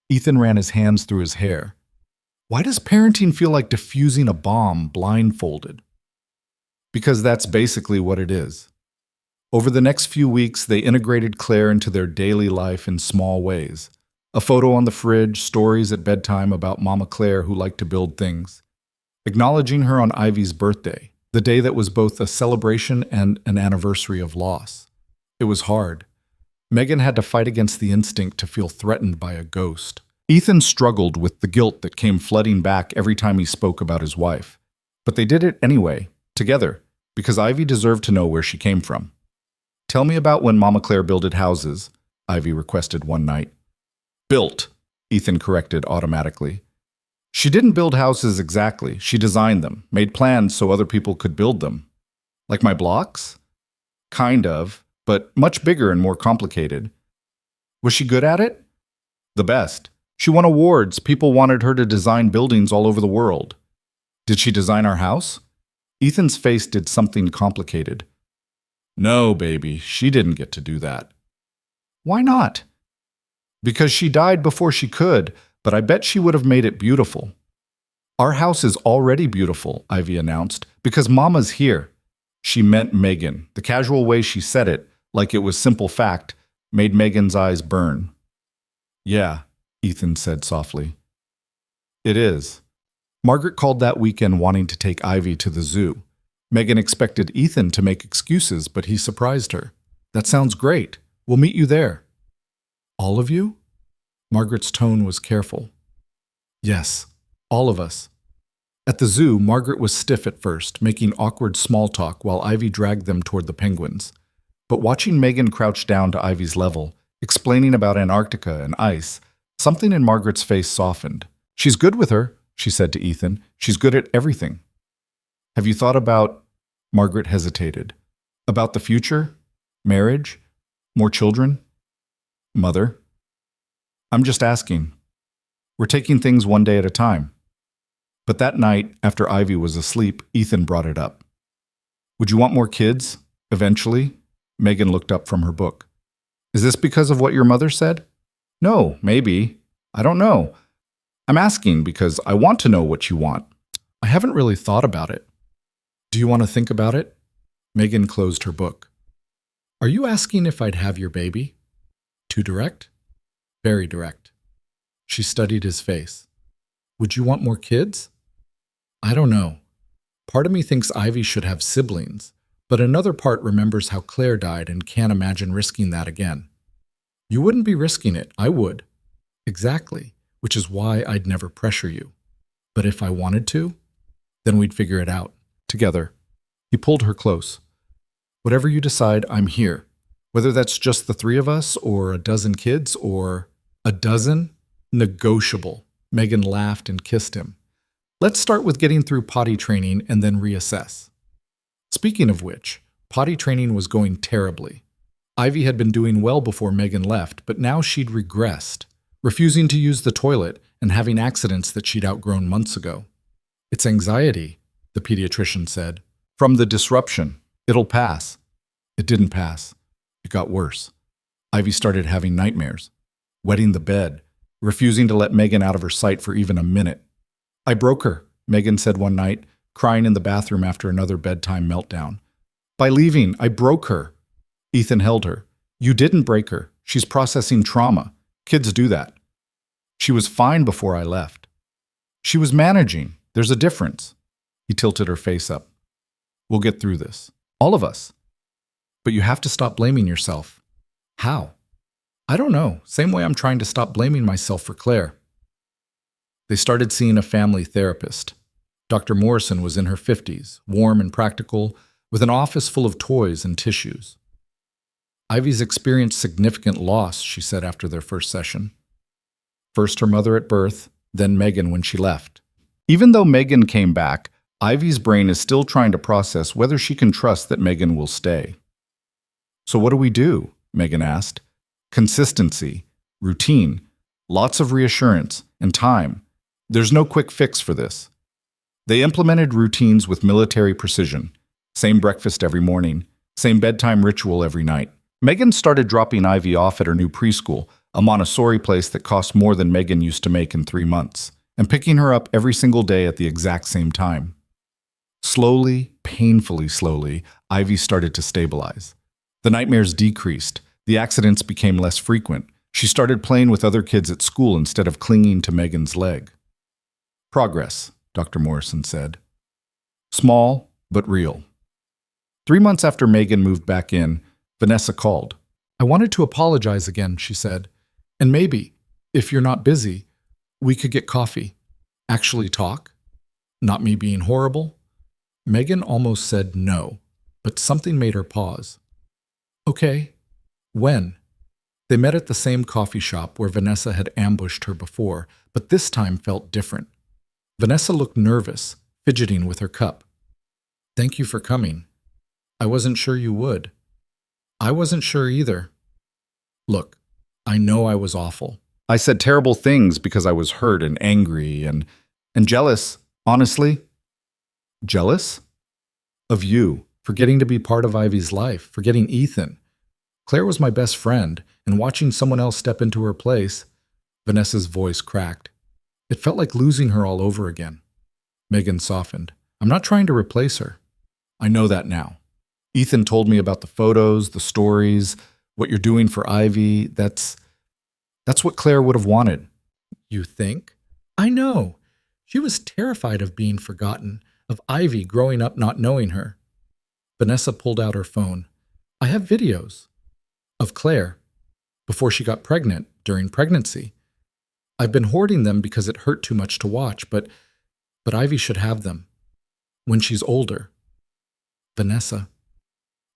Ethan ran his hands through his hair. Why does parenting feel like defusing a bomb blindfolded? Because that's basically what it is. Over the next few weeks, they integrated Claire into their daily life in small ways. A photo on the fridge, stories at bedtime about Mama Claire who liked to build things. Acknowledging her on Ivy's birthday, the day that was both a celebration and an anniversary of loss. It was hard. Megan had to fight against the instinct to feel threatened by a ghost. Ethan struggled with the guilt that came flooding back every time he spoke about his wife. But they did it anyway, together, because Ivy deserved to know where she came from. Tell me about when Mama Claire builded houses, Ivy requested one night. Built, Ethan corrected automatically. She didn't build houses exactly. She designed them, made plans so other people could build them. Like my blocks? Kind of, but much bigger and more complicated. Was she good at it? The best. She won awards. People wanted her to design buildings all over the world. Did she design our house? Ethan's face did something complicated. No, baby, she didn't get to do that. Why not? Because she died before she could, but I bet she would have made it beautiful. Our house is already beautiful, Ivy announced, because Mama's here. She meant Megan. The casual way she said it, like it was simple fact, made Megan's eyes burn. Yeah, Ethan said softly. It is. Margaret called that weekend wanting to take Ivy to the zoo. Megan expected Ethan to make excuses, but he surprised her. That sounds great. We'll meet you there. All of you? Margaret's tone was careful. Yes, all of us. At the zoo, Margaret was stiff at first, making awkward small talk while Ivy dragged them toward the penguins. But watching Megan crouch down to Ivy's level, explaining about Antarctica and ice, something in Margaret's face softened. She's good with her, she said to Ethan. She's good at everything. Have you thought about, Margaret hesitated, about the future? Marriage? More children? Mother? I'm just asking. We're taking things one day at a time. But that night, after Ivy was asleep, Ethan brought it up. Would you want more kids? Eventually? Megan looked up from her book. Is this because of what your mother said? No, maybe. I don't know. I'm asking because I want to know what you want. I haven't really thought about it. Do you want to think about it? Megan closed her book. Are you asking if I'd have your baby? Too direct? Very direct. She studied his face. Would you want more kids? I don't know. Part of me thinks Ivy should have siblings, but another part remembers how Claire died and can't imagine risking that again. You wouldn't be risking it. I would. Exactly, which is why I'd never pressure you. But if I wanted to, then we'd figure it out. Together. He pulled her close. Whatever you decide, I'm here. Whether that's just the three of us, or a dozen kids, or a dozen, negotiable. Megan laughed and kissed him. Let's start with getting through potty training and then reassess. Speaking of which, potty training was going terribly. Ivy had been doing well before Megan left, but now she'd regressed, refusing to use the toilet and having accidents that she'd outgrown months ago. It's anxiety, the pediatrician said. From the disruption. It'll pass. It didn't pass. It got worse. Ivy started having nightmares, wetting the bed, refusing to let Megan out of her sight for even a minute. I broke her, Megan said one night, crying in the bathroom after another bedtime meltdown. By leaving, I broke her. Ethan held her. You didn't break her. She's processing trauma. Kids do that. She was fine before I left. She was managing. There's a difference. He tilted her face up. We'll get through this. All of us. But you have to stop blaming yourself. How? I don't know. Same way I'm trying to stop blaming myself for Claire. They started seeing a family therapist. Dr. Morrison was in her 50s, warm and practical, with an office full of toys and tissues. Ivy's experienced significant loss, she said after their first session. First her mother at birth, then Megan when she left. Even though Megan came back, Ivy's brain is still trying to process whether she can trust that Megan will stay. So what do we do? Megan asked. Consistency, routine, lots of reassurance, and time. There's no quick fix for this. They implemented routines with military precision. Same breakfast every morning, same bedtime ritual every night. Megan started dropping Ivy off at her new preschool, a Montessori place that cost more than Megan used to make in 3 months, and picking her up every single day at the exact same time. Slowly, painfully slowly, Ivy started to stabilize. The nightmares decreased. The accidents became less frequent. She started playing with other kids at school instead of clinging to Megan's leg. Progress, Dr. Morrison said. Small, but real. 3 months after Megan moved back in, Vanessa called. I wanted to apologize again, she said. And maybe, if you're not busy, we could get coffee. Actually talk? Not me being horrible? Megan almost said no, but something made her pause. Okay. When? They met at the same coffee shop where Vanessa had ambushed her before, but this time felt different. Vanessa looked nervous, fidgeting with her cup. Thank you for coming. I wasn't sure you would. I wasn't sure either. Look, I know I was awful. I said terrible things because I was hurt and angry and jealous, honestly. Jealous? Of you, for getting to be part of Ivy's life, for getting Ethan. Claire was my best friend, and watching someone else step into her place, Vanessa's voice cracked. It felt like losing her all over again. Megan softened. I'm not trying to replace her. I know that now. Ethan told me about the photos, the stories, what you're doing for Ivy. That's what Claire would have wanted. You think? I know. She was terrified of being forgotten, of Ivy growing up not knowing her. Vanessa pulled out her phone. I have videos. Of Claire. Before she got pregnant, during pregnancy. I've been hoarding them because it hurt too much to watch, but Ivy should have them. When she's older. Vanessa.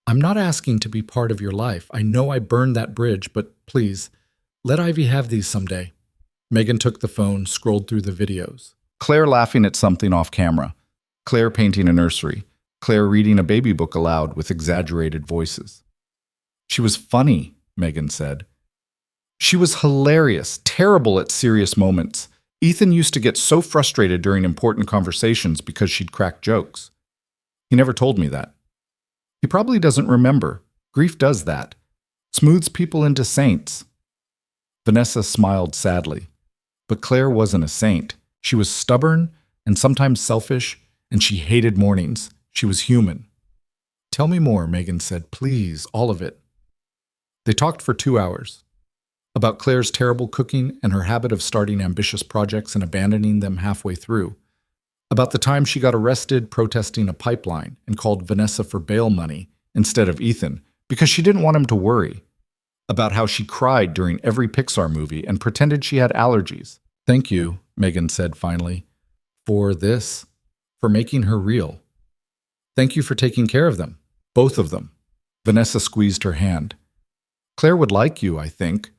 I'm not asking to be part of your life. I know I burned that bridge, but please, let Ivy have these someday. Megan took the phone, scrolled through the videos. Claire laughing at something off camera. Claire painting a nursery. Claire reading a baby book aloud with exaggerated voices. She was funny, Megan said. She was hilarious, terrible at serious moments. Ethan used to get so frustrated during important conversations because she'd crack jokes. He never told me that. He probably doesn't remember. Grief does that. Smooths people into saints. Vanessa smiled sadly. But Claire wasn't a saint. She was stubborn and sometimes selfish, and she hated mornings. She was human. Tell me more, Megan said. Please, all of it. They talked for 2 hours. About Claire's terrible cooking and her habit of starting ambitious projects and abandoning them halfway through. About the time she got arrested protesting a pipeline and called Vanessa for bail money instead of Ethan because she didn't want him to worry. About how she cried during every Pixar movie and pretended she had allergies. Thank you, Megan said finally, for this, for making her real. Thank you for taking care of them, both of them. Vanessa squeezed her hand. Claire would like you, I think.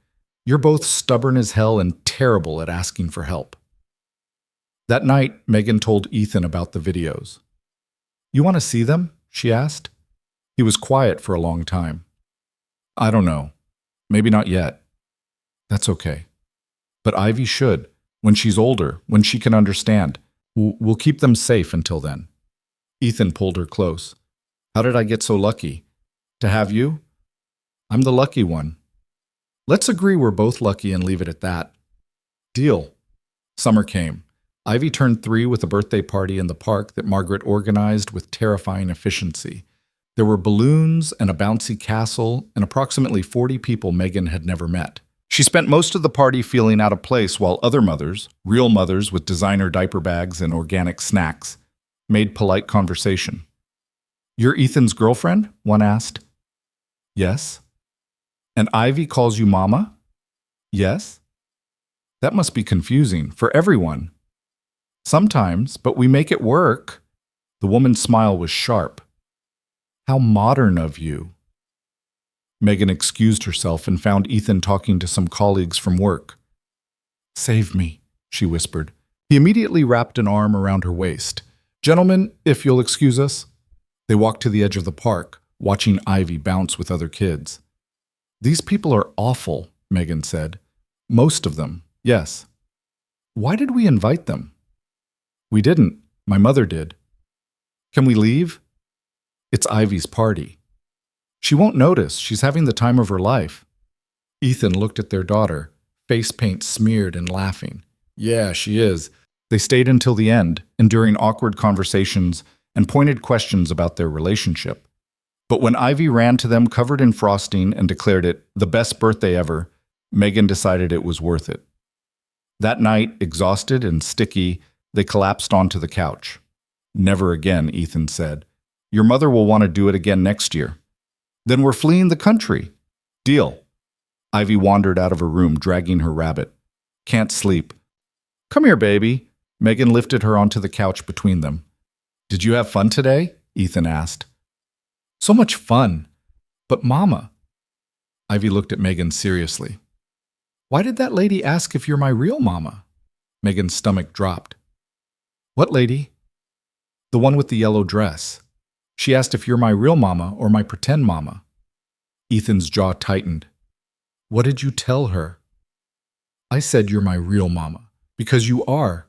You're both stubborn as hell and terrible at asking for help. That night, Megan told Ethan about the videos. You want to see them? She asked. He was quiet for a long time. I don't know. Maybe not yet. That's okay. But Ivy should, when she's older, when she can understand. We'll keep them safe until then. Ethan pulled her close. How did I get so lucky? To have you? I'm the lucky one. Let's agree we're both lucky and leave it at that. Deal. Summer came. Ivy turned 3 with a birthday party in the park that Margaret organized with terrifying efficiency. There were balloons and a bouncy castle and approximately 40 people Megan had never met. She spent most of the party feeling out of place while other mothers, real mothers with designer diaper bags and organic snacks, made polite conversation. "You're Ethan's girlfriend?" one asked. "Yes." "And Ivy calls you Mama?" "Yes." "That must be confusing for everyone." "Sometimes, but we make it work." The woman's smile was sharp. "How modern of you." Megan excused herself and found Ethan talking to some colleagues from work. "Save me," she whispered. He immediately wrapped an arm around her waist. "Gentlemen, if you'll excuse us." They walked to the edge of the park, watching Ivy bounce with other kids. "These people are awful," Megan said. "Most of them, yes." "Why did we invite them?" "We didn't. My mother did." "Can we leave?" "It's Ivy's party." "She won't notice. She's having the time of her life." Ethan looked at their daughter, face paint smeared and laughing. "Yeah, she is." They stayed until the end, enduring awkward conversations and pointed questions about their relationship. But when Ivy ran to them covered in frosting and declared it the best birthday ever, Megan decided it was worth it. That night, exhausted and sticky, they collapsed onto the couch. "Never again," Ethan said. "Your mother will want to do it again next year." "Then we're fleeing the country." "Deal." Ivy wandered out of her room, dragging her rabbit. "Can't sleep." "Come here, baby." Megan lifted her onto the couch between them. "Did you have fun today?" Ethan asked. "So much fun. But Mama." Ivy looked at Megan seriously. "Why did that lady ask if you're my real mama?" Megan's stomach dropped. "What lady?" "The one with the yellow dress. She asked if you're my real mama or my pretend mama." Ethan's jaw tightened. "What did you tell her?" "I said you're my real mama. Because you are."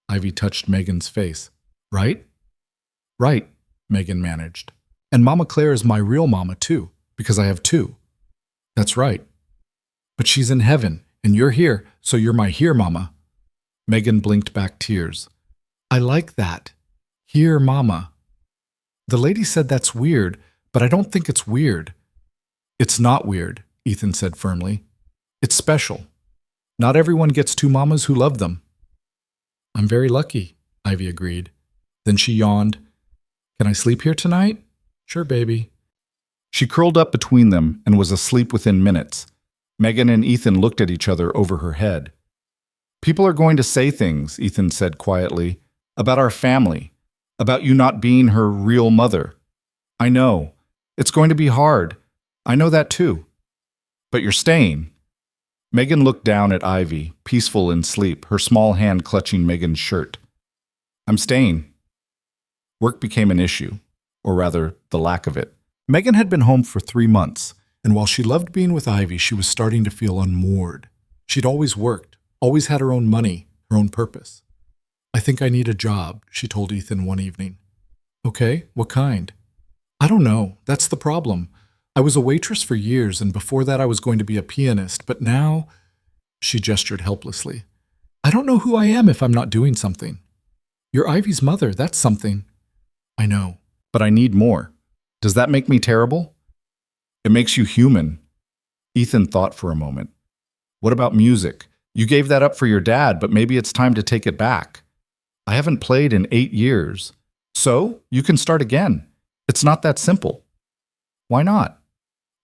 Ivy touched Megan's face. "Right?" "Right," Megan managed. "And Mama Claire is my real mama too, because I have two." "That's right." "But she's in heaven, and you're here, so you're my here mama." Megan blinked back tears. "I like that. Here mama." "The lady said that's weird, but I don't think it's weird." "It's not weird," Ethan said firmly. "It's special. Not everyone gets two mamas who love them." "I'm very lucky," Ivy agreed. Then she yawned. "Can I sleep here tonight?" "Sure, baby." She curled up between them and was asleep within minutes. Megan and Ethan looked at each other over her head. "People are going to say things," Ethan said quietly, "about our family. About you not being her real mother. I know. It's going to be hard. I know that too. But you're staying." Megan looked down at Ivy, peaceful in sleep, her small hand clutching Megan's shirt. "I'm staying." Work became an issue, or rather, the lack of it. Megan had been home for 3 months, and while she loved being with Ivy, she was starting to feel unmoored. She'd always worked, always had her own money, her own purpose. "I think I need a job," she told Ethan one evening. "Okay, what kind?" "I don't know. That's the problem. I was a waitress for years, and before that I was going to be a pianist, but now—" She gestured helplessly. "I don't know who I am if I'm not doing something." "You're Ivy's mother. That's something." "I know, but I need more. Does that make me terrible?" "It makes you human." Ethan thought for a moment. "What about music? You gave that up for your dad, but maybe it's time to take it back." "I haven't played in 8 years." "So, you can start again. It's not that simple." "Why not?"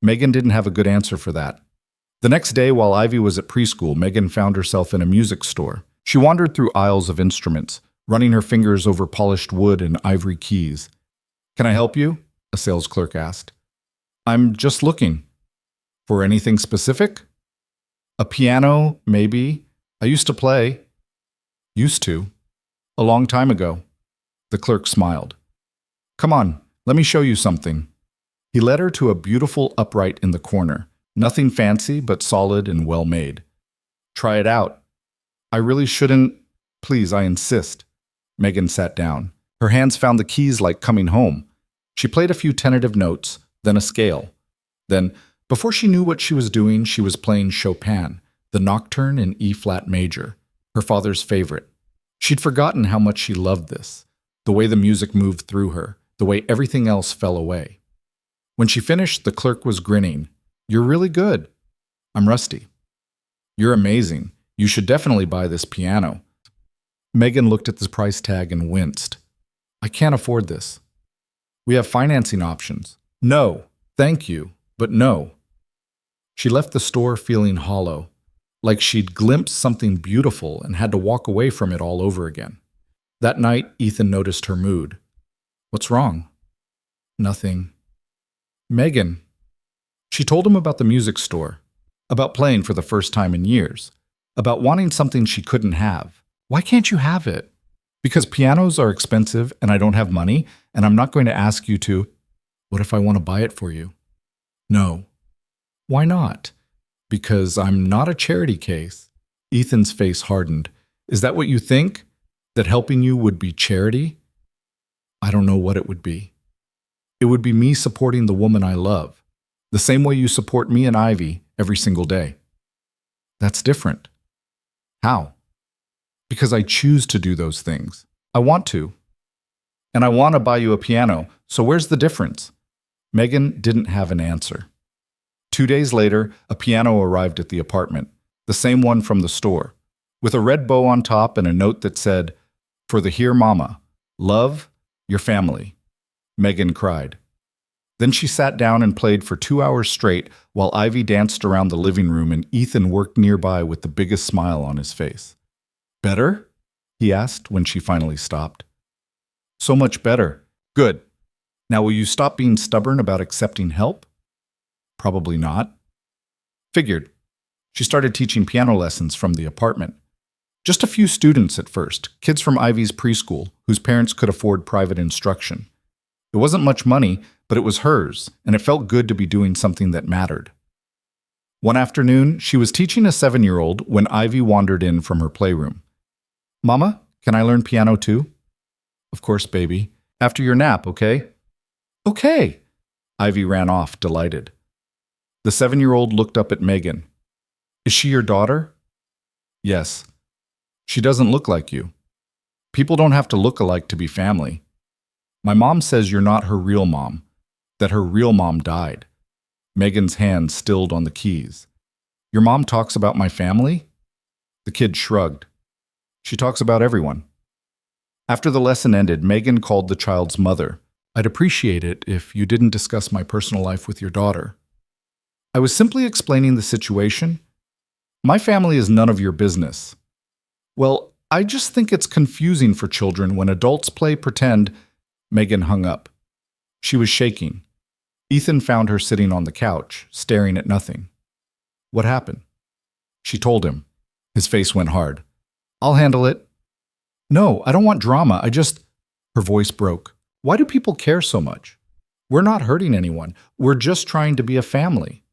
Megan didn't have a good answer for that. The next day, while Ivy was at preschool, Megan found herself in a music store. She wandered through aisles of instruments, running her fingers over polished wood and ivory keys. "Can I help you?" a sales clerk asked. "I'm just looking." "For anything specific?" "A piano, maybe. I used to play." "Used to?" "A long time ago." The clerk smiled. "Come on, let me show you something." He led her to a beautiful upright in the corner. Nothing fancy, but solid and well made. "Try it out." "I really shouldn't." "Please, I insist." Megan sat down. Her hands found the keys like coming home. She played a few tentative notes, then a scale. Then, before she knew what she was doing, she was playing Chopin, the Nocturne in E-flat major, her father's favorite. She'd forgotten how much she loved this, the way the music moved through her, the way everything else fell away. When she finished, the clerk was grinning. "You're really good." "I'm rusty." "You're amazing. You should definitely buy this piano." Megan looked at the price tag and winced. "I can't afford this." "We have financing options." "No, thank you, but no." She left the store feeling hollow, like she'd glimpsed something beautiful and had to walk away from it all over again. That night, Ethan noticed her mood. "What's wrong?" "Nothing." "Megan." She told him about the music store, about playing for the first time in years, about wanting something she couldn't have. "Why can't you have it?" "Because pianos are expensive and I don't have money, and I'm not going to ask you to." "What if I want to buy it for you?" "No." "Why not?" "Because I'm not a charity case." Ethan's face hardened. "Is that what you think? That helping you would be charity?" "I don't know what it would be." "It would be me supporting the woman I love, the same way you support me and Ivy every single day." "That's different." "How?" "Because I choose to do those things. I want to. And I want to buy you a piano, so where's the difference?" Megan didn't have an answer. 2 days later, a piano arrived at the apartment, the same one from the store, with a red bow on top and a note that said, "For the Here Mama, love, your family." Megan cried. Then she sat down and played for 2 hours straight while Ivy danced around the living room and Ethan worked nearby with the biggest smile on his face. "Better?" he asked when she finally stopped. "So much better. Good. Now will you stop being stubborn about accepting help?" "Probably not." Figured. She started teaching piano lessons from the apartment. Just a few students at first, kids from Ivy's preschool, whose parents could afford private instruction. It wasn't much money, but it was hers, and it felt good to be doing something that mattered. One afternoon, she was teaching a 7-year-old when Ivy wandered in from her playroom. "Mama, can I learn piano too?" "Of course, baby. After your nap, okay?" "Okay." Ivy ran off, delighted. The 7-year-old looked up at Megan. "Is she your daughter?" "Yes." "She doesn't look like you." "People don't have to look alike to be family." "My mom says you're not her real mom, that her real mom died." Megan's hand stilled on the keys. "Your mom talks about my family?" The kid shrugged. "She talks about everyone." After the lesson ended, Megan called the child's mother. "I'd appreciate it if you didn't discuss my personal life with your daughter." "I was simply explaining the situation. My family is none of your business." "Well, I just think it's confusing for children when adults play pretend." Megan hung up. She was shaking. Ethan found her sitting on the couch, staring at nothing. "What happened?" She told him. His face went hard. "I'll handle it." "No, I don't want drama. I just—" Her voice broke. "Why do people care so much? We're not hurting anyone. We're just trying to be a family."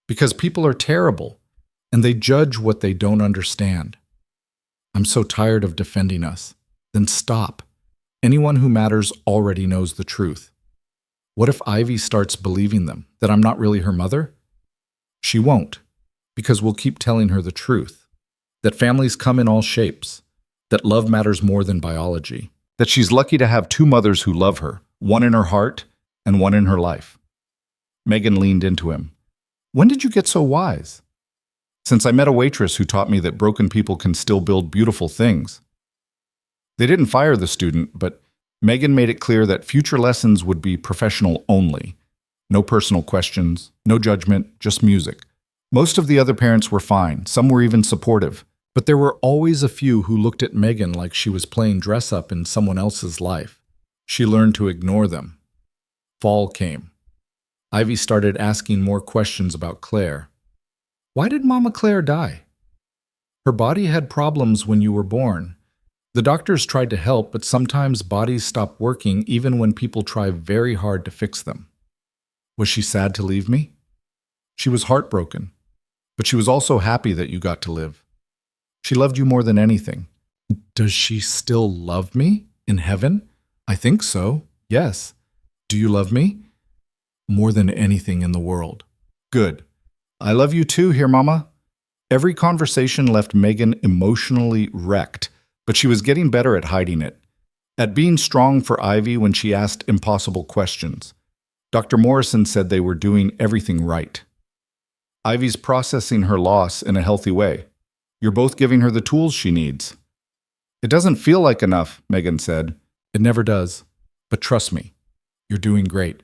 "Because people are terrible, and they judge what they don't understand." "I'm so tired of defending us." "Then stop. Anyone who matters already knows the truth." "What if Ivy starts believing them, that I'm not really her mother?" "She won't, because we'll keep telling her the truth. That families come in all shapes, that love matters more than biology, that she's lucky to have 2 mothers who love her, one in her heart and one in her life." Megan leaned into him. "When did you get so wise?" "Since I met a waitress who taught me that broken people can still build beautiful things." They didn't fire the student, but Megan made it clear that future lessons would be professional only. No personal questions, no judgment, just music. Most of the other parents were fine, some were even supportive, but there were always a few who looked at Megan like she was playing dress-up in someone else's life. She learned to ignore them. Fall came. Ivy started asking more questions about Claire. "Why did Mama Claire die?" "Her body had problems when you were born. The doctors tried to help, but sometimes bodies stop working even when people try very hard to fix them." "Was she sad to leave me?" "She was heartbroken, but she was also happy that you got to live. She loved you more than anything." "Does she still love me? In heaven?" "I think so, yes." "Do you love me?" "More than anything in the world." "Good. I love you too, Here Mama." Every conversation left Megan emotionally wrecked, but she was getting better at hiding it, at being strong for Ivy when she asked impossible questions. Dr. Morrison said they were doing everything right. Ivy's processing her loss in a healthy way. You're both giving her the tools she needs. It doesn't feel like enough, Megan said. It never does. But trust me, you're doing great.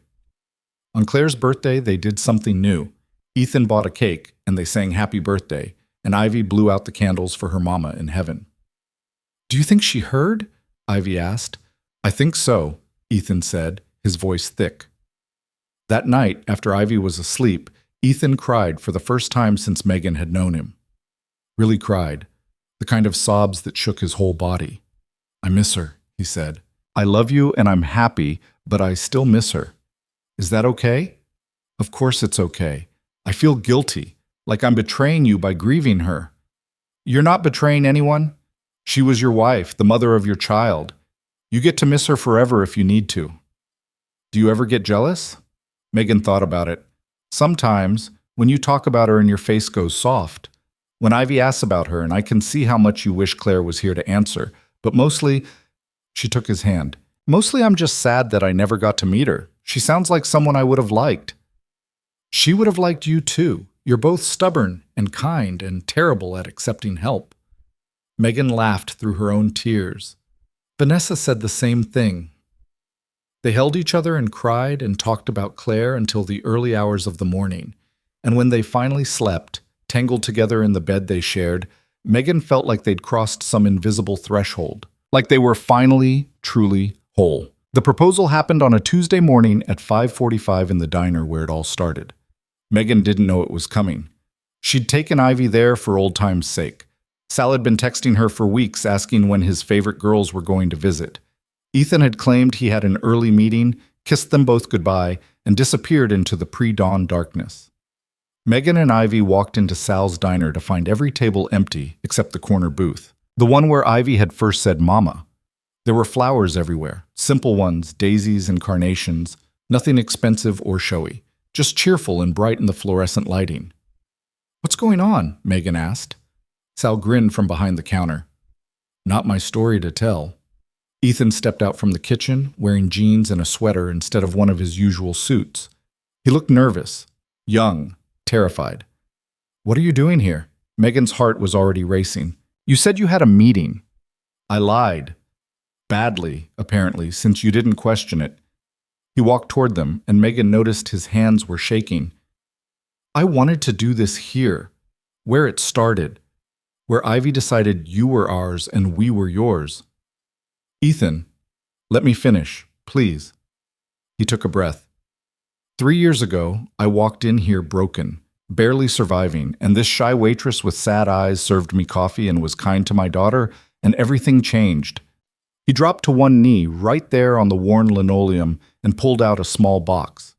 On Claire's birthday, they did something new. Ethan bought a cake, and they sang happy birthday, and Ivy blew out the candles for her mama in heaven. Do you think she heard? Ivy asked. I think so, Ethan said, his voice thick. That night, after Ivy was asleep, Ethan cried for the first time since Megan had known him. Really cried, the kind of sobs that shook his whole body. I miss her, he said. I love you and I'm happy, but I still miss her. Is that okay? Of course it's okay. I feel guilty, like I'm betraying you by grieving her. You're not betraying anyone. She was your wife, the mother of your child. You get to miss her forever if you need to. Do you ever get jealous? Megan thought about it. Sometimes, when you talk about her and your face goes soft. When Ivy asks about her, and I can see how much you wish Claire was here to answer, but mostly, she took his hand. Mostly I'm just sad that I never got to meet her. She sounds like someone I would have liked. She would have liked you too. You're both stubborn and kind and terrible at accepting help. Megan laughed through her own tears. Vanessa said the same thing. They held each other and cried and talked about Claire until the early hours of the morning. And when they finally slept, tangled together in the bed they shared, Megan felt like they'd crossed some invisible threshold, like they were finally, truly whole. The proposal happened on a Tuesday morning at 5:45 in the diner where it all started. Megan didn't know it was coming. She'd taken Ivy there for old time's sake. Sal had been texting her for weeks asking when his favorite girls were going to visit. Ethan had claimed he had an early meeting, kissed them both goodbye, and disappeared into the pre-dawn darkness. Megan and Ivy walked into Sal's diner to find every table empty except the corner booth, the one where Ivy had first said mama. There were flowers everywhere, simple ones, daisies and carnations, nothing expensive or showy, just cheerful and bright in the fluorescent lighting. What's going on? Megan asked. Sal grinned from behind the counter. Not my story to tell. Ethan stepped out from the kitchen, wearing jeans and a sweater instead of one of his usual suits. He looked nervous, young, terrified. What are you doing here? Megan's heart was already racing. You said you had a meeting. I lied. Badly, apparently, since you didn't question it. He walked toward them, and Megan noticed his hands were shaking. I wanted to do this here, where it started, where Ivy decided you were ours and we were yours. Ethan, let me finish, please. He took a breath. 3 years ago, I walked in here broken, barely surviving, and this shy waitress with sad eyes served me coffee and was kind to my daughter, and everything changed. He dropped to one knee right there on the worn linoleum and pulled out a small box.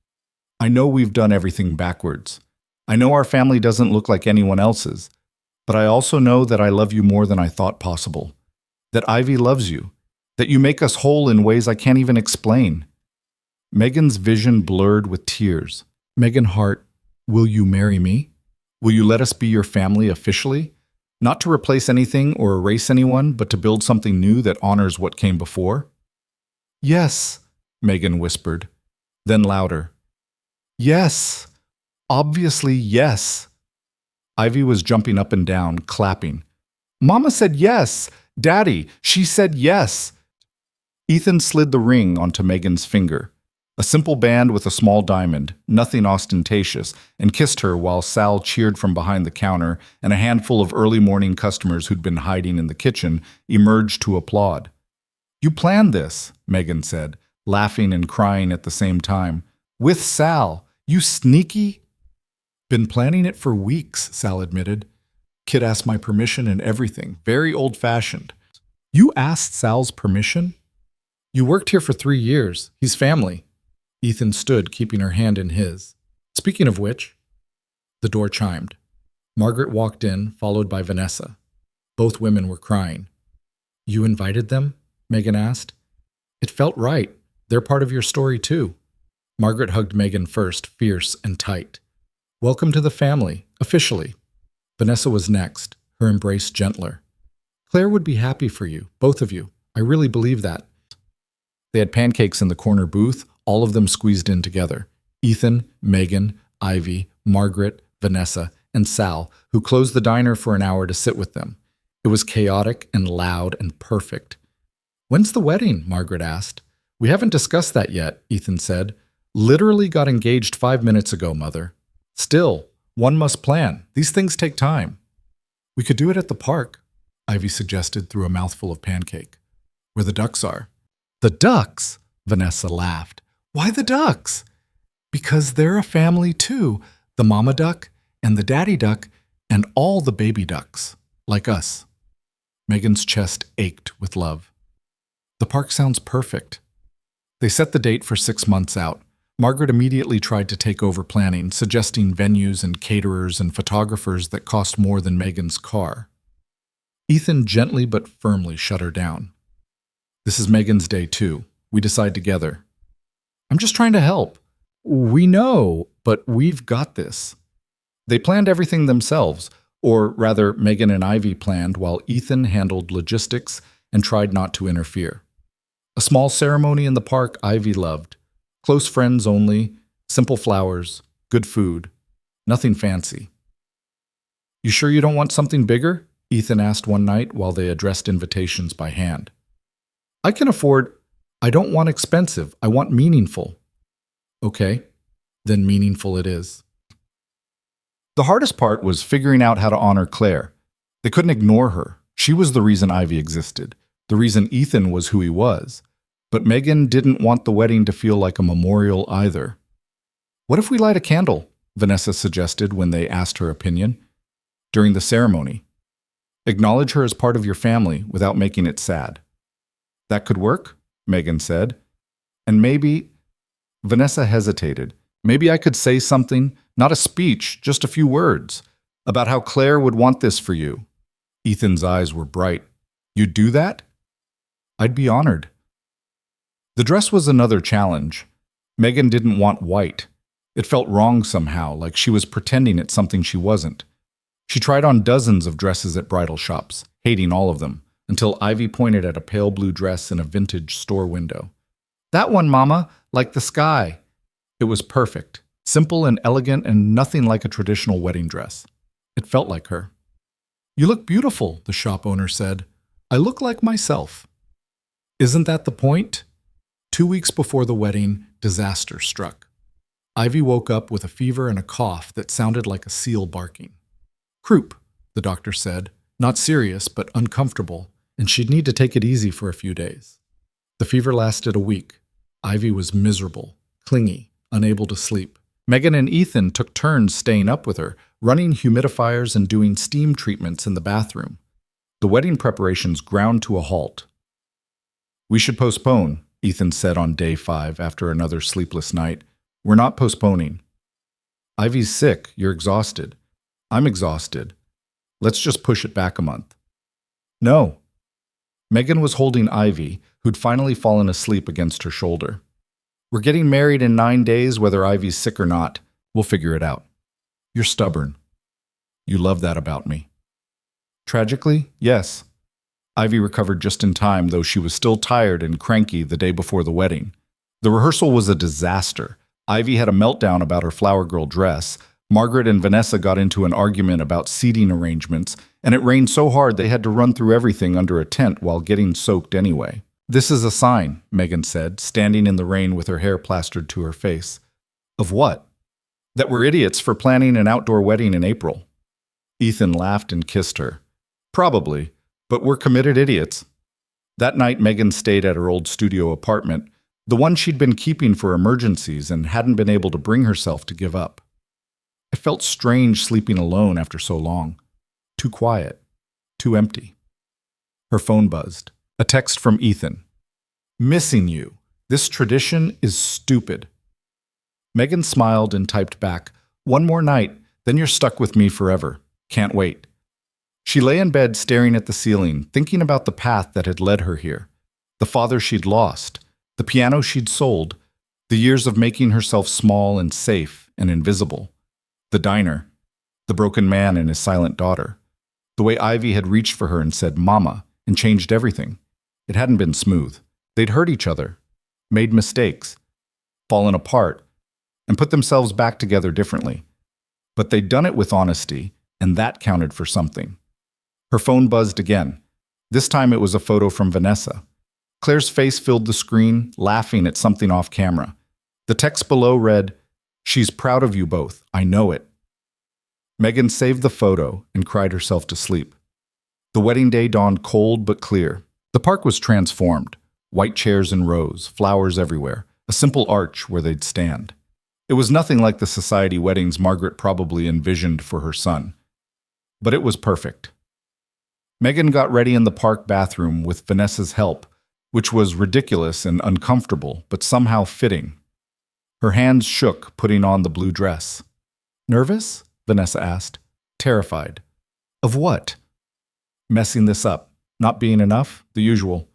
I know we've done everything backwards. I know our family doesn't look like anyone else's, but I also know that I love you more than I thought possible, that Ivy loves you, that you make us whole in ways I can't even explain. Megan's vision blurred with tears. Megan Hart, will you marry me? Will you let us be your family officially? Not to replace anything or erase anyone, but to build something new that honors what came before? Yes, Megan whispered, then louder. Yes, obviously yes. Ivy was jumping up and down, clapping. Mama said yes. Daddy, she said yes. Ethan slid the ring onto Megan's finger, a simple band with a small diamond, nothing ostentatious, and kissed her while Sal cheered from behind the counter and a handful of early morning customers who'd been hiding in the kitchen emerged to applaud. You planned this, Megan said, laughing and crying at the same time. With Sal, you sneaky? Been planning it for weeks, Sal admitted. Kid asked my permission and everything, very old-fashioned. You asked Sal's permission? You worked here for 3 years. He's family. Ethan stood, keeping her hand in his. Speaking of which, the door chimed. Margaret walked in, followed by Vanessa. Both women were crying. You invited them? Megan asked. It felt right. They're part of your story, too. Margaret hugged Megan first, fierce and tight. Welcome to the family, officially. Vanessa was next, her embrace gentler. Claire would be happy for you, both of you. I really believe that. They had pancakes in the corner booth, all of them squeezed in together. Ethan, Megan, Ivy, Margaret, Vanessa, and Sal, who closed the diner for an hour to sit with them. It was chaotic and loud and perfect. "When's the wedding?" Margaret asked. "We haven't discussed that yet," Ethan said. "Literally got engaged 5 minutes ago, Mother." "Still, one must plan. These things take time." "We could do it at the park," Ivy suggested through a mouthful of pancake. "Where the ducks are." "The ducks?" Vanessa laughed. "Why the ducks?" "Because they're a family too. The mama duck and the daddy duck and all the baby ducks, like us." Megan's chest ached with love. "The park sounds perfect." They set the date for 6 months out. Margaret immediately tried to take over planning, suggesting venues and caterers and photographers that cost more than Megan's car. Ethan gently but firmly shut her down. "This is Megan's day too. We decide together." "I'm just trying to help." "We know, but we've got this." They planned everything themselves, or rather, Megan and Ivy planned while Ethan handled logistics and tried not to interfere. A small ceremony in the park Ivy loved. Close friends only, simple flowers, good food, nothing fancy. "You sure you don't want something bigger?" Ethan asked one night while they addressed invitations by hand. "I can afford. I don't want expensive. I want meaningful." "Okay, then meaningful it is." The hardest part was figuring out how to honor Claire. They couldn't ignore her. She was the reason Ivy existed, the reason Ethan was who he was. But Megan didn't want the wedding to feel like a memorial either. "What if we light a candle?" Vanessa suggested when they asked her opinion. "During the ceremony. Acknowledge her as part of your family without making it sad." "That could work," Megan said. "And maybe—" Vanessa hesitated. "Maybe I could say something, not a speech, just a few words, about how Claire would want this for you." Ethan's eyes were bright. "You'd do that?" "I'd be honored." The dress was another challenge. Megan didn't want white. It felt wrong somehow, like she was pretending it's something she wasn't. She tried on dozens of dresses at bridal shops, hating all of them, until Ivy pointed at a pale blue dress in a vintage store window. "That one, Mama, like the sky." It was perfect, simple and elegant and nothing like a traditional wedding dress. It felt like her. "You look beautiful," the shop owner said. "I look like myself." Isn't that the point? 2 weeks before the wedding, disaster struck. Ivy woke up with a fever and a cough that sounded like a seal barking. "Croup," the doctor said, not serious but uncomfortable, and she'd need to take it easy for a few days. The fever lasted a week. Ivy was miserable, clingy, unable to sleep. Megan and Ethan took turns staying up with her, running humidifiers and doing steam treatments in the bathroom. The wedding preparations ground to a halt. "We should postpone," Ethan said on day 5 after another sleepless night. "We're not postponing." "Ivy's sick. You're exhausted." "I'm exhausted. Let's just push it back a month." "No." Megan was holding Ivy, who'd finally fallen asleep against her shoulder. "We're getting married in 9 days, whether Ivy's sick or not. We'll figure it out." "You're stubborn." "You love that about me." Tragically, yes. Ivy recovered just in time, though she was still tired and cranky the day before the wedding. The rehearsal was a disaster. Ivy had a meltdown about her flower girl dress. Margaret and Vanessa got into an argument about seating arrangements, and it rained so hard they had to run through everything under a tent while getting soaked anyway. "This is a sign," Megan said, standing in the rain with her hair plastered to her face. "Of what?" "That we're idiots for planning an outdoor wedding in April." Ethan laughed and kissed her. "Probably. But we're committed idiots." That night, Megan stayed at her old studio apartment, the one she'd been keeping for emergencies and hadn't been able to bring herself to give up. I felt strange sleeping alone after so long. Too quiet. Too empty. Her phone buzzed. A text from Ethan. "Missing you. This tradition is stupid." Megan smiled and typed back, "One more night, then you're stuck with me forever. Can't wait." She lay in bed staring at the ceiling, thinking about the path that had led her here. The father she'd lost, the piano she'd sold, the years of making herself small and safe and invisible. The diner, the broken man and his silent daughter. The way Ivy had reached for her and said, "Mama," and changed everything. It hadn't been smooth. They'd hurt each other, made mistakes, fallen apart, and put themselves back together differently. But they'd done it with honesty, and that counted for something. Her phone buzzed again. This time it was a photo from Vanessa. Claire's face filled the screen, laughing at something off camera. The text below read, "She's proud of you both, I know it." Megan saved the photo and cried herself to sleep. The wedding day dawned cold but clear. The park was transformed. White chairs in rows, flowers everywhere, a simple arch where they'd stand. It was nothing like the society weddings Margaret probably envisioned for her son. But it was perfect. Megan got ready in the park bathroom with Vanessa's help, which was ridiculous and uncomfortable, but somehow fitting. Her hands shook putting on the blue dress. "Nervous?" Vanessa asked. "Terrified." "Of what?" "Messing this up. Not being enough? The usual.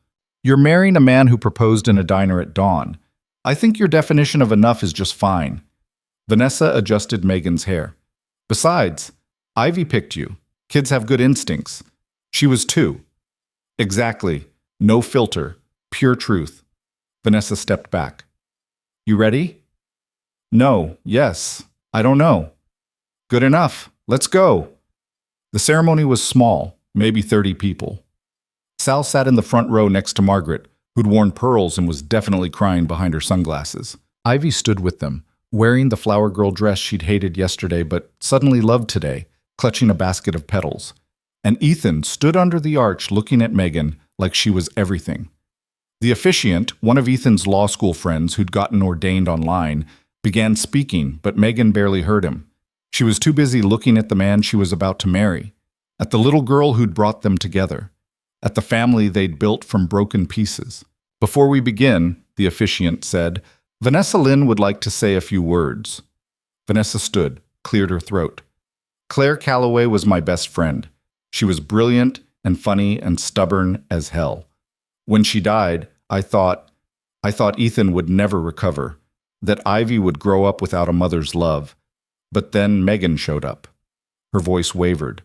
You're marrying a man who proposed in a diner at dawn. I think your definition of enough is just fine." Vanessa adjusted Megan's hair. "Besides, Ivy picked you. Kids have good instincts. She was 2. "Exactly. No filter. Pure truth." Vanessa stepped back. "You ready?" "No. Yes. I don't know." "Good enough. Let's go." The ceremony was small, maybe 30 people. Sal sat in the front row next to Margaret, who'd worn pearls and was definitely crying behind her sunglasses. Ivy stood with them, wearing the flower girl dress she'd hated yesterday but suddenly loved today, clutching a basket of petals. And Ethan stood under the arch looking at Megan like she was everything. The officiant, one of Ethan's law school friends who'd gotten ordained online, began speaking, but Megan barely heard him. She was too busy looking at the man she was about to marry, at the little girl who'd brought them together, at the family they'd built from broken pieces. "Before we begin," the officiant said, "Vanessa Lynn would like to say a few words." Vanessa stood, cleared her throat. "Claire Calloway was my best friend. She was brilliant and funny and stubborn as hell. When she died, I thought Ethan would never recover, that Ivy would grow up without a mother's love. But then Megan showed up." Her voice wavered.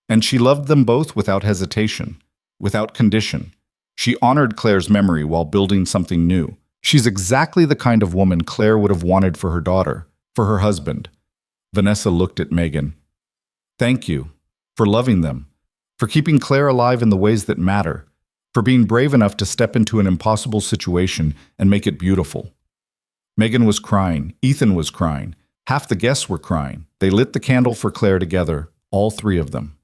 "And she loved them both without hesitation, without condition. She honored Claire's memory while building something new. She's exactly the kind of woman Claire would have wanted for her daughter, for her husband." Vanessa looked at Megan. "Thank you. For loving them. For keeping Claire alive in the ways that matter. For being brave enough to step into an impossible situation and make it beautiful." Megan was crying. Ethan was crying. Half the guests were crying. They lit the candle for Claire together, all 3 of them.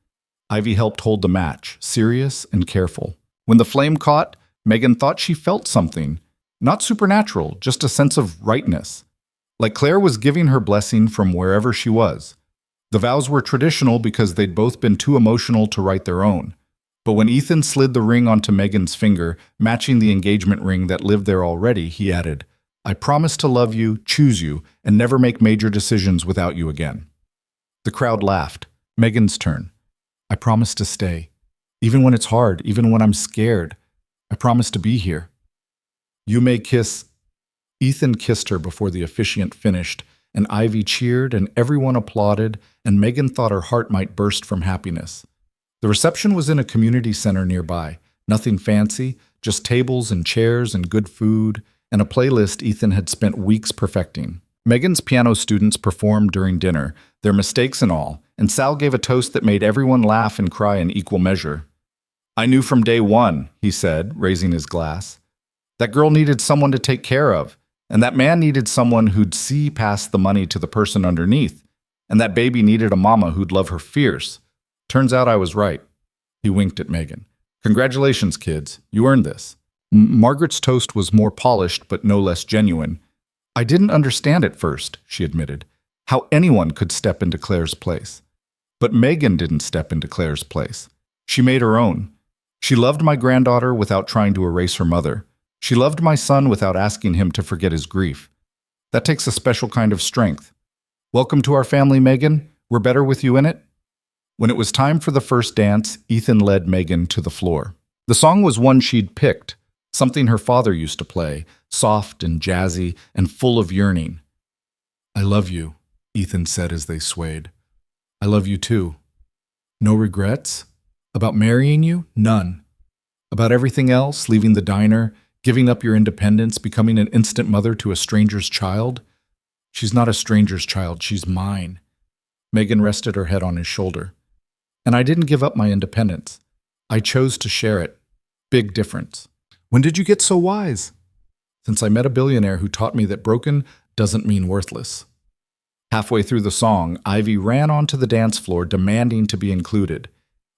Ivy helped hold the match, serious and careful. When the flame caught, Megan thought she felt something. Not supernatural, just a sense of rightness. Like Claire was giving her blessing from wherever she was. The vows were traditional because they'd both been too emotional to write their own. But when Ethan slid the ring onto Megan's finger, matching the engagement ring that lived there already, he added, "I promise to love you, choose you, and never make major decisions without you again." The crowd laughed. Megan's turn. "I promise to stay. Even when it's hard, even when I'm scared. I promise to be here." "You may kiss." Ethan kissed her before the officiant finished, and Ivy cheered and everyone applauded, and Megan thought her heart might burst from happiness. The reception was in a community center nearby. Nothing fancy, just tables and chairs and good food, and a playlist Ethan had spent weeks perfecting. Megan's piano students performed during dinner, their mistakes and all, and Sal gave a toast that made everyone laugh and cry in equal measure. "I knew from day one," he said, raising his glass. "That girl needed someone to take care of, and that man needed someone who'd see past the money to the person underneath, and that baby needed a mama who'd love her fierce. Turns out I was right." He winked at Megan. "Congratulations, kids. You earned this." Margaret's toast was more polished but no less genuine. "I didn't understand at first," she admitted, "how anyone could step into Claire's place. But Megan didn't step into Claire's place. She made her own. She loved my granddaughter without trying to erase her mother. She loved my son without asking him to forget his grief. That takes a special kind of strength. Welcome to our family, Megan. We're better with you in it." When it was time for the first dance, Ethan led Megan to the floor. The song was one she'd picked, something her father used to play, soft and jazzy and full of yearning. "I love you," Ethan said as they swayed. "I love you too." "No regrets? About marrying you?" "None." "About everything else, leaving the diner, giving up your independence, becoming an instant mother to a stranger's child?" She's not a stranger's child, she's mine. Megan rested her head on his shoulder. And I didn't give up my independence. I chose to share it. Big difference. When did you get so wise? Since I met a billionaire who taught me that broken doesn't mean worthless. Halfway through the song, Ivy ran onto the dance floor demanding to be included.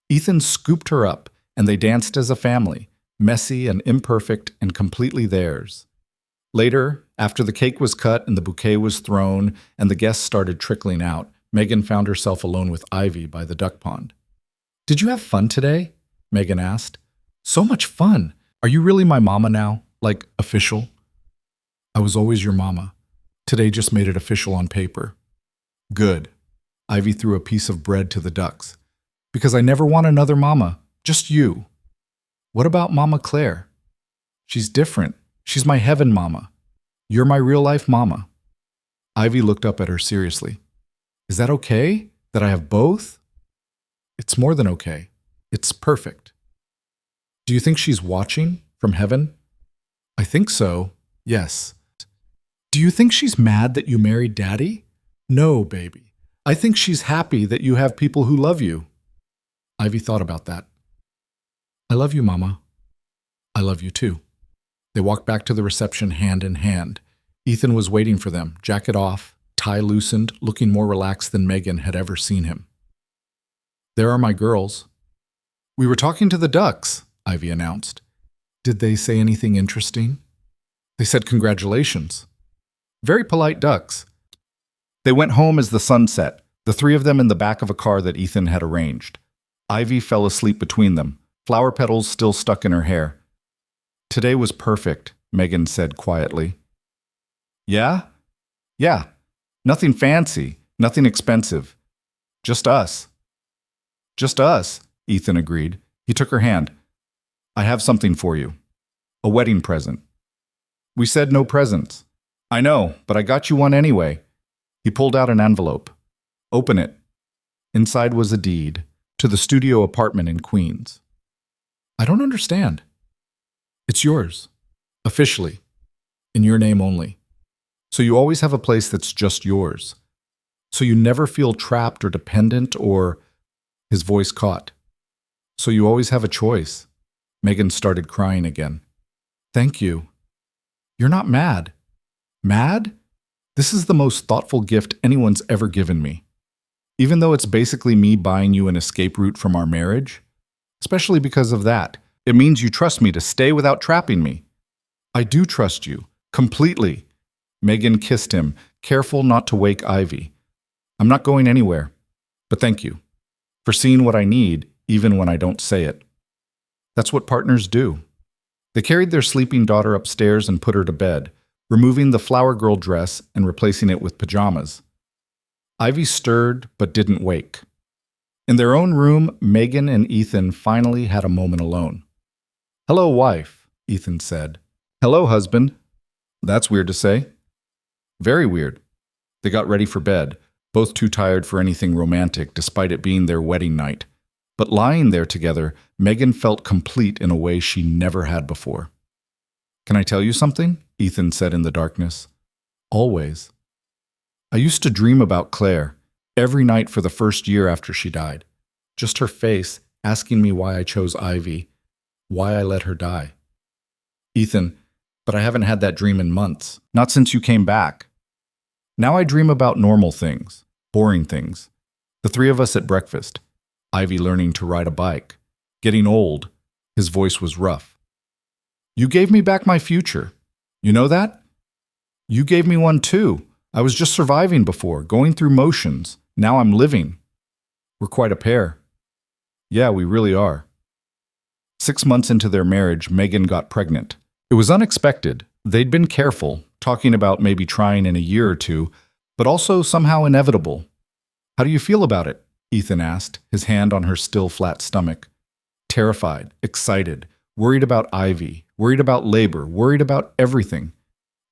Ethan scooped her up, and they danced as a family, messy and imperfect and completely theirs. Later, after the cake was cut and the bouquet was thrown and the guests started trickling out, Megan found herself alone with Ivy by the duck pond. Did you have fun today? Megan asked. So much fun. Are you really my mama now? Like, official? I was always your mama. Today just made it official on paper. Good. Ivy threw a piece of bread to the ducks. Because I never want another mama, just you. What about Mama Claire? She's different. She's my heaven mama. You're my real-life mama. Ivy looked up at her seriously. Is that okay? That I have both? It's more than okay. It's perfect. Do you think she's watching from heaven? I think so, yes. Do you think she's mad that you married Daddy? No, baby. I think she's happy that you have people who love you. Ivy thought about that. I love you, Mama. I love you too. They walked back to the reception hand in hand. Ethan was waiting for them, jacket off, tie loosened, looking more relaxed than Megan had ever seen him. There are my girls. We were talking to the ducks, Ivy announced. Did they say anything interesting? They said congratulations. Very polite ducks. They went home as the sun set, the three of them in the back of a car that Ethan had arranged. Ivy fell asleep between them, flower petals still stuck in her hair. Today was perfect, Megan said quietly. Yeah? Yeah. Nothing fancy, nothing expensive. Just us. Just us, Ethan agreed. He took her hand. I have something for you. A wedding present. We said no presents. I know, but I got you one anyway. He pulled out an envelope. Open it. Inside was a deed to the studio apartment in Queens. I don't understand. It's yours. Officially. In your name only. So you always have a place that's just yours. So you never feel trapped or dependent or... His voice caught. So you always have a choice. Megan started crying again. Thank you. You're not mad. Mad? This is the most thoughtful gift anyone's ever given me. Even though it's basically me buying you an escape route from our marriage. Especially because of that. It means you trust me to stay without trapping me. I do trust you. Completely. Megan kissed him, careful not to wake Ivy. I'm not going anywhere. But thank you. For seeing what I need, even when I don't say it. That's what partners do. They carried their sleeping daughter upstairs and put her to bed, removing the flower girl dress and replacing it with pajamas. Ivy stirred but didn't wake. In their own room, Megan and Ethan finally had a moment alone. Hello, wife, Ethan said. Hello, husband. That's weird to say. Very weird. They got ready for bed, both too tired for anything romantic despite it being their wedding night. But lying there together, Megan felt complete in a way she never had before. Can I tell you something? Ethan said in the darkness. Always. I used to dream about Claire, every night for the first year after she died. Just her face, asking me why I chose Ivy, why I let her die. Ethan, but I haven't had that dream in months, not since you came back. Now I dream about normal things, boring things. The three of us at breakfast, Ivy learning to ride a bike, getting old. His voice was rough. You gave me back my future. You know that? You gave me one too. I was just surviving before, going through motions. Now I'm living. We're quite a pair. Yeah, we really are. 6 months into their marriage, Megan got pregnant. It was unexpected. They'd been careful, talking about maybe trying in a year or two, but also somehow inevitable. How do you feel about it? Ethan asked, his hand on her still flat stomach. Terrified, excited, worried about Ivy, worried about labor, worried about everything.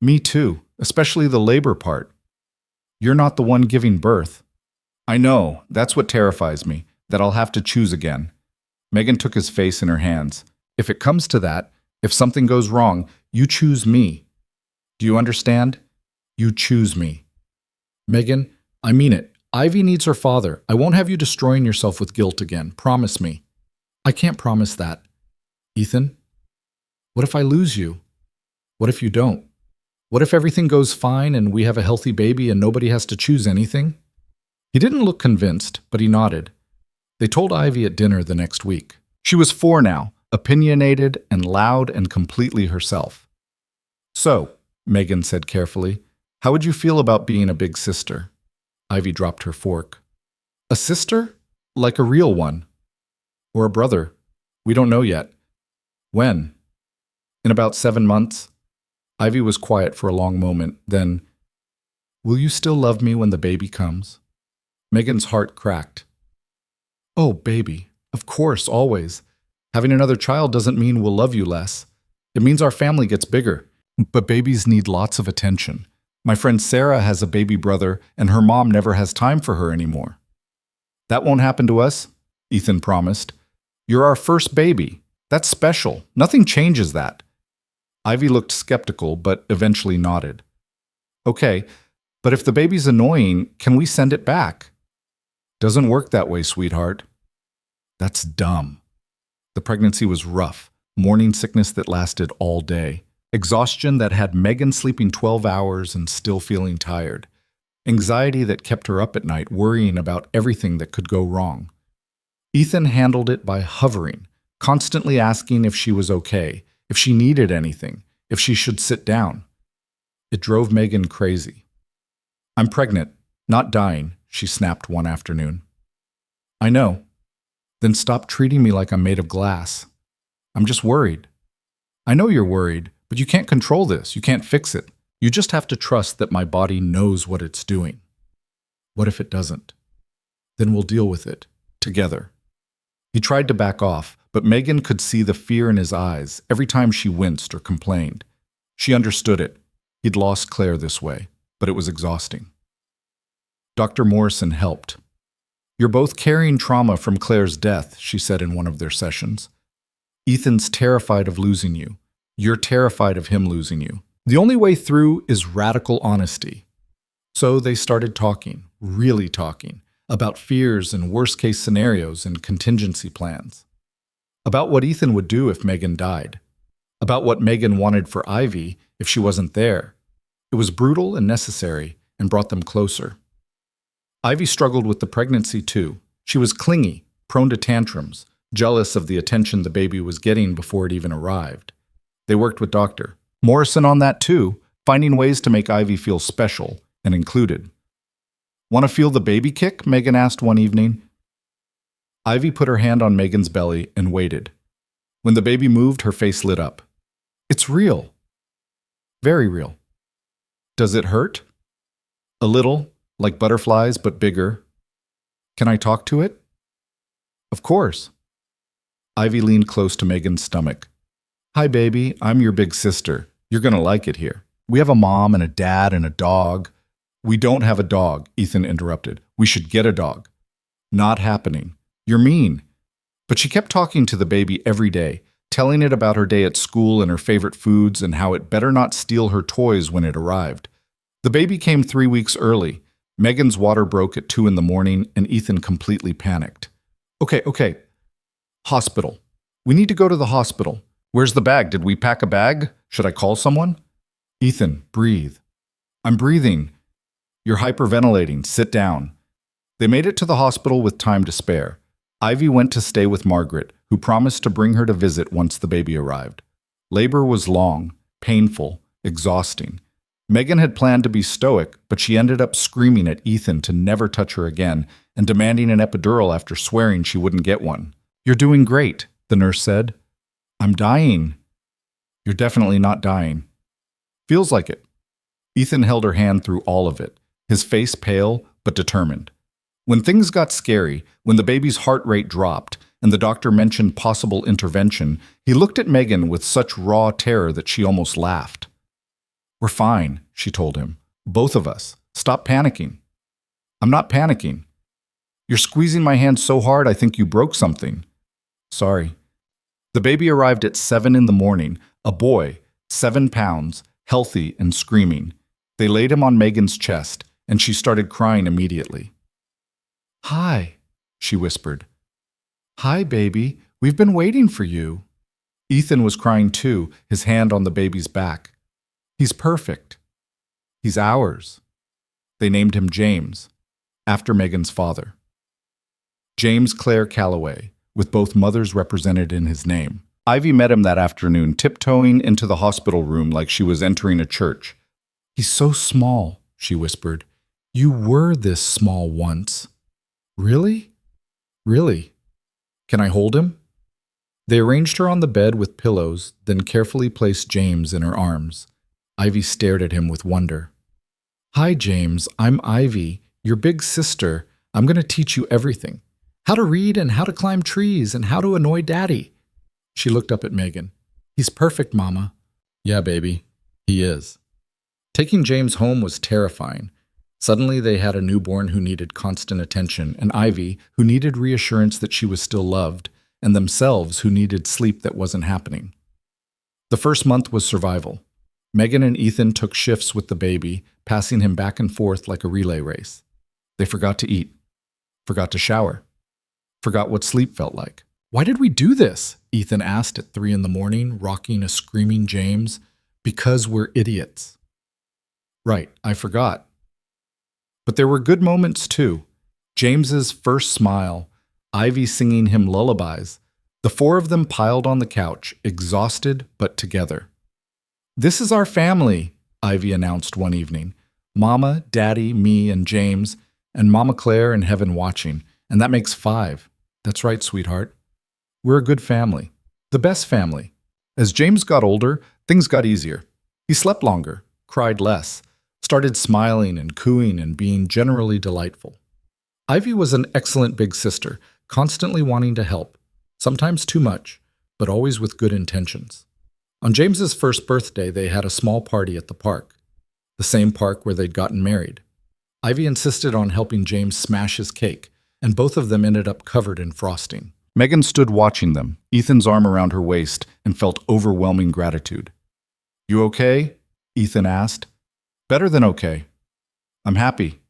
Me too, especially the labor part. You're not the one giving birth. I know, that's what terrifies me, that I'll have to choose again. Megan took his face in her hands. If it comes to that, if something goes wrong, you choose me. Do you understand? You choose me. Megan, I mean it. Ivy needs her father. I won't have you destroying yourself with guilt again. Promise me. I can't promise that. Ethan, what if I lose you? What if you don't? What if everything goes fine and we have a healthy baby and nobody has to choose anything? He didn't look convinced, but he nodded. They told Ivy at dinner the next week. She was 4 now, opinionated and loud and completely herself. So, Megan said carefully, how would you feel about being a big sister? Ivy dropped her fork. A sister? Like a real one? Or a brother? We don't know yet. When? In about 7 months. Ivy was quiet for a long moment, then, will you still love me when the baby comes? Megan's heart cracked. Oh, baby, of course, always. Having another child doesn't mean we'll love you less. It means our family gets bigger. But babies need lots of attention. My friend Sarah has a baby brother, and her mom never has time for her anymore. That won't happen to us, Ethan promised. You're our first baby. That's special. Nothing changes that. Ivy looked skeptical, but eventually nodded. Okay, but if the baby's annoying, can we send it back? Doesn't work that way, sweetheart. That's dumb. The pregnancy was rough, morning sickness that lasted all day, exhaustion that had Megan sleeping 12 hours and still feeling tired, anxiety that kept her up at night worrying about everything that could go wrong. Ethan handled it by hovering, constantly asking if she was okay, if she needed anything, if she should sit down. It drove Megan crazy. I'm pregnant, not dying, she snapped one afternoon. I know. Then stop treating me like I'm made of glass. I'm just worried. I know you're worried, but you can't control this. You can't fix it. You just have to trust that my body knows what it's doing. What if it doesn't? Then we'll deal with it, together. He tried to back off, but Megan could see the fear in his eyes every time she winced or complained. She understood it. He'd lost Claire this way, but it was exhausting. Dr. Morrison helped. You're both carrying trauma from Claire's death, she said in one of their sessions. Ethan's terrified of losing you. You're terrified of him losing you. The only way through is radical honesty. So they started talking, really talking, about fears and worst-case scenarios and contingency plans. About what Ethan would do if Megan died. About what Megan wanted for Ivy if she wasn't there. It was brutal and necessary and brought them closer. Ivy struggled with the pregnancy too. She was clingy, prone to tantrums, jealous of the attention the baby was getting before it even arrived. They worked with Dr. Morrison on that too, finding ways to make Ivy feel special and included. Want to feel the baby kick? Megan asked one evening. Ivy put her hand on Megan's belly and waited. When the baby moved, her face lit up. It's real. Very real. Does it hurt? A little, like butterflies, but bigger. Can I talk to it? Of course. Ivy leaned close to Megan's stomach. Hi, baby. I'm your big sister. You're going to like it here. We have a mom and a dad and a dog. We don't have a dog, Ethan interrupted. We should get a dog. Not happening. You're mean. But she kept talking to the baby every day, telling it about her day at school and her favorite foods and how it better not steal her toys when it arrived. The baby came 3 weeks early. Megan's water broke at 2 a.m, and Ethan completely panicked. Okay. Hospital. We need to go to the hospital. Where's the bag? Did we pack a bag? Should I call someone? Ethan, breathe. I'm breathing. You're hyperventilating. Sit down. They made it to the hospital with time to spare. Ivy went to stay with Margaret, who promised to bring her to visit once the baby arrived. Labor was long, painful, exhausting. Megan had planned to be stoic, but she ended up screaming at Ethan to never touch her again and demanding an epidural after swearing she wouldn't get one. You're doing great, the nurse said. I'm dying. You're definitely not dying. Feels like it. Ethan held her hand through all of it, his face pale but determined. When things got scary, when the baby's heart rate dropped, and the doctor mentioned possible intervention, he looked at Megan with such raw terror that she almost laughed. We're fine, she told him. Both of us. Stop panicking. I'm not panicking. You're squeezing my hand so hard I think you broke something. Sorry. The baby arrived at 7 a.m, a boy, 7 pounds, healthy and screaming. They laid him on Megan's chest, and she started crying immediately. "Hi," she whispered. "Hi, baby. We've been waiting for you." Ethan was crying too, his hand on the baby's back. "He's perfect. He's ours." They named him James, after Megan's father. James Clare Calloway, with both mothers represented in his name. Ivy met him that afternoon, tiptoeing into the hospital room like she was entering a church. "He's so small," she whispered. "You were this small once." "Really? Really? Can I hold him?" They arranged her on the bed with pillows, then carefully placed James in her arms. Ivy stared at him with wonder. "Hi, James. I'm Ivy, your big sister. I'm going to teach you everything. How to read and how to climb trees and how to annoy Daddy." She looked up at Megan. "He's perfect, Mama." "Yeah, baby. He is." Taking James home was terrifying. Suddenly they had a newborn who needed constant attention, and Ivy, who needed reassurance that she was still loved, and themselves, who needed sleep that wasn't happening. The first month was survival. Megan and Ethan took shifts with the baby, passing him back and forth like a relay race. They forgot to eat, forgot to shower, forgot what sleep felt like. "Why did we do this?" Ethan asked at 3 a.m, rocking a screaming James. "Because we're idiots." "Right, I forgot." But there were good moments too. James's first smile, Ivy singing him lullabies. The four of them piled on the couch, exhausted but together. "This is our family," Ivy announced one evening. "Mama, Daddy, me, and James, and Mama Claire in heaven watching. And that makes 5. That's right, sweetheart. We're a good family. The best family." As James got older, things got easier. He slept longer, cried less, started smiling and cooing and being generally delightful. Ivy was an excellent big sister, constantly wanting to help, sometimes too much, but always with good intentions. On James's first birthday, they had a small party at the park, the same park where they'd gotten married. Ivy insisted on helping James smash his cake, and both of them ended up covered in frosting. Megan stood watching them, Ethan's arm around her waist, and felt overwhelming gratitude. "You okay?" Ethan asked. "Better than okay. I'm happy."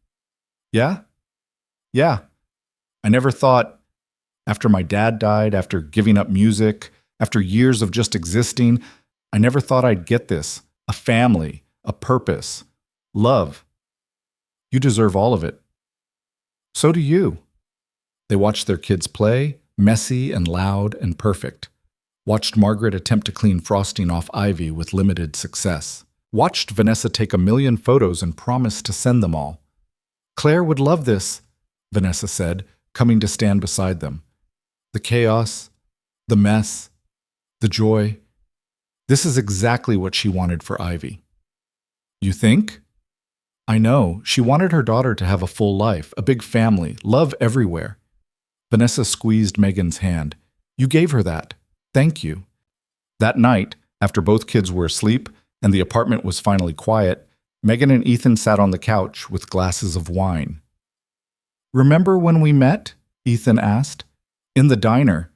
"Yeah? Yeah. I never thought, after my dad died, after giving up music, after years of just existing, I never thought I'd get this, a family, a purpose, love. You deserve all of it. So do you." They watched their kids play, messy and loud and perfect. Watched Margaret attempt to clean frosting off Ivy with limited success. Watched Vanessa take 1,000,000 photos and promise to send them all. "Claire would love this," Vanessa said, coming to stand beside them. "The chaos, the mess, the joy. This is exactly what she wanted for Ivy." "You think?" "I know. She wanted her daughter to have a full life, a big family, love everywhere." Vanessa squeezed Megan's hand. "You gave her that. Thank you." That night, after both kids were asleep and the apartment was finally quiet, Megan and Ethan sat on the couch with glasses of wine. "Remember when we met?" Ethan asked. "In the diner.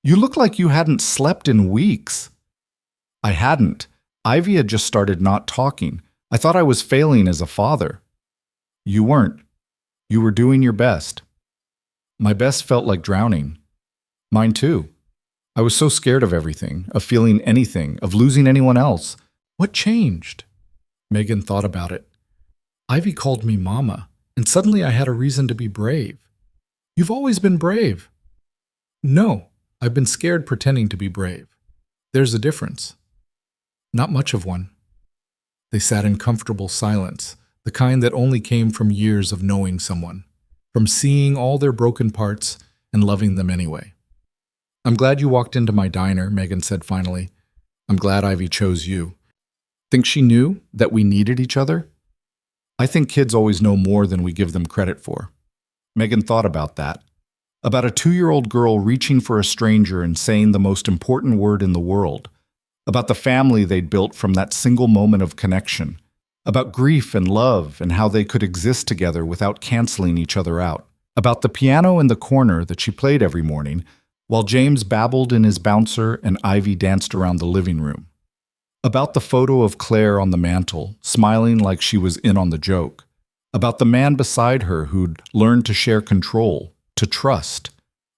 You looked like you hadn't slept in weeks." "I hadn't. Ivy had just started not talking. I thought I was failing as a father." "You weren't. You were doing your best." "My best felt like drowning." "Mine too. I was so scared of everything, of feeling anything, of losing anyone else. What changed?" Megan thought about it. "Ivy called me Mama, and suddenly I had a reason to be brave." "You've always been brave." "No, I've been scared pretending to be brave. There's a difference." "Not much of one." They sat in comfortable silence, the kind that only came from years of knowing someone, from seeing all their broken parts and loving them anyway. "I'm glad you walked into my diner," Megan said finally. "I'm glad Ivy chose you. Think she knew that we needed each other?" "I think kids always know more than we give them credit for." Megan thought about that. About a 2-year-old girl reaching for a stranger and saying the most important word in the world. About the family they'd built from that single moment of connection. About grief and love and how they could exist together without canceling each other out. About the piano in the corner that she played every morning, while James babbled in his bouncer and Ivy danced around the living room. About the photo of Claire on the mantel, smiling like she was in on the joke. about the man beside her who'd learned to share control, to trust,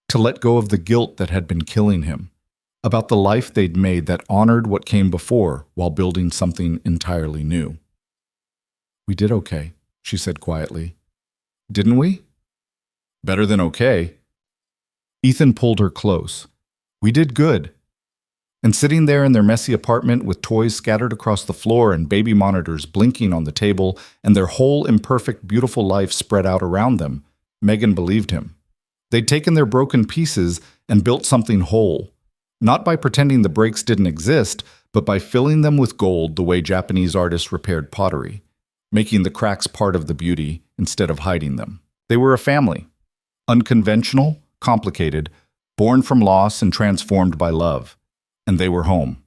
to let go of the guilt that had been killing him, about the life they'd made that honored what came before while building something entirely new. "We did okay," she said quietly. "Didn't we?" "Better than okay." Ethan pulled her close. "We did good." And sitting there in their messy apartment with toys scattered across the floor and baby monitors blinking on the table and their whole imperfect, beautiful life spread out around them, Megan believed him. They'd taken their broken pieces and built something whole, not by pretending the breaks didn't exist, but by filling them with gold the way Japanese artists repaired pottery, making the cracks part of the beauty instead of hiding them. They were a family, unconventional, complicated, born from loss and transformed by love. And they were home.